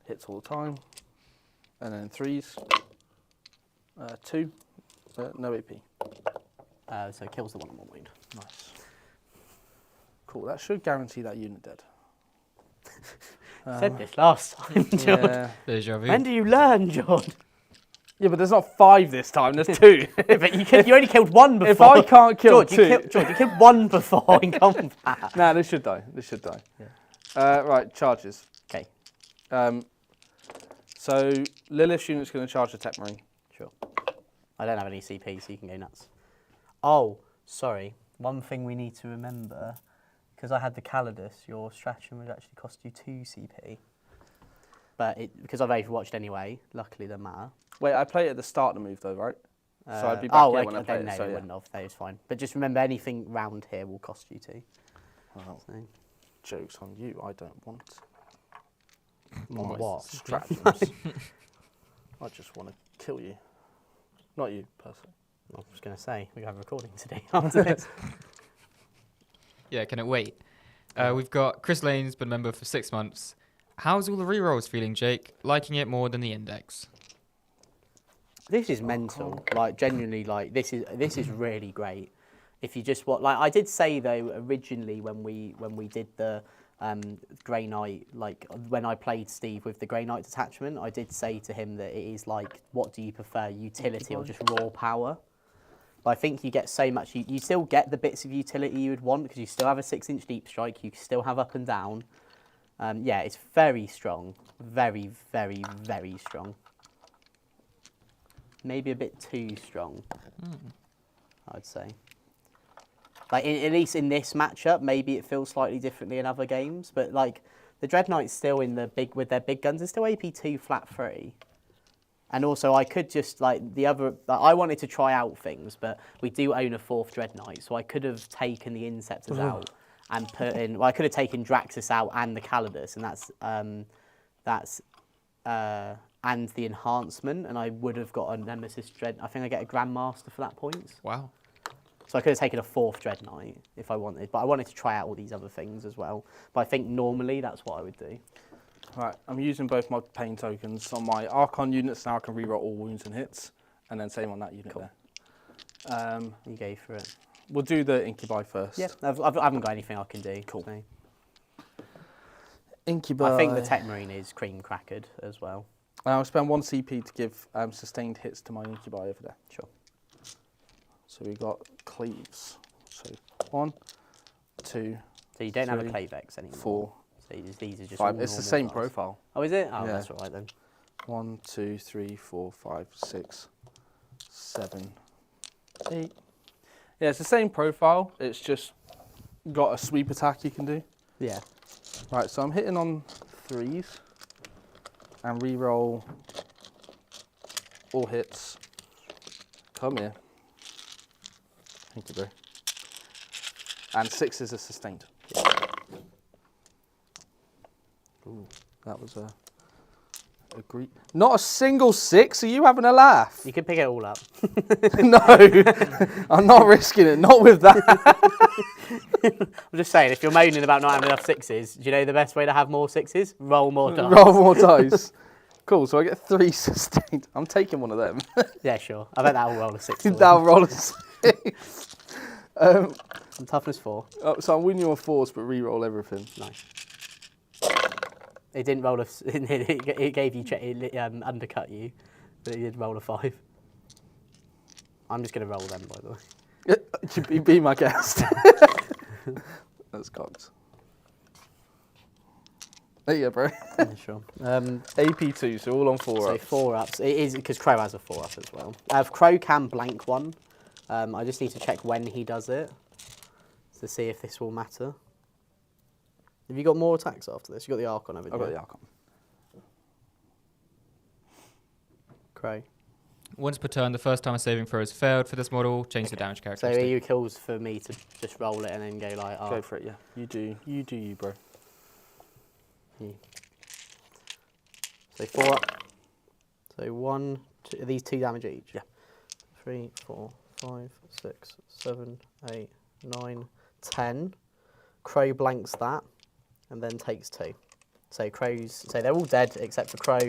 [SPEAKER 2] Hits all the time. And then 3s. 2. No AP.
[SPEAKER 1] So it kills the 1 on 1 wound.
[SPEAKER 2] Nice. Cool. That should guarantee that unit dead.
[SPEAKER 1] Said this last time, John.
[SPEAKER 2] Yeah.
[SPEAKER 3] Deja vu.
[SPEAKER 1] When do you learn, John?
[SPEAKER 2] Yeah, but there's not 5 this time. There's 2.
[SPEAKER 1] But you only killed 1 before.
[SPEAKER 2] If I can't kill
[SPEAKER 1] George,
[SPEAKER 2] 2,
[SPEAKER 1] George, you killed 1 before in combat.
[SPEAKER 2] nah, this should die. This should die.
[SPEAKER 1] Yeah.
[SPEAKER 2] Right, charges.
[SPEAKER 1] Okay,
[SPEAKER 2] So Lilith's unit's going to charge the Tech Marine.
[SPEAKER 1] sure. I don't have any CP, so you can go nuts. Oh, sorry. One thing we need to remember, because I had the Calidus, your stratagem would actually cost you 2 CP. But because I've overwatched anyway, luckily it doesn't matter.
[SPEAKER 2] Wait, I play it at the start of the move though, right? So I'd be back here when I play it.
[SPEAKER 1] No,
[SPEAKER 2] So
[SPEAKER 1] it
[SPEAKER 2] yeah.
[SPEAKER 1] wouldn't have. That is fine. But just remember, anything round here will cost you 2.
[SPEAKER 2] Well,
[SPEAKER 1] So,
[SPEAKER 2] joke's on you. I don't want
[SPEAKER 1] on
[SPEAKER 2] my
[SPEAKER 1] what?
[SPEAKER 2] stratagems. I just want to kill you. Not you, personally.
[SPEAKER 1] I was going to say, we have a recording today after this.
[SPEAKER 3] Yeah, can it wait? We've got Chris Lane's been a member for 6 months. How's all the rerolls feeling, Jake? Liking it more than the index?
[SPEAKER 1] This is mental. Like, genuinely, like, this is really great. If you just like, I did say though originally when we did the Grey Knight, like when I played Steve with the Grey Knight detachment, I did say to him that it is like, what do you prefer, utility or just raw power? But I think you get so much. You still get the bits of utility you would want because you still have a 6-inch deep strike. You still have up and down. Yeah, it's very strong. Very, very, very strong. Maybe a bit too strong, I'd say. Like, at least in this matchup, maybe it feels slightly differently in other games. But, like, the Dread Knights still with their big guns, are still AP2 flat 3. And also, I could just, like, I wanted to try out things, but we do own a 4th Dread Knight, so I could have taken the Inceptors out and put in, well, I could have taken Draxus out and the Calidus, and and the enhancement, and I would have got a Nemesis Dread. I think I get a Grandmaster for that point.
[SPEAKER 3] Wow.
[SPEAKER 1] So I could have taken a 4th Dread Knight if I wanted, but I wanted to try out all these other things as well. But I think normally that's what I would do.
[SPEAKER 2] Right, I'm using both my pain tokens on my Archon units now. I can reroll all wounds and hits, and then same on that unit there.
[SPEAKER 1] You go for it.
[SPEAKER 2] We'll do the Incubi first.
[SPEAKER 1] Yeah, I haven't got anything I can do.
[SPEAKER 2] Cool.
[SPEAKER 1] So.
[SPEAKER 2] Incubi.
[SPEAKER 1] I think the Tech Marine is cream crackered as well.
[SPEAKER 2] I'll spend 1 CP to give sustained hits to my Incubi over there.
[SPEAKER 1] Sure.
[SPEAKER 2] So we got cleaves. So 1, 2.
[SPEAKER 1] So you don't have a
[SPEAKER 2] 3,
[SPEAKER 1] Clavex anymore.
[SPEAKER 2] 4.
[SPEAKER 1] So these are just
[SPEAKER 2] 5.
[SPEAKER 1] all
[SPEAKER 2] It's the
[SPEAKER 1] normal
[SPEAKER 2] same
[SPEAKER 1] class.
[SPEAKER 2] profile.
[SPEAKER 1] Oh, is it? Oh,
[SPEAKER 2] Yeah.
[SPEAKER 1] that's all right then.
[SPEAKER 2] 1, 2, 3, 4, 5, 6, 7, 8. Yeah, it's the same profile. It's just got a sweep attack you can do.
[SPEAKER 1] Yeah.
[SPEAKER 2] Right, so I'm hitting on 3s and reroll all hits. Come here. Thank you, bro. And 6s are sustained. Ooh, that was a great. Not a single 6. Are you having a laugh?
[SPEAKER 1] You can pick it all up.
[SPEAKER 2] No, I'm not risking it. Not with that.
[SPEAKER 1] I'm just saying, if you're moaning about not having enough 6s, do you know the best way to have more 6s? Roll more dice.
[SPEAKER 2] Roll more dice. Cool. So I get 3 sustained. I'm taking one of them.
[SPEAKER 1] Yeah, sure. I bet that'll roll a 6.
[SPEAKER 2] That'll roll a 6.
[SPEAKER 1] And toughness 4.
[SPEAKER 2] So I'm winning on 4s, but re-roll everything.
[SPEAKER 1] Nice. It didn't roll a. It gave you undercut you, but it did roll a 5. I'm just gonna roll them, by the way.
[SPEAKER 2] You be my guest. That's cocked. There you go, bro.
[SPEAKER 1] Yeah, sure.
[SPEAKER 2] AP2, so all on 4
[SPEAKER 1] So
[SPEAKER 2] ups.
[SPEAKER 1] 4 ups. It is because Crow has a 4 up as well. Crow can blank one. I just need to check when he does it to see if this will matter. Have you got more attacks after this? You got the Archon, haven't you?
[SPEAKER 2] I've got the Archon.
[SPEAKER 1] Crow.
[SPEAKER 3] Once per turn, the first time a saving throw has failed for this model, change the damage
[SPEAKER 1] So
[SPEAKER 3] characteristic.
[SPEAKER 1] are you kills for me to just roll it and then go like, oh.
[SPEAKER 2] Go for it, yeah. You do you, bro.
[SPEAKER 1] Yeah. So 4 up. So 1, 2, are these 2 damage each?
[SPEAKER 2] Yeah.
[SPEAKER 1] 3, 4, 5, 6, 7, 8, 9, 10. Crow blanks that and then takes 2. So they're all dead except for Crow,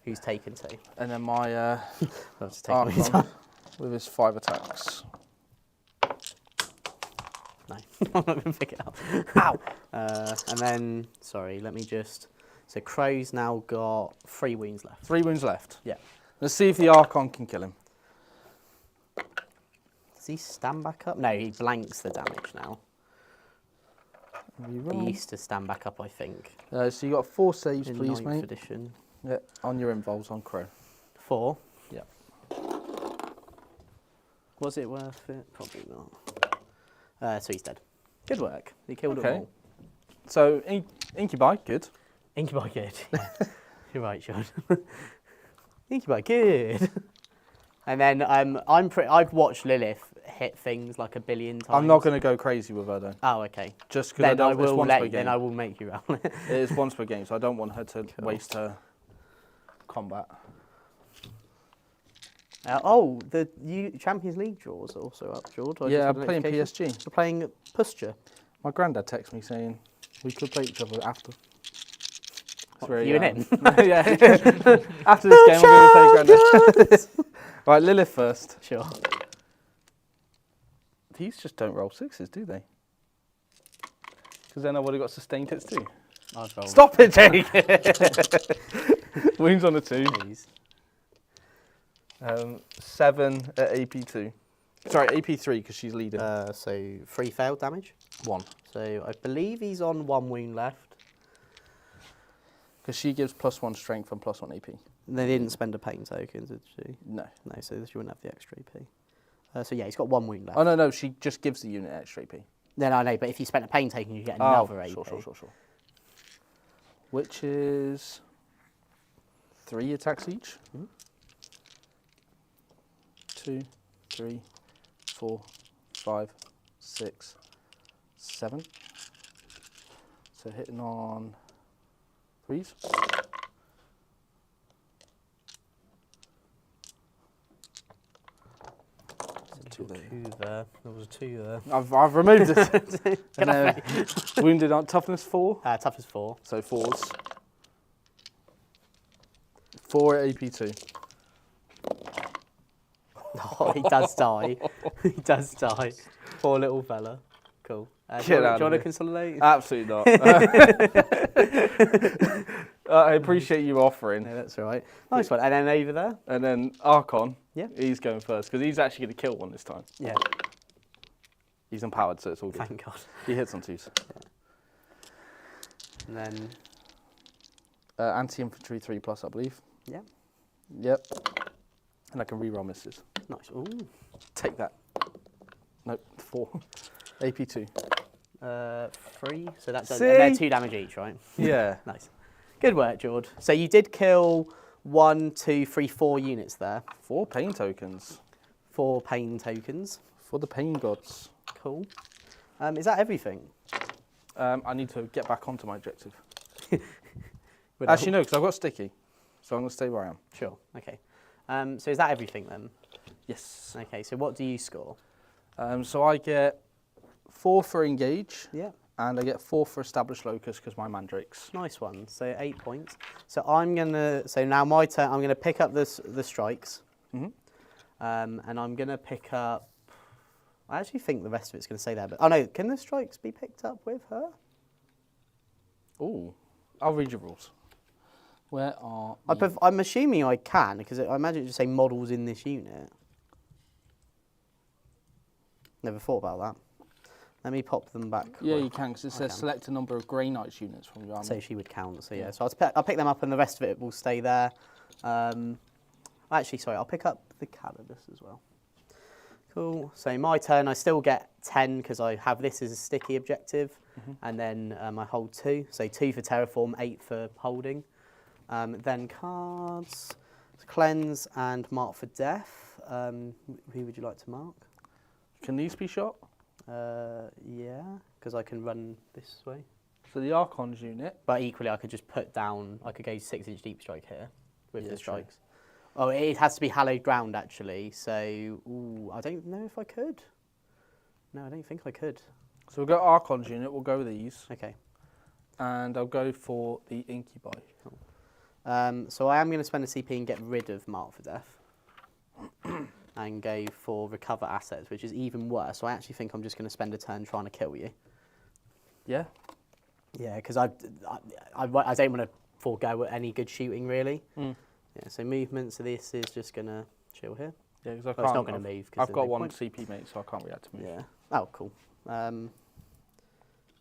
[SPEAKER 1] who's taken 2.
[SPEAKER 2] And then my
[SPEAKER 1] I'll just take my
[SPEAKER 2] Archon
[SPEAKER 1] time.
[SPEAKER 2] with his 5 attacks.
[SPEAKER 1] No, I'm not going to pick it up. Ow! And then, sorry, let me just... So Crow's now got 3 wounds left.
[SPEAKER 2] 3 wounds left.
[SPEAKER 1] Yeah.
[SPEAKER 2] Let's see if the Archon can kill him.
[SPEAKER 1] Does he stand back up? No, he blanks the damage now. He used to stand back up, I think.
[SPEAKER 2] So you got 4 saves,
[SPEAKER 1] In
[SPEAKER 2] please,
[SPEAKER 1] 9th
[SPEAKER 2] mate.
[SPEAKER 1] edition.
[SPEAKER 2] Yeah, on your involves on Crow.
[SPEAKER 1] 4.
[SPEAKER 2] Yeah.
[SPEAKER 1] Was it worth it? Probably not. So he's dead. Good work. He killed them
[SPEAKER 2] Okay.
[SPEAKER 1] all.
[SPEAKER 2] So Incubi, good.
[SPEAKER 1] Incubi, good. Yeah. You're right, Sean. Incubi, good. And then I've watched Lilith hit things like a billion times.
[SPEAKER 2] I'm not going to go crazy with her though.
[SPEAKER 1] Oh, okay.
[SPEAKER 2] Just because
[SPEAKER 1] Then I
[SPEAKER 2] it's
[SPEAKER 1] will
[SPEAKER 2] once per game.
[SPEAKER 1] then I will make you roll it.
[SPEAKER 2] It is once per game, so I don't want her to waste her combat.
[SPEAKER 1] The Champions League draws are also up, George. I
[SPEAKER 2] Yeah,
[SPEAKER 1] just
[SPEAKER 2] I'm
[SPEAKER 1] got a
[SPEAKER 2] playing
[SPEAKER 1] notification.
[SPEAKER 2] PSG.
[SPEAKER 1] We're playing Pusture.
[SPEAKER 2] My granddad texted me saying we could play each other after. It's very,
[SPEAKER 1] You and him?
[SPEAKER 2] yeah. After this game, I'm going to play granddad. Right, Lilith first.
[SPEAKER 1] Sure.
[SPEAKER 2] These just don't roll 6s, do they? Because then I've already got sustained hits too.
[SPEAKER 1] I've rolled.
[SPEAKER 2] Stop it, Jake! Wounds on a 2.
[SPEAKER 1] Please.
[SPEAKER 2] 7 at AP2. Sorry, AP3 because she's leading.
[SPEAKER 1] So 3 failed damage.
[SPEAKER 2] 1.
[SPEAKER 1] So I believe he's on 1 wound left.
[SPEAKER 2] Because she gives +1 strength and +1 AP.
[SPEAKER 1] They didn't spend a pain token, did she?
[SPEAKER 2] No.
[SPEAKER 1] No, so she wouldn't have the extra AP. So yeah, he's got 1 wound left.
[SPEAKER 2] Oh, no, she just gives the unit extra AP.
[SPEAKER 1] No, I know, but if you spent a pain token, you get another AP.
[SPEAKER 2] Sure. Which is 3 attacks each. 2, 3, 4, 5, 6, 7. So hitting on 3s.
[SPEAKER 1] Two there. There was a 2 there.
[SPEAKER 2] I've removed it. And then wounded on toughness 4.
[SPEAKER 1] Toughness 4.
[SPEAKER 2] So 4s. 4 at AP2.
[SPEAKER 1] Oh, he does die. He does die. Poor little fella. Cool. Do
[SPEAKER 2] Get
[SPEAKER 1] you
[SPEAKER 2] out of
[SPEAKER 1] want to
[SPEAKER 2] here.
[SPEAKER 1] consolidate?
[SPEAKER 2] Absolutely not. I appreciate you offering.
[SPEAKER 1] No, that's all right. Nice one. And then over there?
[SPEAKER 2] And then Archon,
[SPEAKER 1] Yeah.
[SPEAKER 2] he's going first because he's actually going to kill one this time.
[SPEAKER 1] Yeah.
[SPEAKER 2] He's empowered, so it's all good.
[SPEAKER 1] Thank God.
[SPEAKER 2] He hits on 2s.
[SPEAKER 1] And then,
[SPEAKER 2] Anti-infantry 3+, I believe.
[SPEAKER 1] yeah.
[SPEAKER 2] Yep. And I can reroll misses.
[SPEAKER 1] Nice. Ooh.
[SPEAKER 2] Take that. Nope, 4. AP2.
[SPEAKER 1] 3. So that's
[SPEAKER 2] See?
[SPEAKER 1] they're 2 damage each, right?
[SPEAKER 2] Yeah.
[SPEAKER 1] Nice. Good work, George. So you did kill 1, 2, 3, 4 units there.
[SPEAKER 2] 4 pain tokens
[SPEAKER 1] 4 pain tokens.
[SPEAKER 2] for the pain gods.
[SPEAKER 1] Cool. Is that everything?
[SPEAKER 2] I need to get back onto my objective.
[SPEAKER 1] Would
[SPEAKER 2] Actually, no, because I've got sticky. So I'm going to stay where I am.
[SPEAKER 1] Sure. Okay. So is that everything then?
[SPEAKER 2] Yes.
[SPEAKER 1] Okay. So what do you score?
[SPEAKER 2] So I get 4 for engage,
[SPEAKER 1] Yeah.
[SPEAKER 2] and I get 4 for establish locus because my mandrakes.
[SPEAKER 1] Nice one. So 8 points. So I'm gonna. So now my turn. I'm gonna pick up the strikes.
[SPEAKER 2] Mhm.
[SPEAKER 1] And I'm gonna pick up. I actually think the rest of it's gonna stay there. But oh no, can the strikes be picked up with her?
[SPEAKER 2] Ooh. I'll read your rules. Where are
[SPEAKER 1] I'm assuming I can because I imagine it just say models in this unit. Never thought about that. Let me pop them back.
[SPEAKER 2] Yeah, you can, because it says
[SPEAKER 1] can.
[SPEAKER 2] select a number of grey knights units from your army.
[SPEAKER 1] So she would count. So yeah. So I'll pick them up, and the rest of it will stay there. Actually, sorry, I'll pick up the Calidus as well. Cool. So my turn, I still get 10 because I have this as a sticky objective, and then I hold 2. So 2 for terraform, 8 for holding. Then cards, cleanse and mark for death. Who would you like to mark?
[SPEAKER 2] Can these be shot?
[SPEAKER 1] Yeah, because I can run this way.
[SPEAKER 2] So the Archon's unit.
[SPEAKER 1] But equally, I could just put down, I could go 6-inch deep strike here with
[SPEAKER 2] Yeah,
[SPEAKER 1] the
[SPEAKER 2] true.
[SPEAKER 1] strikes. Oh, it has to be hallowed ground, actually. So, ooh, I don't know if I could. No, I don't think I could.
[SPEAKER 2] So we'll go Archon's unit, we'll go with these.
[SPEAKER 1] Okay.
[SPEAKER 2] And I'll go for the Incubi.
[SPEAKER 1] So I am going to spend a CP and get rid of Mark for Death. and go for recover assets, which is even worse. So I actually think I'm just going to spend a turn trying to kill you.
[SPEAKER 2] Yeah.
[SPEAKER 1] Yeah, because I don't want to forego any good shooting, really.
[SPEAKER 2] Mm.
[SPEAKER 1] Yeah, so movement, so this is just going to chill here.
[SPEAKER 2] Yeah, because
[SPEAKER 1] Well, it's not going to move.
[SPEAKER 2] I've got one CP mate, so I can't react to move.
[SPEAKER 1] Yeah. Oh, cool.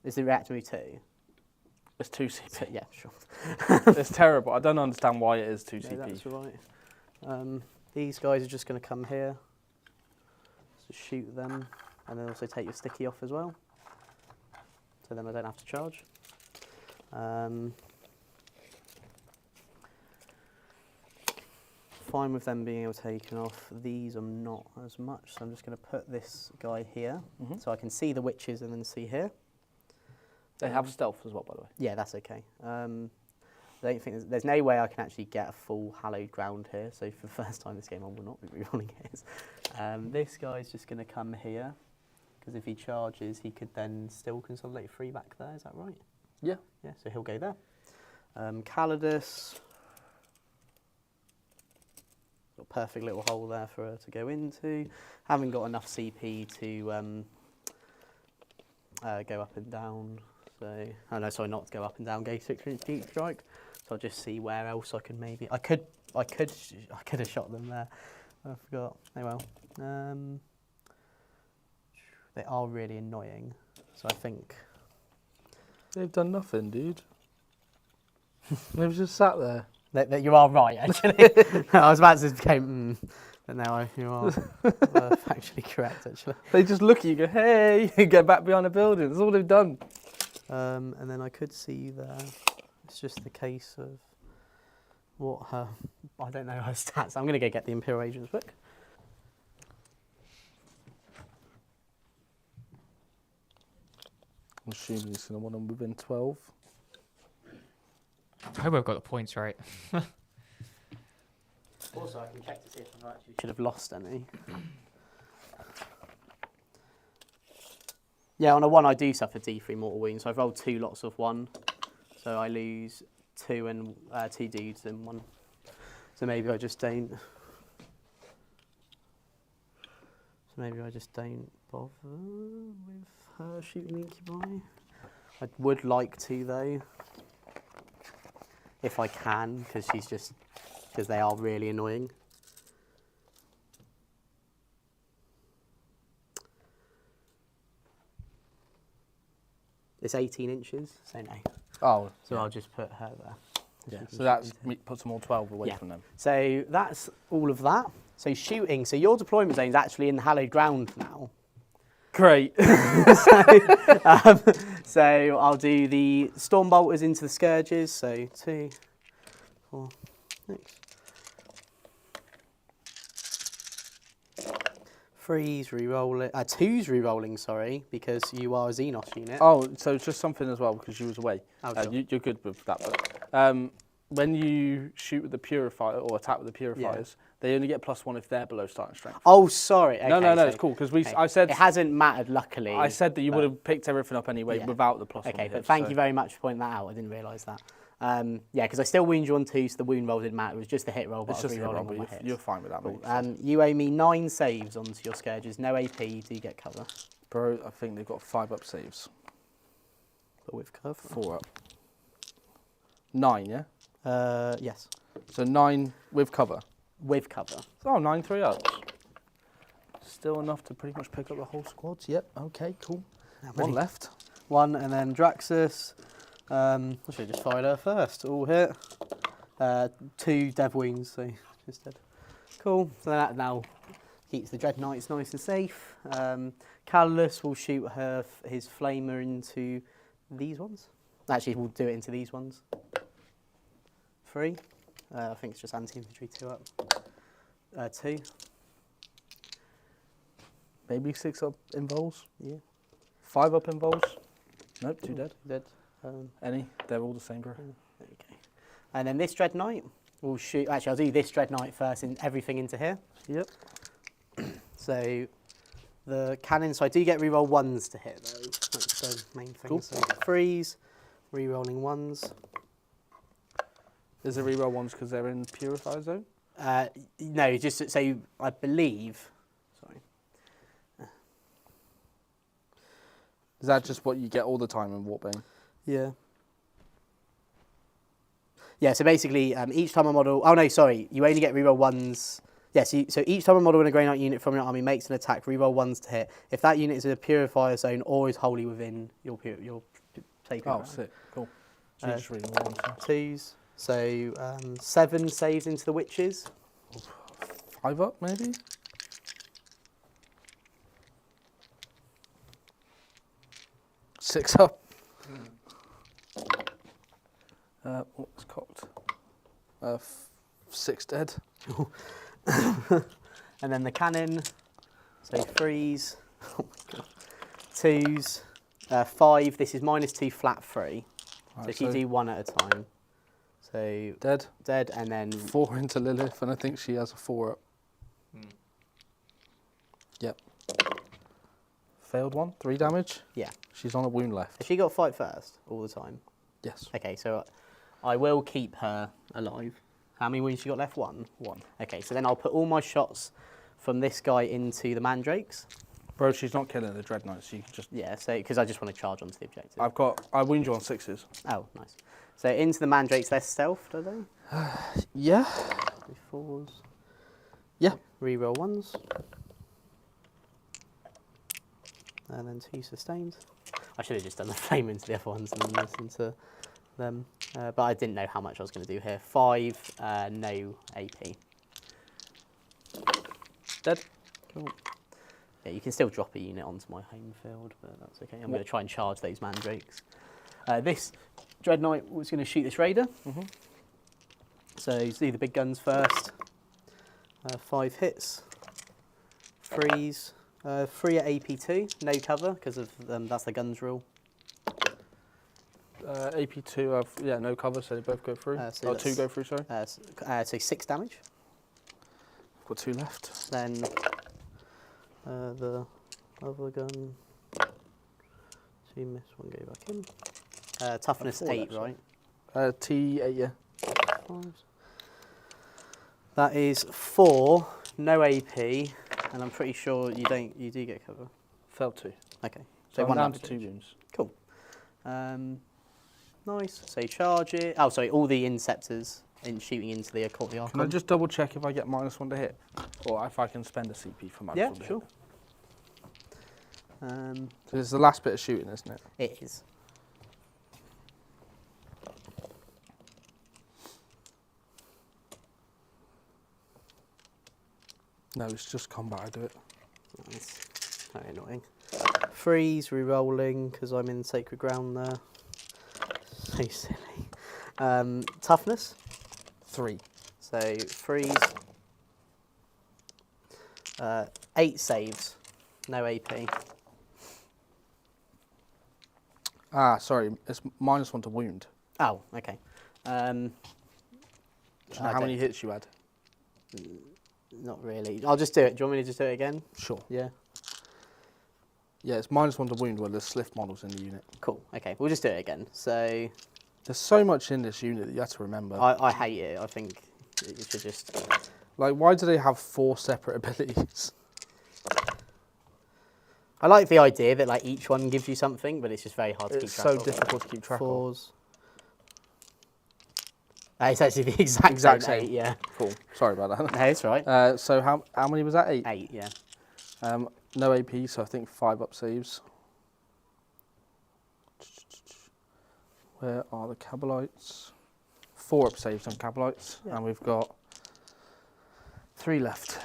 [SPEAKER 1] Is the react to move 2?
[SPEAKER 2] It's 2 CP.
[SPEAKER 1] Yeah, sure.
[SPEAKER 2] It's terrible. I don't understand why it is 2 CP.
[SPEAKER 1] No, that's right. These guys are just going to come here. So shoot them, and then also take your sticky off as well. So then I don't have to charge. Fine with them being able to take off. These I'm not as much, so I'm just going to put this guy here, so I can see the witches and then see here.
[SPEAKER 2] They have stealth as well, by the way.
[SPEAKER 1] Yeah, that's okay. I don't think there's no way I can actually get a full hallowed ground here. So for the first time this game, I will not be rerolling his. This guy's just going to come here, because if he charges, he could then still consolidate 3 back there. Is that right?
[SPEAKER 2] Yeah.
[SPEAKER 1] Yeah. So he'll go there. Calidus. Got a perfect little hole there for her to go into. Haven't got enough CP to go up and down. So, oh no, sorry, not to go up and down. Go 6-inch deep strike. So I'll just see where else I can maybe. I could have shot them there. I forgot. Oh well. They are really annoying. So I think
[SPEAKER 2] They've done nothing, dude. They've just sat there.
[SPEAKER 1] that you are right. Actually, I was about to say, but now you are factually correct. Actually.
[SPEAKER 2] They just look at you and go, hey, get back behind the building. That's all they've done.
[SPEAKER 1] And then I could see you there. It's just the case of what her. I don't know her stats. I'm going to go get the Imperial Agent's book.
[SPEAKER 2] I'm assuming he's going to want them within 12.
[SPEAKER 3] I hope I've got the points right.
[SPEAKER 1] Also, I can check to see if I actually should have lost any. Yeah, on a 1 I do suffer D3 mortal wounds. So I've rolled 2 lots of 1, so I lose 2 and 2 dudes in 1. So maybe I just don't. So maybe I just don't bother with her shooting incubi. I would like to though, if I can, because they are really annoying. It's 18 inches, so no.
[SPEAKER 2] Oh.
[SPEAKER 1] So I'll just put her there.
[SPEAKER 2] Yeah. So that puts them all 12 away from them.
[SPEAKER 1] So that's all of that. So shooting. So your deployment zone is actually in the hallowed ground now.
[SPEAKER 2] Great.
[SPEAKER 1] So I'll do the storm bolters into the scourges. So 2, 4, 6. 3's re-rolling. 2's re-rolling, sorry, because you are a Xenos unit.
[SPEAKER 2] Oh, so it's just something as well because you was away.
[SPEAKER 1] Oh, sure.
[SPEAKER 2] You're good with that. But when you shoot with the purifier or attack with the purifiers, they only get +1 if they're below starting strength.
[SPEAKER 1] Oh, sorry. Okay,
[SPEAKER 2] No,
[SPEAKER 1] so,
[SPEAKER 2] it's cool because I said
[SPEAKER 1] it hasn't mattered. Luckily,
[SPEAKER 2] I said that you would have picked everything up anyway without the +1.
[SPEAKER 1] Okay, but thank you very much for pointing that out. I didn't realise that. Yeah, because I still wound you on 2, so the wound roll didn't matter. It was just the hit roll, but
[SPEAKER 2] It's
[SPEAKER 1] I was
[SPEAKER 2] just a hit roll,
[SPEAKER 1] re-rolling on my
[SPEAKER 2] but
[SPEAKER 1] hits.
[SPEAKER 2] you're fine with that, mate.
[SPEAKER 1] You owe me 9 saves onto your scourges. No AP, you do get cover.
[SPEAKER 2] Bro, I think they've got 5 up saves.
[SPEAKER 1] But with cover?
[SPEAKER 2] 4 up. 9, yeah?
[SPEAKER 1] Yes.
[SPEAKER 2] So 9 with cover.
[SPEAKER 1] With cover.
[SPEAKER 2] Oh, 9 3 ups. Still enough to pretty much pick up the whole squad. Yep, okay, cool. One left.
[SPEAKER 1] 1, and then Draxus. I should have just fired her first. All hit. 2 dev wounds, so just dead. Cool. So that now keeps the Dread Knights nice and safe. Calidus will shoot his flamer into these ones. Actually, we'll do it into these ones. 3. I think it's just anti-infantry 2 up. 2.
[SPEAKER 2] Maybe 6 up involves.
[SPEAKER 1] Yeah.
[SPEAKER 2] 5 up involves. Nope, 2 dead.
[SPEAKER 1] Dead.
[SPEAKER 2] Any? They're all the same, bro.
[SPEAKER 1] There we go. And then this Dread Knight will shoot. Actually, I'll do this Dread Knight first and everything into here.
[SPEAKER 2] Yep.
[SPEAKER 1] So the cannon. So I do get reroll 1s to hit though. That's the main thing.
[SPEAKER 2] Cool.
[SPEAKER 1] So 3s, rerolling 1s.
[SPEAKER 2] Is it reroll 1s because they're in Purifier zone?
[SPEAKER 1] No, just so I believe. Sorry.
[SPEAKER 2] Is that just what you get all the time in Warpbane?
[SPEAKER 1] Yeah. Yeah, so basically, each time a model... Oh, no, sorry. You only get reroll ones... Yeah, so each time a model in a Grey Knight unit from your army makes an attack, reroll ones to hit. If that unit is in a Purifier zone or is wholly within your sacred
[SPEAKER 2] Oh,
[SPEAKER 1] ground.
[SPEAKER 2] sick. Cool. So you just reroll ones. Yeah.
[SPEAKER 1] 2s. So 7 saves into the Witches.
[SPEAKER 2] 5 up, maybe? Six up. What's cocked? 6 dead.
[SPEAKER 1] And then the cannon. So 3s. Oh my god. 2s. 5. This is -2 flat 3.
[SPEAKER 2] Right,
[SPEAKER 1] so if you do 1 at a time. So
[SPEAKER 2] dead,
[SPEAKER 1] and then
[SPEAKER 2] 4 into Lilith, and I think she has a 4 up. Yep. Failed one, 3 damage.
[SPEAKER 1] yeah.
[SPEAKER 2] She's on a wound left.
[SPEAKER 1] Has she got fight first all the time?
[SPEAKER 2] Yes.
[SPEAKER 1] Okay, so I will keep her alive. How many wounds she got left? 1.
[SPEAKER 2] 1.
[SPEAKER 1] Okay, so then I'll put all my shots from this guy into the mandrakes.
[SPEAKER 2] Bro, she's not killing the dreadnoughts. You can just.
[SPEAKER 1] Yeah, so because I just want to charge onto the objective.
[SPEAKER 2] I wound you on 6s.
[SPEAKER 1] Oh, nice. So into the mandrakes, they're stealth, do they?
[SPEAKER 2] Yeah.
[SPEAKER 1] 4s.
[SPEAKER 2] Yeah.
[SPEAKER 1] Reroll 1s. And then 2 sustained. I should have just done the flame into the other ones and then listened to them. But I didn't know how much I was going to do here. 5, no AP.
[SPEAKER 2] Dead.
[SPEAKER 1] Cool. Yeah, you can still drop a unit onto my home field, but that's okay. I'm going to try and charge those mandrakes. This Dread Knight was going to shoot this raider. So you do the big guns first. 5 hits. 3s. 3 at AP2, no cover, because of that's the guns rule.
[SPEAKER 2] AP2, yeah, no cover, so they both go through.
[SPEAKER 1] So
[SPEAKER 2] 2 go through, sorry.
[SPEAKER 1] So 6 damage.
[SPEAKER 2] Got 2 left.
[SPEAKER 1] Then the other gun. 2 miss, 1 go back in. Toughness
[SPEAKER 2] 4
[SPEAKER 1] 8,
[SPEAKER 2] left,
[SPEAKER 1] right?
[SPEAKER 2] T8, yeah.
[SPEAKER 1] 5s. That is 4, no AP, and I'm pretty sure you do get cover.
[SPEAKER 2] Failed 2.
[SPEAKER 1] Okay,
[SPEAKER 2] So
[SPEAKER 1] one
[SPEAKER 2] I'm down
[SPEAKER 1] up
[SPEAKER 2] to 2 wounds.
[SPEAKER 1] Cool. Nice. So charge it. Oh, sorry, all the Inceptors in shooting into the Archon.
[SPEAKER 2] Can I just double check if I get -1 to hit? Or if I can spend a CP for -1
[SPEAKER 1] Yeah,
[SPEAKER 2] to
[SPEAKER 1] sure.
[SPEAKER 2] hit? So it's the last bit of shooting, isn't it?
[SPEAKER 1] It is.
[SPEAKER 2] No, it's just combat, I do it.
[SPEAKER 1] That's very annoying. 3s, re-rolling, because I'm in sacred ground there. So silly. Toughness.
[SPEAKER 2] 3.
[SPEAKER 1] So 3s. 8 saves, no AP.
[SPEAKER 2] Ah, sorry, it's -1 to wound.
[SPEAKER 1] Oh, okay.
[SPEAKER 2] Do you know how many hits you had?
[SPEAKER 1] Not really. I'll just do it. Do you want me to just do it again?
[SPEAKER 2] Sure.
[SPEAKER 1] Yeah.
[SPEAKER 2] Yeah, it's -1 to wound where there's Sliff models in the unit.
[SPEAKER 1] Cool. Okay, we'll just do it again. So
[SPEAKER 2] There's so much in this unit that you have to remember.
[SPEAKER 1] I hate it. I think you should just.
[SPEAKER 2] Like, why do they have 4 separate abilities?
[SPEAKER 1] I like the idea that like each one gives you something, but it's just very hard to keep
[SPEAKER 2] It's
[SPEAKER 1] track
[SPEAKER 2] so
[SPEAKER 1] of.
[SPEAKER 2] difficult to keep track of.
[SPEAKER 1] 4s. It's actually the exact same. 8, yeah.
[SPEAKER 2] Cool. Sorry about that.
[SPEAKER 1] No, it's right.
[SPEAKER 2] So how many was that? 8?
[SPEAKER 1] 8, yeah.
[SPEAKER 2] No AP, so I think 5 up saves. Where are the Cabalites? 4 up saves on Cabalites,
[SPEAKER 1] Yeah.
[SPEAKER 2] and we've got 3 left.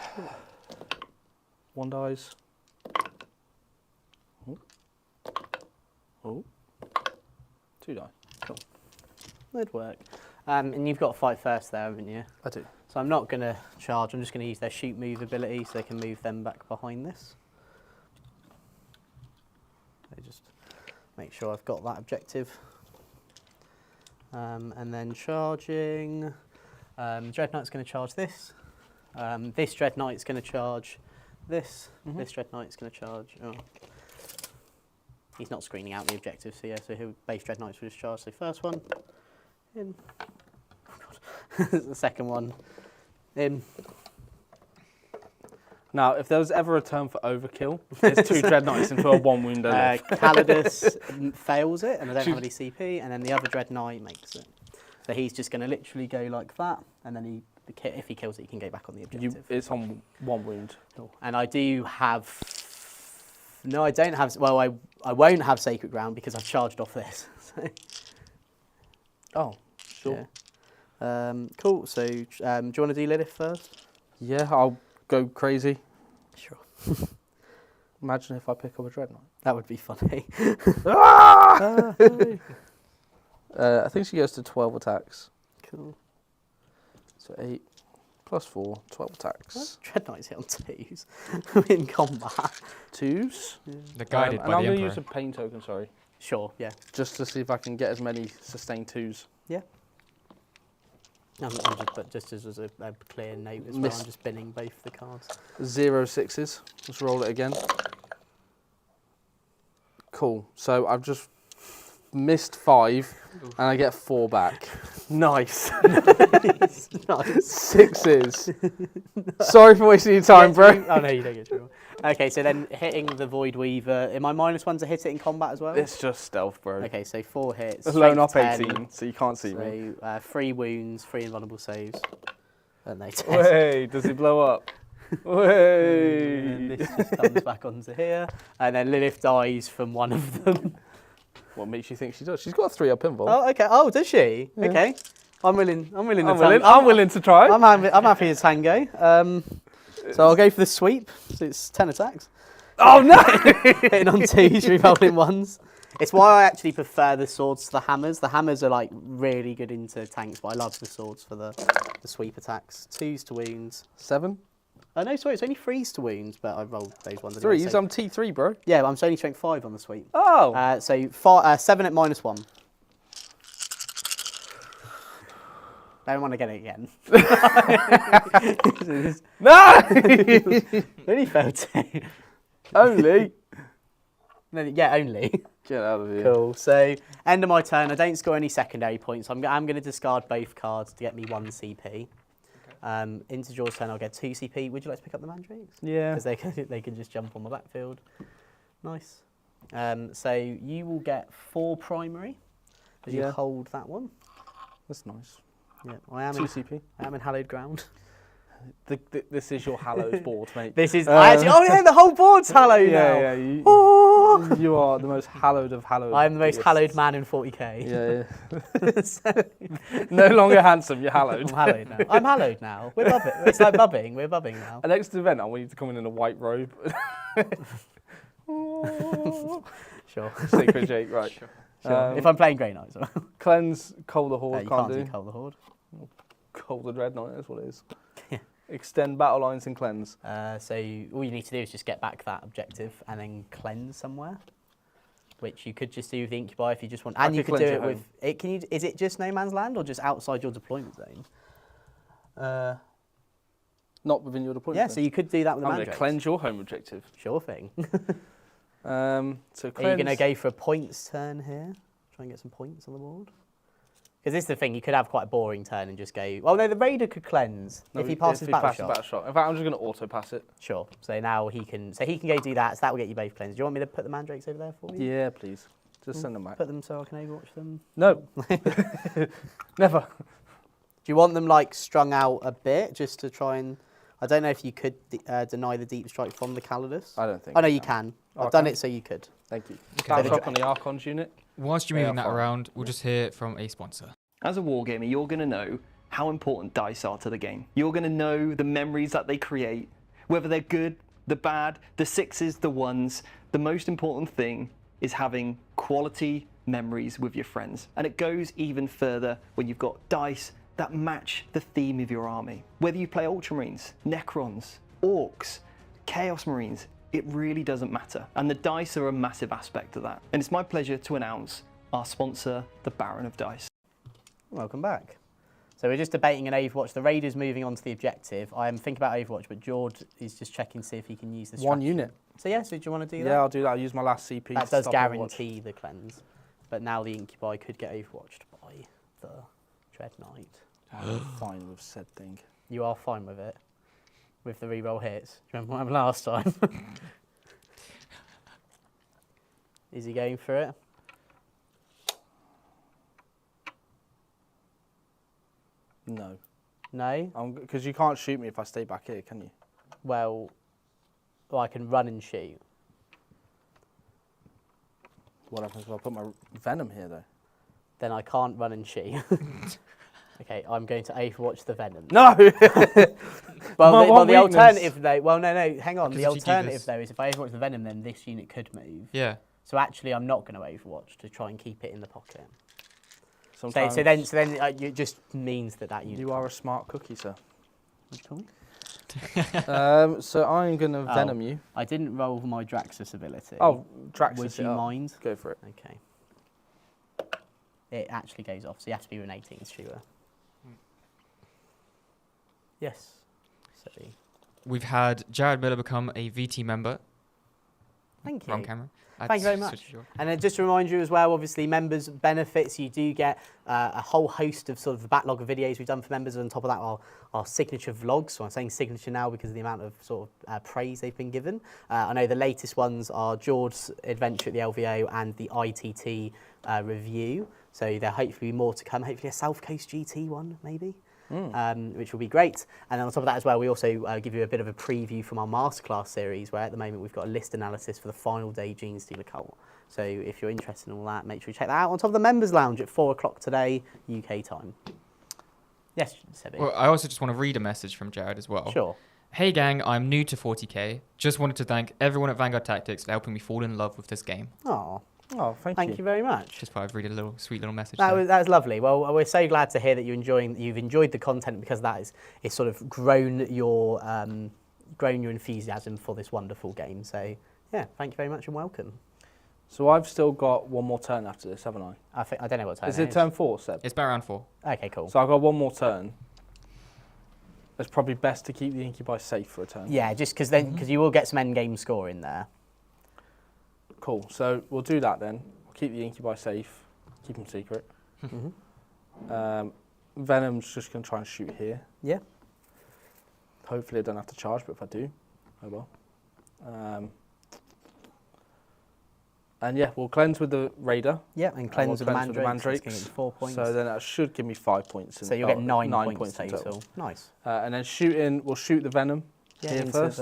[SPEAKER 2] 1 dies. Oh. 2 die.
[SPEAKER 1] Cool. That'd work. And you've got to fight first there, haven't you?
[SPEAKER 2] I do.
[SPEAKER 1] So I'm not going to charge. I'm just going to use their shoot move ability so they can move them back behind this. So just make sure I've got that objective. And then charging. Dread Knight's going to charge this. This Dread Knight's going to charge this. This Dread Knight's going to charge. Oh. He's not screening out the objective, so yeah, so he'll base Dread Knights will just charge. So first one in. Oh God. The second one
[SPEAKER 2] Now, if there was ever a term for overkill, it's 2 Dread Knights into a 1 wound only.
[SPEAKER 1] Calidus fails it, and I don't have any CP, and then the other Dread Knight makes it. So he's just going to literally go like that, and then if he kills it, he can go back on the objective.
[SPEAKER 2] It's on 1 wound.
[SPEAKER 1] Cool. And I do have... No, I don't have... Well, I won't have Sacred Ground because I've charged off this. So.
[SPEAKER 2] Oh, sure.
[SPEAKER 1] Yeah. Cool. So do you want to do Lilith first?
[SPEAKER 2] Yeah, I'll go crazy.
[SPEAKER 1] Sure.
[SPEAKER 2] Imagine if I pick up a Dread Knight.
[SPEAKER 1] That would be funny.
[SPEAKER 2] I think she goes to 12 attacks.
[SPEAKER 1] Cool.
[SPEAKER 2] So 8 plus 4, 12 attacks.
[SPEAKER 1] Dread Knight's hit on 2s in combat.
[SPEAKER 2] 2s.
[SPEAKER 3] They're guided
[SPEAKER 2] And
[SPEAKER 3] by
[SPEAKER 2] I'm
[SPEAKER 3] the
[SPEAKER 2] going to
[SPEAKER 3] Emperor.
[SPEAKER 2] use a pain token, sorry.
[SPEAKER 1] Sure, yeah.
[SPEAKER 2] Just to see if I can get as many sustained 2s.
[SPEAKER 1] Yeah. Just as a clear note as well,
[SPEAKER 2] Missed.
[SPEAKER 1] I'm just binning both the cards.
[SPEAKER 2] 0 6s. Let's roll it again. Cool. So I've just missed 5 and I get 4 back. Nice.
[SPEAKER 1] Nice.
[SPEAKER 2] 6s. Sorry for wasting your time, bro.
[SPEAKER 1] Oh no, you don't get through. Okay, so then hitting the Void Weaver. Am I -1 to hit it in combat as well?
[SPEAKER 2] It's just stealth, bro.
[SPEAKER 1] Okay, so 4 hits.
[SPEAKER 2] It's blown
[SPEAKER 1] strength
[SPEAKER 2] up
[SPEAKER 1] 10,
[SPEAKER 2] 18, so you can't see me.
[SPEAKER 1] So 3 wounds, 3 invulnerable saves. No, 10.
[SPEAKER 2] Wait, does he blow up? Wait.
[SPEAKER 1] And this just comes back onto here. And then Lilith dies from one of them.
[SPEAKER 2] What makes you think she does? She's got a 3-up invul.
[SPEAKER 1] Oh, okay. Oh, does she?
[SPEAKER 2] Yeah.
[SPEAKER 1] Okay. I'm willing.
[SPEAKER 2] I'm willing to try.
[SPEAKER 1] I'm happy as tango. So I'll go for the sweep. So it's 10 attacks.
[SPEAKER 2] Oh no!
[SPEAKER 1] Hitting on 2s, rerolling 1s. It's why I actually prefer the swords to the hammers. The hammers are like really good into tanks, but I love the swords for the sweep attacks. 2s to wounds.
[SPEAKER 2] 7?
[SPEAKER 1] Oh no, sorry, it's only 3s to wounds, but I rolled those ones.
[SPEAKER 2] 3s? I'm T3, bro.
[SPEAKER 1] Yeah, but I'm only strength 5 on the sweep.
[SPEAKER 2] Oh!
[SPEAKER 1] So 7 at -1. Don't want to get it again.
[SPEAKER 2] No!
[SPEAKER 1] Only failed 2.
[SPEAKER 2] Only?
[SPEAKER 1] No, yeah, only.
[SPEAKER 2] Get out of here.
[SPEAKER 1] Cool. So end of my turn. I don't score any secondary points. I'm going to discard both cards to get me 1 CP. Into Jaw's turn, I'll get 2 CP. Would you like to pick up the mandrakes?
[SPEAKER 2] Yeah.
[SPEAKER 1] Because they can just jump on my backfield. Nice. So you will get 4 primary as you hold that one.
[SPEAKER 2] That's nice.
[SPEAKER 1] Yeah, I am
[SPEAKER 2] 2 CP.
[SPEAKER 1] I am in hallowed ground.
[SPEAKER 2] This is your hallowed board, mate.
[SPEAKER 1] This is actually. Oh yeah, the whole board's hallowed now.
[SPEAKER 2] Yeah, yeah.
[SPEAKER 1] Oh!
[SPEAKER 2] You are the most hallowed of hallowed.
[SPEAKER 1] I am the most hallowed man in 40k.
[SPEAKER 2] Yeah. No longer handsome, you're hallowed.
[SPEAKER 1] I'm hallowed now. I'm hallowed now. We're bubbing. It's like bubbing. We're bubbing now.
[SPEAKER 2] At next event, I want you to come in a white robe.
[SPEAKER 1] Sure.
[SPEAKER 2] Sacred Jake, right.
[SPEAKER 1] Sure. If I'm playing Grey Knights.
[SPEAKER 2] Cleanse, Cold the Horde,
[SPEAKER 1] You
[SPEAKER 2] can't
[SPEAKER 1] can't
[SPEAKER 2] do.
[SPEAKER 1] do Cull the Horde.
[SPEAKER 2] Cold the Dread Knight, that's what it is.
[SPEAKER 1] Yeah.
[SPEAKER 2] Extend battle lines and cleanse.
[SPEAKER 1] So all you need to do is just get back that objective and then cleanse somewhere, which you could just do with the Incubi if you just want. And you could do it with it. Can you? Is it just No Man's Land or just outside your deployment zone?
[SPEAKER 2] Not within your deployment.
[SPEAKER 1] Yeah, so you could do that with the
[SPEAKER 2] I'm going to
[SPEAKER 1] mandrakes.
[SPEAKER 2] cleanse your home objective.
[SPEAKER 1] Sure thing.
[SPEAKER 2] So
[SPEAKER 1] Are you going to go for a points turn here? Try and get some points on the board? Because this is the thing, you could have quite a boring turn and just go... Well, no, the Raider could cleanse if he passes battle shot.
[SPEAKER 2] In fact, I'm just going to auto-pass it.
[SPEAKER 1] Sure. So now he can go do that, so that will get you both cleansed. Do you want me to put the mandrakes over there for you?
[SPEAKER 2] Yeah, please. Just send them back.
[SPEAKER 1] Put them so I can overwatch them?
[SPEAKER 2] No. Never.
[SPEAKER 1] Do you want them, like, strung out a bit, just to try and... I don't know if you could deny the deep strike from the Calidus.
[SPEAKER 2] I don't think.
[SPEAKER 1] Oh, no, you can. I've done it so you could.
[SPEAKER 2] Thank you.
[SPEAKER 3] Okay.
[SPEAKER 2] Battle shock on the Archon's unit.
[SPEAKER 3] Whilst you're moving that around, we'll just hear from a sponsor.
[SPEAKER 4] As a wargamer, you're going to know how important dice are to the game. You're going to know the memories that they create, whether they're good, the bad, the 6s, the 1s. The most important thing is having quality memories with your friends. And it goes even further when you've got dice that match the theme of your army. Whether you play Ultramarines, Necrons, Orcs, Chaos Marines, it really doesn't matter. And the dice are a massive aspect of that. And it's my pleasure to announce our sponsor, the Baron of Dice.
[SPEAKER 1] Welcome back. So we're just debating an Overwatch. The Raider's moving on to the objective. I am thinking about Overwatch, but George is just checking to see if he can use this.
[SPEAKER 2] One unit.
[SPEAKER 1] So yeah, so do you want to do that?
[SPEAKER 2] Yeah, I'll do that. I'll use my last CP.
[SPEAKER 1] That does guarantee the cleanse. But now the Incubi could get Overwatched by the Dread Knight.
[SPEAKER 2] I'm fine with said thing.
[SPEAKER 1] You are fine with it? With the reroll hits? Do you remember what happened last time? Is he going for it?
[SPEAKER 2] No.
[SPEAKER 1] No?
[SPEAKER 2] Because you can't shoot me if I stay back here, can you?
[SPEAKER 1] Well, I can run and shoot.
[SPEAKER 2] What happens if I put my venom here, though?
[SPEAKER 1] Then I can't run and shoot. Okay, I'm going to Overwatch the Venom.
[SPEAKER 2] No!
[SPEAKER 1] Well, the
[SPEAKER 2] weakness.
[SPEAKER 1] alternative though. Well, no, hang on.
[SPEAKER 3] Because
[SPEAKER 1] The
[SPEAKER 3] if you do
[SPEAKER 1] alternative
[SPEAKER 3] this-
[SPEAKER 1] though is if I Overwatch the Venom, then this unit could move.
[SPEAKER 3] Yeah.
[SPEAKER 1] So actually, I'm not going to Overwatch to try and keep it in the pocket. So
[SPEAKER 2] Sometimes
[SPEAKER 1] then it just means that unit.
[SPEAKER 2] you are a smart cookie, sir.
[SPEAKER 1] Cool.
[SPEAKER 2] So I'm going to venom you.
[SPEAKER 1] I didn't roll my Draxus ability.
[SPEAKER 2] Oh, Draxus
[SPEAKER 1] Would
[SPEAKER 2] it
[SPEAKER 1] you
[SPEAKER 2] up.
[SPEAKER 1] mind?
[SPEAKER 2] Go for it.
[SPEAKER 1] Okay. It actually goes off, so you have to be an 18th shooter. Yes. So,
[SPEAKER 3] We've had Jared Miller become a VT member.
[SPEAKER 1] thank you.
[SPEAKER 3] Wrong camera.
[SPEAKER 1] Thank you very much. And then just to remind you as well, obviously members benefits, you do get a whole host of sort of the backlog of videos we've done for members. On top of that our signature vlogs. So I'm saying signature now because of the amount of sort of praise they've been given. I know the latest ones are George's adventure at the LVO and the ITT review. So there'll hopefully be more to come. Hopefully a South Coast GT one maybe. Which will be great. And then on top of that as well, we also give you a bit of a preview from our masterclass series, where at the moment we've got a list analysis for the final day Gene Stealer cult. So if you're interested in all that, make sure you check that out. On top of the members lounge at 4 o'clock today, UK time. Yes, Sebi.
[SPEAKER 3] Well, I also just want to read a message from Jared as well.
[SPEAKER 1] Sure.
[SPEAKER 3] Hey gang, I'm new to 40k. Just wanted to thank everyone at Vanguard Tactics for helping me fall in love with this game.
[SPEAKER 1] Oh,
[SPEAKER 2] Oh,
[SPEAKER 1] thank you very much.
[SPEAKER 3] Just thought I'd read a little sweet little message.
[SPEAKER 1] That
[SPEAKER 3] there.
[SPEAKER 1] was lovely. Well, we're so glad to hear that you've enjoyed the content, because that is sort of grown your enthusiasm for this wonderful game. So yeah, thank you very much and welcome.
[SPEAKER 2] So I've still got one more turn after this, haven't I?
[SPEAKER 1] I don't know what time
[SPEAKER 2] Is it turn 4, Seb?
[SPEAKER 3] It's about round 4.
[SPEAKER 1] Okay, cool.
[SPEAKER 2] So I've got one more turn. It's probably best to keep the incubi safe for a turn.
[SPEAKER 1] Yeah, just because you will get some end game score in there.
[SPEAKER 2] Cool. So we'll do that then. We'll keep the incubi safe. Keep them secret. Venom's just going to try and shoot here.
[SPEAKER 1] Yeah.
[SPEAKER 2] Hopefully I don't have to charge, but if I do, I will. And yeah, we'll cleanse with the Raider.
[SPEAKER 1] Yeah, and cleanse with the
[SPEAKER 2] cleanse
[SPEAKER 1] Mandrakes.
[SPEAKER 2] Mandrakes.
[SPEAKER 1] It's gonna be 4 points.
[SPEAKER 2] So then that should give me 5 points.
[SPEAKER 1] So you'll get 9 points
[SPEAKER 2] in
[SPEAKER 1] total. Nice.
[SPEAKER 2] And then shooting, we'll shoot the Venom here
[SPEAKER 1] into
[SPEAKER 2] first.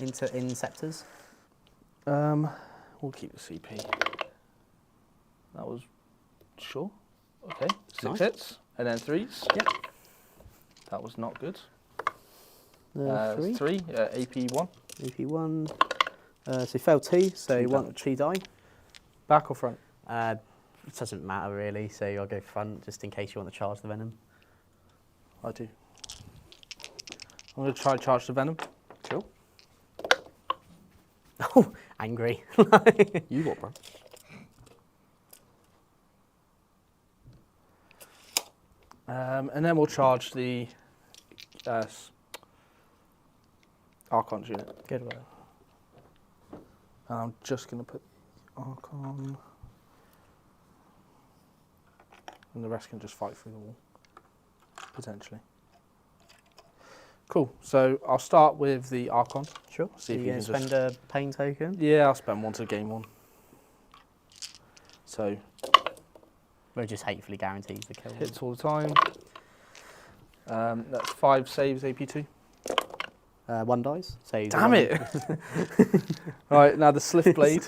[SPEAKER 1] Into Inceptors.
[SPEAKER 2] We'll keep the CP. That was sure. Okay, 6
[SPEAKER 1] Nice.
[SPEAKER 2] hits and then 3s.
[SPEAKER 1] Yep.
[SPEAKER 2] That was not good.
[SPEAKER 1] 3.
[SPEAKER 2] 3, AP 1.
[SPEAKER 1] AP1. So you failed 2, so
[SPEAKER 2] 2
[SPEAKER 1] 1,
[SPEAKER 2] damage.
[SPEAKER 1] 2 die.
[SPEAKER 2] Back or front?
[SPEAKER 1] It doesn't matter really, so I'll go front just in case you want to charge the Venom.
[SPEAKER 2] I do. I'm going to try and charge the Venom.
[SPEAKER 1] Sure. Oh, angry.
[SPEAKER 2] You what, bro? And then we'll charge the Archon's unit.
[SPEAKER 1] Good work.
[SPEAKER 2] And I'm just going to put Archon. And the rest can just fight through the wall, potentially. Cool. So I'll start with the Archon.
[SPEAKER 1] Sure.
[SPEAKER 2] See
[SPEAKER 1] So
[SPEAKER 2] if
[SPEAKER 1] you're
[SPEAKER 2] you
[SPEAKER 1] going to
[SPEAKER 2] can just-
[SPEAKER 1] spend a pain token?
[SPEAKER 2] Yeah, I'll spend 1 to gain 1. So
[SPEAKER 1] We're just hatefully guarantees the kill.
[SPEAKER 2] hits all the time. That's 5 saves, AP2.
[SPEAKER 1] 1 dies. So the
[SPEAKER 2] Damn
[SPEAKER 1] one-
[SPEAKER 2] it! Right, now the Sliff Blade.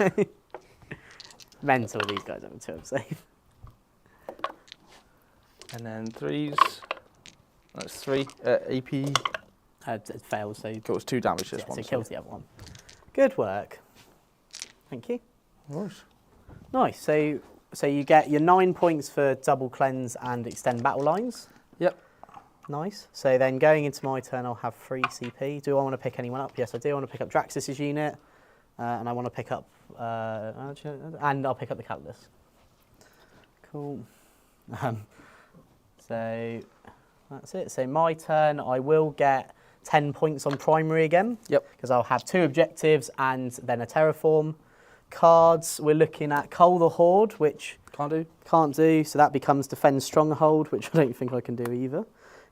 [SPEAKER 1] Mental, these guys having 2 of save.
[SPEAKER 2] And then 3s. That's 3. AP.
[SPEAKER 1] It fails, so,
[SPEAKER 2] Got 2 damage this
[SPEAKER 1] yeah,
[SPEAKER 2] one.
[SPEAKER 1] so it kills the other one. Good work. Thank you.
[SPEAKER 2] Nice.
[SPEAKER 1] Nice. So you get your 9 points for double cleanse and extend battle lines.
[SPEAKER 2] Yep.
[SPEAKER 1] Nice. So then going into my turn, I'll have 3 CP. Do I want to pick anyone up? Yes, I do. I want to pick up Draxus's unit, and I want to pick up, and I'll pick up the Catalyst. Cool. So that's it. So my turn, I will get 10 points on primary again.
[SPEAKER 2] Yep.
[SPEAKER 1] Because I'll have 2 objectives and then a terraform. Cards, we're looking at Cull the Horde, which
[SPEAKER 2] Can't do.
[SPEAKER 1] can't do, so that becomes Defend Stronghold, which I don't think I can do either.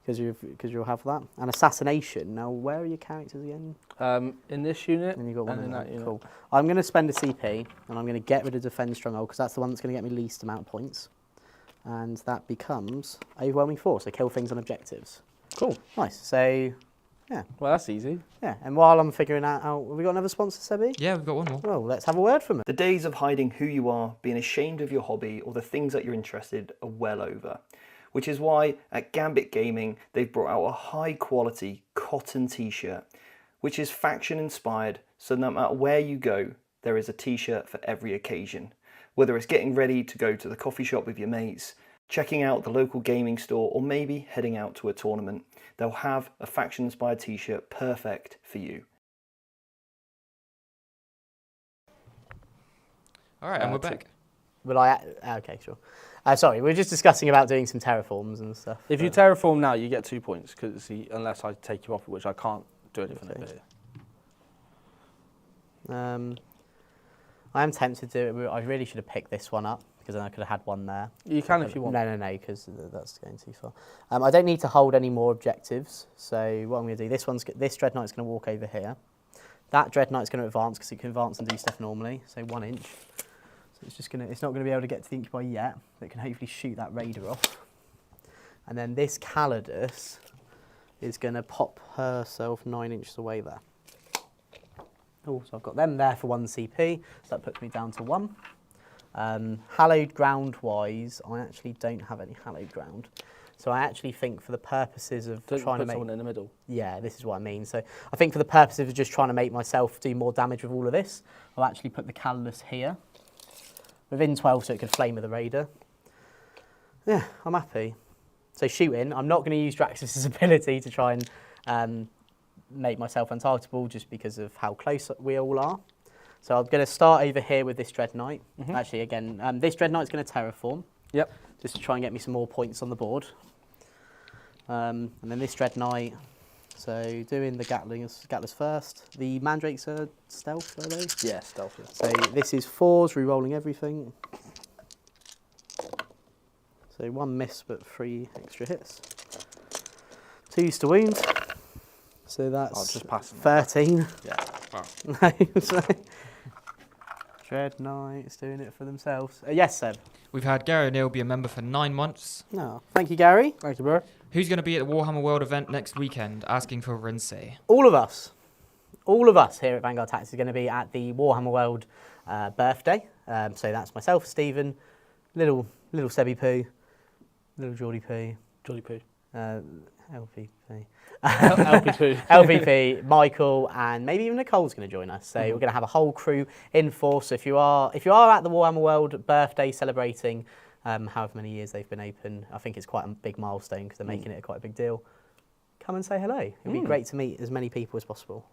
[SPEAKER 1] because you'll have that. And assassination. Now, where are your characters again?
[SPEAKER 2] In this unit,
[SPEAKER 1] And you got one
[SPEAKER 2] and in
[SPEAKER 1] of
[SPEAKER 2] that
[SPEAKER 1] them.
[SPEAKER 2] unit.
[SPEAKER 1] Cool. I'm going to spend a CP, and I'm going to get rid of defend stronghold because that's the one that's going to get me least amount of points. And that becomes overwhelming force. So kill things on objectives.
[SPEAKER 2] Cool.
[SPEAKER 1] Nice. So, yeah.
[SPEAKER 2] Well, that's easy.
[SPEAKER 1] Yeah. And while I'm figuring that out, have we got another sponsor, Sebi?
[SPEAKER 3] Yeah, we've got one more.
[SPEAKER 1] Well, let's have a word from it.
[SPEAKER 4] The days of hiding who you are, being ashamed of your hobby or the things that you're interested are well over. Which is why at Gambit Gaming they've brought out a high quality cotton t-shirt which is faction inspired, so no matter where you go there is a t-shirt for every occasion. Whether it's getting ready to go to the coffee shop with your mates, checking out the local gaming store, or maybe heading out to a tournament, they'll have a faction inspired t-shirt perfect for you.
[SPEAKER 3] All right, and we're back.
[SPEAKER 1] Will I? Okay, sure. Sorry, we were just discussing about doing some terraforms and stuff.
[SPEAKER 2] If you terraform now, you get 2 points, because unless I take you off, which I can't do anything
[SPEAKER 1] Okay.
[SPEAKER 2] over here.
[SPEAKER 1] I am tempted to do it. I really should have picked this one up because then I could have had one there.
[SPEAKER 2] You can if you want.
[SPEAKER 1] No, because that's going too far. I don't need to hold any more objectives. So what I'm going to do, this Dreadnight's going to walk over here. That Dreadnight's going to advance because it can advance and do stuff normally. So 1 inch. So it's not going to be able to get to the incubi yet. But it can hopefully shoot that raider off. And then this Calidus is going to pop herself 9 inches away there. Oh, so I've got them there for 1 CP, so that puts me down to 1. Hallowed ground wise, I actually don't have any hallowed ground. So I actually think for the purposes of
[SPEAKER 2] Don't
[SPEAKER 1] trying to
[SPEAKER 2] put
[SPEAKER 1] make...
[SPEAKER 2] someone in the middle.
[SPEAKER 1] Yeah, this is what I mean. So I think for the purposes of just trying to make myself do more damage with all of this, I'll actually put the Calidus here. Within 12 so it could flame with the raider. Yeah, I'm happy. So shooting, I'm not going to use Draxus's ability to try and make myself untargetable just because of how close we all are. So I'm going to start over here with this Dreadnought. Actually, again, this Dreadnought's going to terraform.
[SPEAKER 2] Yep.
[SPEAKER 1] Just to try and get me some more points on the board. And then this Dreadnought, so doing the Gatlas first. The Mandrakes are stealth, are they?
[SPEAKER 2] Yeah, stealthy.
[SPEAKER 1] So this is 4s, re-rolling everything. So 1 miss, but 3 extra hits. 2s to wound. So that's
[SPEAKER 2] just pass them.
[SPEAKER 1] 13.
[SPEAKER 2] Yeah. Wow.
[SPEAKER 1] No, so Dreadnoughts doing it for themselves. Yes, Seb.
[SPEAKER 3] We've had Gary O'Neill be a member for 9 months.
[SPEAKER 1] No. Thank you, Gary.
[SPEAKER 2] Thank you, bro.
[SPEAKER 3] Who's going to be at the Warhammer World event next weekend asking for Rinsei?
[SPEAKER 1] All of us here at Vanguard Tactics are going to be at the Warhammer World birthday. So that's myself, Stephen, little Sebby Poo, little Geordie Poo, LPP. LPP, Michael, and maybe even Nicole's going to join us. So we're going to have a whole crew in force. So if you are at the Warhammer World birthday celebrating however many years they've been open, I think it's quite a big milestone because they're making it quite a big deal. Come and say hello. It'd be great to meet as many people as possible.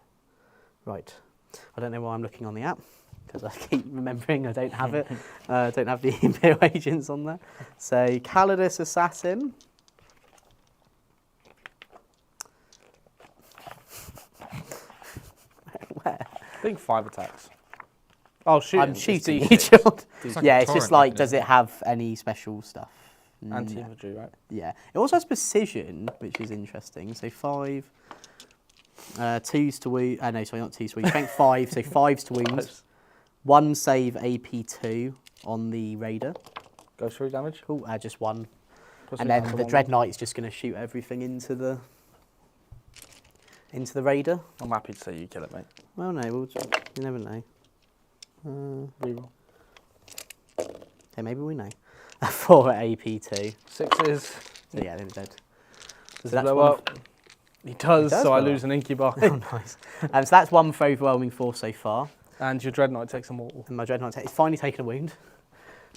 [SPEAKER 1] Right. I don't know why I'm looking on the app because I keep remembering I don't have it. Don't have the Imperial Agents on there. So Calidus Assassin. Where?
[SPEAKER 2] I think 5 attacks. Oh, shooting.
[SPEAKER 1] I'm
[SPEAKER 2] It's
[SPEAKER 1] shooting
[SPEAKER 2] D6.
[SPEAKER 1] each one.
[SPEAKER 3] It's like
[SPEAKER 1] Yeah,
[SPEAKER 3] a
[SPEAKER 1] it's just
[SPEAKER 3] torrent
[SPEAKER 1] like,
[SPEAKER 3] weapon,
[SPEAKER 1] does
[SPEAKER 3] isn't
[SPEAKER 1] it have any special stuff?
[SPEAKER 2] Anti-infantry, right?
[SPEAKER 1] Yeah. It also has precision, which is interesting. So 5, 2s to wound. No, sorry, not 2s to wound. Strength 5, so 5s to wound.
[SPEAKER 2] Close.
[SPEAKER 1] 1 save AP2 on the Raider.
[SPEAKER 2] Goes through damage.
[SPEAKER 1] Cool, just 1.
[SPEAKER 2] Plus
[SPEAKER 1] And
[SPEAKER 2] we
[SPEAKER 1] then
[SPEAKER 2] have
[SPEAKER 1] the
[SPEAKER 2] one.
[SPEAKER 1] Dreadnought's just going to shoot everything into the Raider.
[SPEAKER 2] I'm happy to say you kill it, mate.
[SPEAKER 1] Well, no, you never know.
[SPEAKER 2] Reroll.
[SPEAKER 1] Okay, maybe we know. 4 at AP2.
[SPEAKER 2] 6s.
[SPEAKER 1] So yeah, they're dead.
[SPEAKER 2] Does
[SPEAKER 1] that's
[SPEAKER 2] it blow
[SPEAKER 1] one
[SPEAKER 2] up? He does,
[SPEAKER 1] does
[SPEAKER 2] so I
[SPEAKER 1] blow
[SPEAKER 2] lose an incubi.
[SPEAKER 1] Oh, nice. So that's 1 for overwhelming force so far.
[SPEAKER 2] And your Dreadnought takes a mortal.
[SPEAKER 1] And my Dreadnought is finally taken a wound.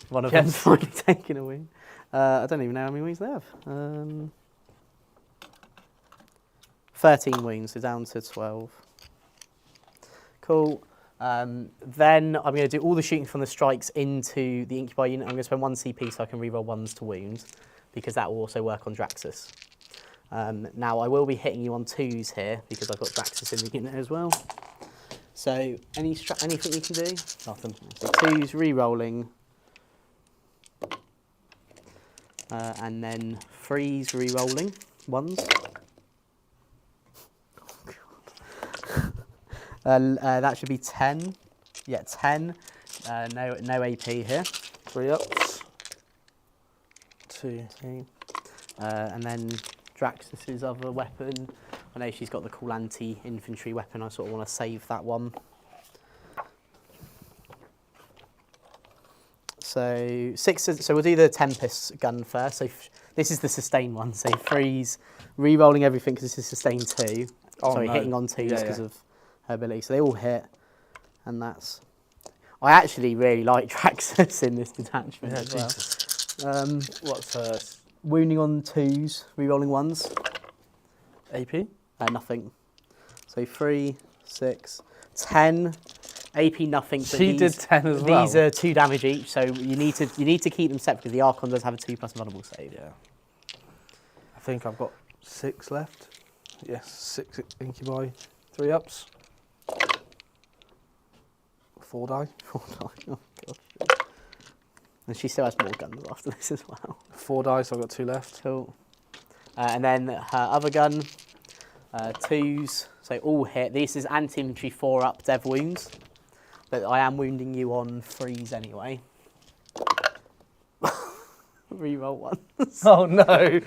[SPEAKER 1] One of
[SPEAKER 2] Yes.
[SPEAKER 1] them's finally taken a wound. I don't even know how many wounds they have. 13 wounds, so down to 12. Cool. Then I'm going to do all the shooting from the strikes into the incubi unit. I'm going to spend 1 CP so I can reroll 1s to wound, because that will also work on Draxus. Now I will be hitting you on 2s here because I've got Draxus in the unit as well. So anything you can do?
[SPEAKER 2] Nothing.
[SPEAKER 1] So 2s re-rolling, and then 3s re-rolling. ones. That should be 10. Yeah, 10. No AP here.
[SPEAKER 2] 3 ups. 2.
[SPEAKER 1] And then Draxus's other weapon. I know she's got the cool anti-infantry weapon. I sort of want to save that one. So 6. So we'll do the Tempest gun first. So this is the sustain one. So freeze, re-rolling everything because this is sustain 2.
[SPEAKER 2] Oh,
[SPEAKER 1] Sorry,
[SPEAKER 2] no.
[SPEAKER 1] hitting on 2s because
[SPEAKER 2] Yeah.
[SPEAKER 1] of her ability. So they all hit, and that's. I actually really like Draxus in this detachment as well.
[SPEAKER 2] Jesus. What's her
[SPEAKER 1] Wounding on 2s, re-rolling 1s.
[SPEAKER 2] AP?
[SPEAKER 1] Nothing. So 3, 6, 10. AP nothing. But
[SPEAKER 2] She did 10 as well.
[SPEAKER 1] These are 2 damage each, so you need to keep them separate because the Archon does have a 2+ vulnerable save.
[SPEAKER 2] Yeah. I think I've got 6 left. Yes, 6 incubi. 3 ups. 4 die.
[SPEAKER 1] 4 die. Oh god. And she still has more guns after this as well.
[SPEAKER 2] 4 die, so I've got 2 left.
[SPEAKER 1] Cool. And then her other gun, 2s, so all hit. This is anti-infantry 4 up dev wounds, but I am wounding you on 3s anyway. Reroll 1.
[SPEAKER 2] Oh no!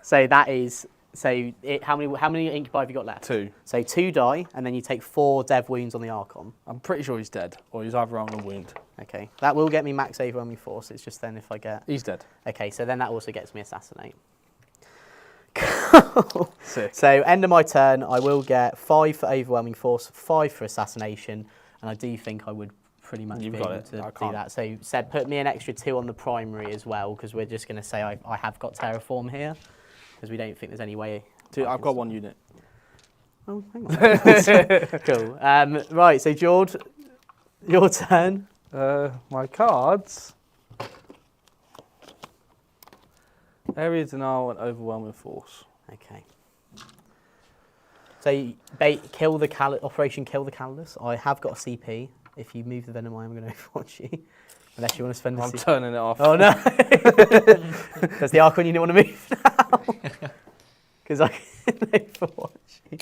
[SPEAKER 1] So that is, how many incubi have you got left?
[SPEAKER 2] 2.
[SPEAKER 1] So 2 die, and then you take 4 dev wounds on the Archon.
[SPEAKER 2] I'm pretty sure he's dead, or he's either on a wound.
[SPEAKER 1] Okay, that will get me max overwhelming force. It's just then if I get.
[SPEAKER 2] He's dead.
[SPEAKER 1] Okay, so then that also gets me assassinate.
[SPEAKER 2] Sick.
[SPEAKER 1] So end of my turn, I will get 5 for overwhelming force, 5 for assassination, and I do think I would pretty much
[SPEAKER 2] You've
[SPEAKER 1] be
[SPEAKER 2] got
[SPEAKER 1] able
[SPEAKER 2] it.
[SPEAKER 1] to
[SPEAKER 2] I
[SPEAKER 1] do
[SPEAKER 2] can't.
[SPEAKER 1] that. So Seb, put me an extra 2 on the primary as well, because we're just going to say I have got terraform here, because we don't think there's any way.
[SPEAKER 2] Dude, I've got 1 unit.
[SPEAKER 1] Oh, hang on. Cool. Right, so George, your turn.
[SPEAKER 2] My cards. Area denial and overwhelming force.
[SPEAKER 1] Okay. So kill the Operation Kill the Callus. I have got a CP. If you move the Venom, I am going to overwatch you. Unless you want to spend a
[SPEAKER 2] I'm
[SPEAKER 1] CP.
[SPEAKER 2] turning it off.
[SPEAKER 1] Oh no! Does the Archon unit want to move now? Because I can overwatch you.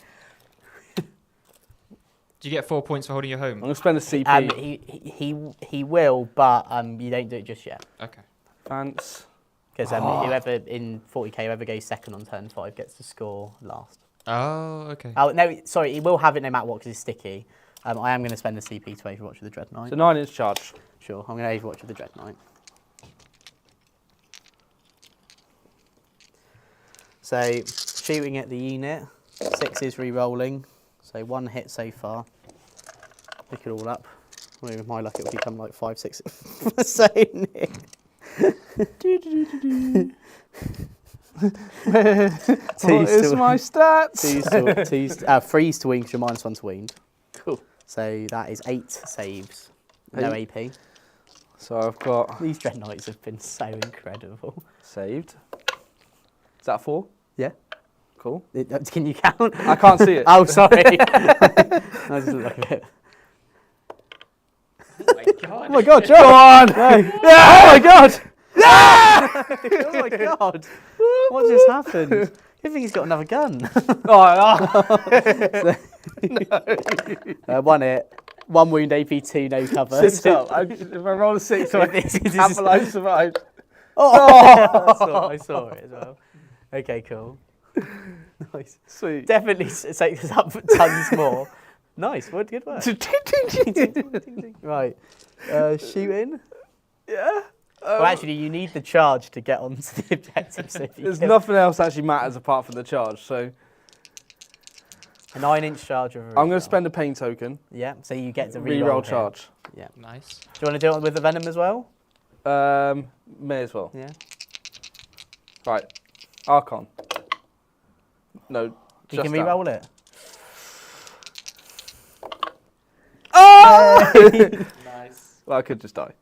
[SPEAKER 3] Do you get 4 points for holding your home?
[SPEAKER 2] I'm going to spend a CP.
[SPEAKER 1] He will, but you don't do it just yet.
[SPEAKER 3] Okay.
[SPEAKER 2] Fance.
[SPEAKER 1] Because whoever in 40k, whoever goes second on turn 5 gets to score last.
[SPEAKER 3] Oh, okay.
[SPEAKER 1] Oh no, sorry, he will have it no matter what because it's sticky. I am going to spend the CP to overwatch with the Dread Knight.
[SPEAKER 2] So 9-inch charge.
[SPEAKER 1] Sure, I'm going to overwatch with the Dread Knight. So shooting at the unit, 6 is re-rolling. So 1 hit so far. Pick it all up. Well, with my luck, it will become like 5, 6. So near.
[SPEAKER 2] What is my stats?
[SPEAKER 1] Freeze to wound because you're -1 to wound.
[SPEAKER 2] Cool.
[SPEAKER 1] So that is 8 saves. No
[SPEAKER 2] 8.
[SPEAKER 1] AP.
[SPEAKER 2] So I've got
[SPEAKER 1] These Dread Knights have been so incredible.
[SPEAKER 2] saved. Is that 4?
[SPEAKER 1] Yeah.
[SPEAKER 2] Cool.
[SPEAKER 1] Can you count?
[SPEAKER 2] I can't see it.
[SPEAKER 1] Oh, sorry. I just look a bit. Oh my god, John!
[SPEAKER 2] Go on!
[SPEAKER 1] No. Oh my god! Oh my god! What just happened? I think he's got another gun.
[SPEAKER 2] No.
[SPEAKER 1] 1 hit, 1 wound, AP 2, no cover.
[SPEAKER 2] 6 up. If I roll a 6, I
[SPEAKER 1] This is-
[SPEAKER 2] capitalize survive.
[SPEAKER 1] I saw it as well. Okay, cool. Nice.
[SPEAKER 2] Sweet.
[SPEAKER 1] Definitely takes us up tons more. Nice, good work. Right, shooting.
[SPEAKER 2] Yeah.
[SPEAKER 1] Well, actually, you need the charge to get onto the objective. So if you
[SPEAKER 2] There's
[SPEAKER 1] kill-
[SPEAKER 2] nothing else actually matters apart from the charge. So
[SPEAKER 1] a 9-inch charge of a
[SPEAKER 2] I'm going
[SPEAKER 1] reroll.
[SPEAKER 2] to spend a pain token.
[SPEAKER 1] Yeah, so you get to
[SPEAKER 2] Reroll
[SPEAKER 1] reroll here.
[SPEAKER 2] charge.
[SPEAKER 1] Yeah.
[SPEAKER 3] Nice.
[SPEAKER 1] Do you want to do it with the venom as well?
[SPEAKER 2] May as well.
[SPEAKER 1] Yeah.
[SPEAKER 2] Right. Archon. No.
[SPEAKER 1] You
[SPEAKER 2] just
[SPEAKER 1] can
[SPEAKER 2] that.
[SPEAKER 1] reroll it.
[SPEAKER 3] Nice.
[SPEAKER 2] Well, I could just die.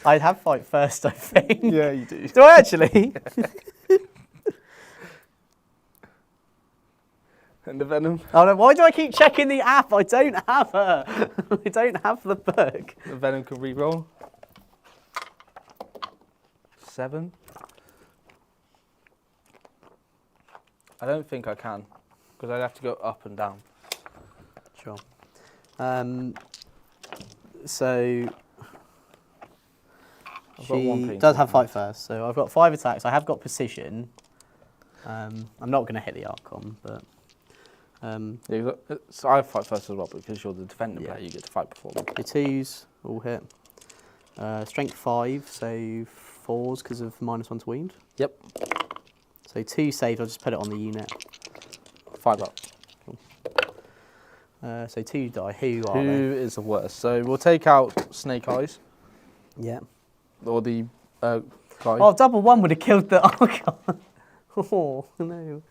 [SPEAKER 1] I'd have fight first, I think.
[SPEAKER 2] Yeah, you do.
[SPEAKER 1] Do I actually?
[SPEAKER 2] And the venom.
[SPEAKER 1] Oh no! Why do I keep checking the app? I don't have her. I don't have the book.
[SPEAKER 2] The venom can reroll. 7. I don't think I can, because I'd have to go up and down.
[SPEAKER 1] Sure. So
[SPEAKER 2] I've got one
[SPEAKER 1] she
[SPEAKER 2] painter
[SPEAKER 1] does have
[SPEAKER 2] left.
[SPEAKER 1] fight first. So I've got 5 attacks. I have got precision. I'm not going to hit the Archon, but
[SPEAKER 2] Yeah, so I have fight first as well, because you're the defending
[SPEAKER 1] Yeah.
[SPEAKER 2] player, you get to fight before me.
[SPEAKER 1] your 2s all hit. Strength 5, so 4s because of -1 to wound.
[SPEAKER 2] Yep.
[SPEAKER 1] So 2 saves. I'll just put it on the unit.
[SPEAKER 2] 5 up.
[SPEAKER 1] So 2 die. Who are
[SPEAKER 2] Who
[SPEAKER 1] they?
[SPEAKER 2] is the worst? So we'll take out Snake Eyes,
[SPEAKER 1] Yeah.
[SPEAKER 2] or the guy.
[SPEAKER 1] Oh, double 1 would have killed the Archon. Oh no.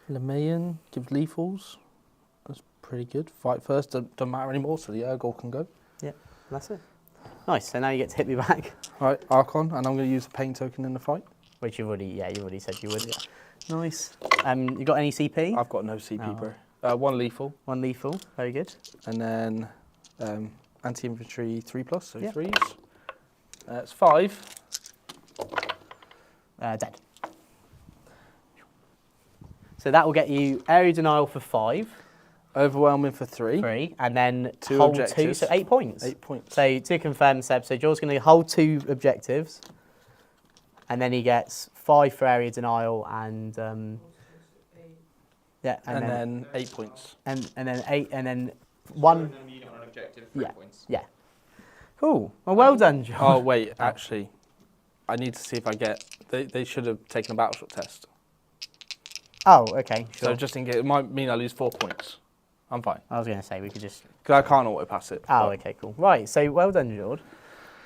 [SPEAKER 2] Lemayan gives lethals. That's pretty good. Fight first, don't matter anymore, so the Urgol can go.
[SPEAKER 1] Yeah, that's it. Nice. So now you get to hit me back,
[SPEAKER 2] Right, Archon, and I'm going to use the pain token in the fight.
[SPEAKER 1] which you've already said you would. Yeah. Nice. You got any CP?
[SPEAKER 2] I've got no CP,
[SPEAKER 1] Oh.
[SPEAKER 2] bro. 1 lethal,
[SPEAKER 1] 1 lethal. Very good.
[SPEAKER 2] and then anti-infantry 3+, so
[SPEAKER 1] Yeah.
[SPEAKER 2] 3s. It's 5.
[SPEAKER 1] Dead. So that will get you area denial for 5,
[SPEAKER 2] Overwhelming for 3.
[SPEAKER 1] 3, and then
[SPEAKER 2] 2
[SPEAKER 1] hold 2,
[SPEAKER 2] objectives.
[SPEAKER 1] so 8 points.
[SPEAKER 2] 8 points.
[SPEAKER 1] So to confirm, Seb, so Joel's going to hold 2 objectives, and then he gets 5 for area denial, and yeah,
[SPEAKER 2] and then 8 points.
[SPEAKER 1] and then 8, and then 1. Yeah. Yeah. Cool. Well done, Joel.
[SPEAKER 2] Oh, wait, actually, I need to see if I get... They should have taken a battleship test.
[SPEAKER 1] Oh, okay. Sure.
[SPEAKER 2] So just in case, it might mean I lose 4 points. I'm fine.
[SPEAKER 1] I was going to say we could just.
[SPEAKER 2] Because I can't auto-pass it.
[SPEAKER 1] Oh,
[SPEAKER 2] but-
[SPEAKER 1] okay, cool. Right. So well done, George.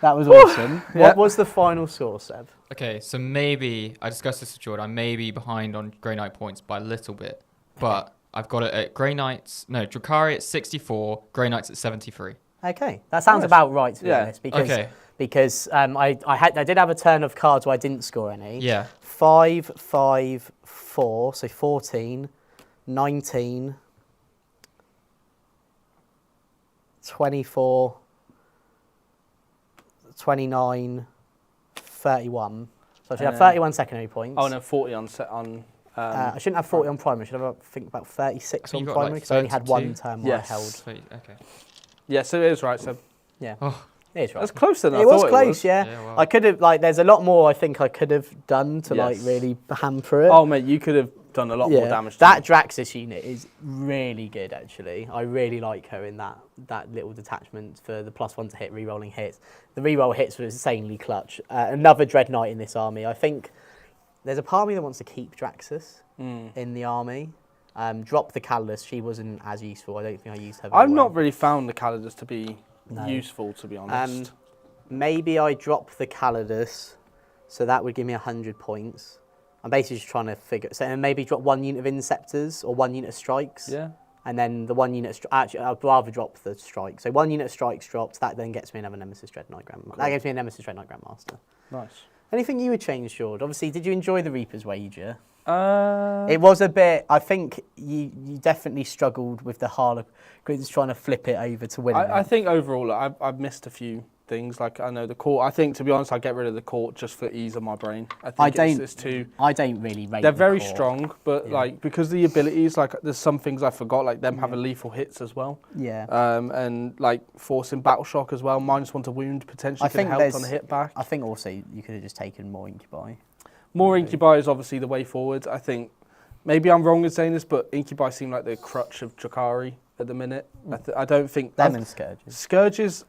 [SPEAKER 1] That was awesome.
[SPEAKER 2] Yeah.
[SPEAKER 1] What was the final score, Seb?
[SPEAKER 3] Okay, so maybe, I discussed this with Jordan, I may be behind on Grey Knight points by a little bit, but I've got it at Drukhari at 64, Grey Knights at 73.
[SPEAKER 1] Okay, that sounds
[SPEAKER 2] Nice.
[SPEAKER 1] about right to be
[SPEAKER 2] Yeah.
[SPEAKER 1] honest. Because
[SPEAKER 3] Okay.
[SPEAKER 1] because I did have a turn of cards where I didn't score any.
[SPEAKER 3] Yeah.
[SPEAKER 1] 5, 5, 4, so 14, 19, 24, 29, 31. So I should have
[SPEAKER 2] And then-
[SPEAKER 1] 31 secondary points.
[SPEAKER 2] Oh, no, 40 on...
[SPEAKER 1] I shouldn't have 40 on primary. I should have, I think, about 36
[SPEAKER 3] I
[SPEAKER 1] on
[SPEAKER 3] think you got, like,
[SPEAKER 1] primary because I only had 1
[SPEAKER 3] 32.
[SPEAKER 1] turn where I
[SPEAKER 2] Yes.
[SPEAKER 1] held.
[SPEAKER 3] So, okay.
[SPEAKER 2] yeah, so it is right. So
[SPEAKER 1] Yeah.
[SPEAKER 3] Oh.
[SPEAKER 1] It is right.
[SPEAKER 2] that's closer than I
[SPEAKER 1] It was
[SPEAKER 2] thought
[SPEAKER 1] close,
[SPEAKER 2] it was.
[SPEAKER 1] yeah.
[SPEAKER 3] Yeah, wow.
[SPEAKER 1] I could have, like, there's a lot more I think I could have done to, like,
[SPEAKER 2] Yes.
[SPEAKER 1] really hamper it.
[SPEAKER 2] Oh, mate, you could have done a lot more damage. to
[SPEAKER 1] That
[SPEAKER 2] me.
[SPEAKER 1] Draxus unit is really good, actually. I really like her in that little detachment for the +1 to hit, re-rolling hits. The re-roll hits were insanely clutch. Another Dread Knight in this army. I think there's a part of me that wants to keep Draxus in the army. Drop the Catalyst. She wasn't as useful. I don't think I used her very
[SPEAKER 2] I've
[SPEAKER 1] well.
[SPEAKER 2] not really found the Calidus to be
[SPEAKER 1] No.
[SPEAKER 2] useful, to be honest.
[SPEAKER 1] Maybe I drop the Calidus, so that would give me 100 points. I'm basically just trying to figure. So maybe drop 1 unit of Inceptors or 1 unit of Strikes.
[SPEAKER 2] Yeah.
[SPEAKER 1] And then the 1 unit of actually, I'd rather drop the Strike. So 1 unit of Strikes dropped. That then gets me another Nemesis Dread Knight Grandmaster. That gives me a Nemesis Dread Knight Grandmaster.
[SPEAKER 2] Nice.
[SPEAKER 1] Anything you would change, George? Obviously, did you enjoy the Reaper's Wager?
[SPEAKER 2] Uh,
[SPEAKER 1] It was a bit. I think you definitely struggled with the Harlequins trying to flip it over to win.
[SPEAKER 2] I think overall, I've missed a few things. Like, I know the court. I think, to be honest, I'd get rid of the court just for ease of my brain. I think it's too...
[SPEAKER 1] I don't really rate.
[SPEAKER 2] They're
[SPEAKER 1] the
[SPEAKER 2] very
[SPEAKER 1] core.
[SPEAKER 2] strong, but
[SPEAKER 1] Yeah.
[SPEAKER 2] like because the abilities, like there's some things I forgot, like them having lethal hits as well,
[SPEAKER 1] Yeah.
[SPEAKER 2] and like forcing battle shock as well. -1 to wound potentially
[SPEAKER 1] I
[SPEAKER 2] could
[SPEAKER 1] think
[SPEAKER 2] have helped on
[SPEAKER 1] there's-
[SPEAKER 2] the hit back.
[SPEAKER 1] I think also you could have just taken more Incubi.
[SPEAKER 2] More Incubi is obviously the way forward. I think maybe I'm wrong in saying this, but Incubi seem like the crutch of Drukhari at the minute. I don't think
[SPEAKER 1] Them and Scourges.
[SPEAKER 2] Scourges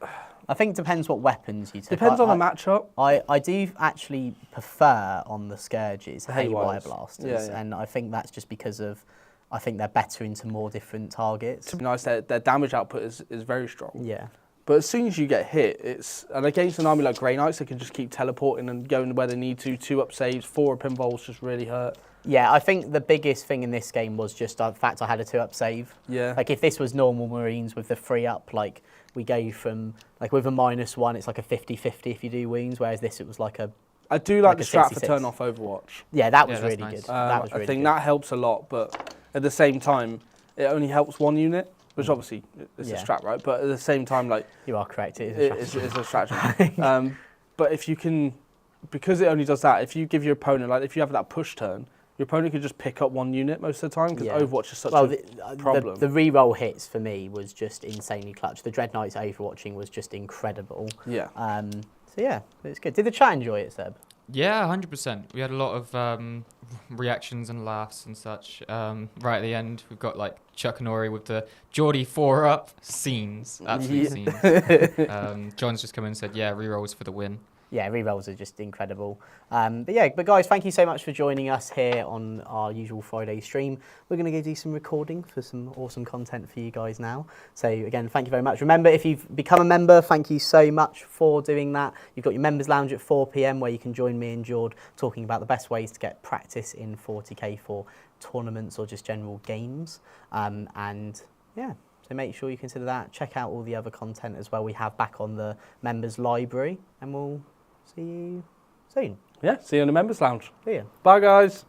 [SPEAKER 1] I think it depends what weapons you take.
[SPEAKER 2] depends on the matchup.
[SPEAKER 1] I do actually prefer on the Scourges
[SPEAKER 2] The
[SPEAKER 1] Haywire
[SPEAKER 2] Haywires.
[SPEAKER 1] Blasters,
[SPEAKER 2] Yeah, yeah.
[SPEAKER 1] and I think that's just because of I think they're better into more different targets.
[SPEAKER 2] To be nice, their damage output is very strong.
[SPEAKER 1] Yeah.
[SPEAKER 2] But as soon as you get hit, and against an army like Grey Knights, they can just keep teleporting and going where they need to. 2-up saves, 4-up involves just really hurt.
[SPEAKER 1] Yeah, I think the biggest thing in this game was just the fact I had a 2-up save.
[SPEAKER 2] Yeah.
[SPEAKER 1] Like if this was normal Marines with the 3-up, like we go from like with a -1, it's like a 50-50 if you do wounds, whereas this it was like a
[SPEAKER 2] I do like
[SPEAKER 1] Like
[SPEAKER 2] the
[SPEAKER 1] a
[SPEAKER 2] strat for
[SPEAKER 1] 66.
[SPEAKER 2] turn off Overwatch.
[SPEAKER 1] yeah that was
[SPEAKER 3] Yeah, that's
[SPEAKER 1] really
[SPEAKER 3] nice.
[SPEAKER 1] good. That was really
[SPEAKER 2] I think
[SPEAKER 1] good.
[SPEAKER 2] that helps a lot, but at the same time, it only helps 1 unit, which obviously is a
[SPEAKER 1] Yeah.
[SPEAKER 2] strat, right? But at the same time, like
[SPEAKER 1] You are correct. It is a
[SPEAKER 2] it's a
[SPEAKER 1] strategy.
[SPEAKER 2] strategy. But if you can, because it only does that, if you give your opponent, like if you have that push turn, your opponent could just pick up one unit most of the time because
[SPEAKER 1] Yeah.
[SPEAKER 2] Overwatch is such
[SPEAKER 1] Well,
[SPEAKER 2] a problem.
[SPEAKER 1] the re-roll hits for me was just insanely clutch. The Dread Knights overwatching was just incredible.
[SPEAKER 2] Yeah.
[SPEAKER 1] So yeah, it's good. Did the chat enjoy it, Seb?
[SPEAKER 3] Yeah, 100%. We had a lot of reactions and laughs and such. Right at the end, we've got like Chuck and Ori with the Geordie 4-up scenes. Absolute scenes. John's just come in and said, yeah, rerolls for the win.
[SPEAKER 1] Yeah, re-rolls are just incredible. But guys, thank you so much for joining us here on our usual Friday stream. We're going to go do some recording for some awesome content for you guys now. So again, thank you very much. Remember, if you've become a member, thank you so much for doing that. You've got your members lounge at 4 p.m. where you can join me and Jord talking about the best ways to get practice in 40k for tournaments or just general games. So make sure you consider that. Check out all the other content as well we have back on the members library, and we'll see you soon.
[SPEAKER 2] Yeah, see you in the members lounge.
[SPEAKER 1] See ya.
[SPEAKER 2] Bye, guys.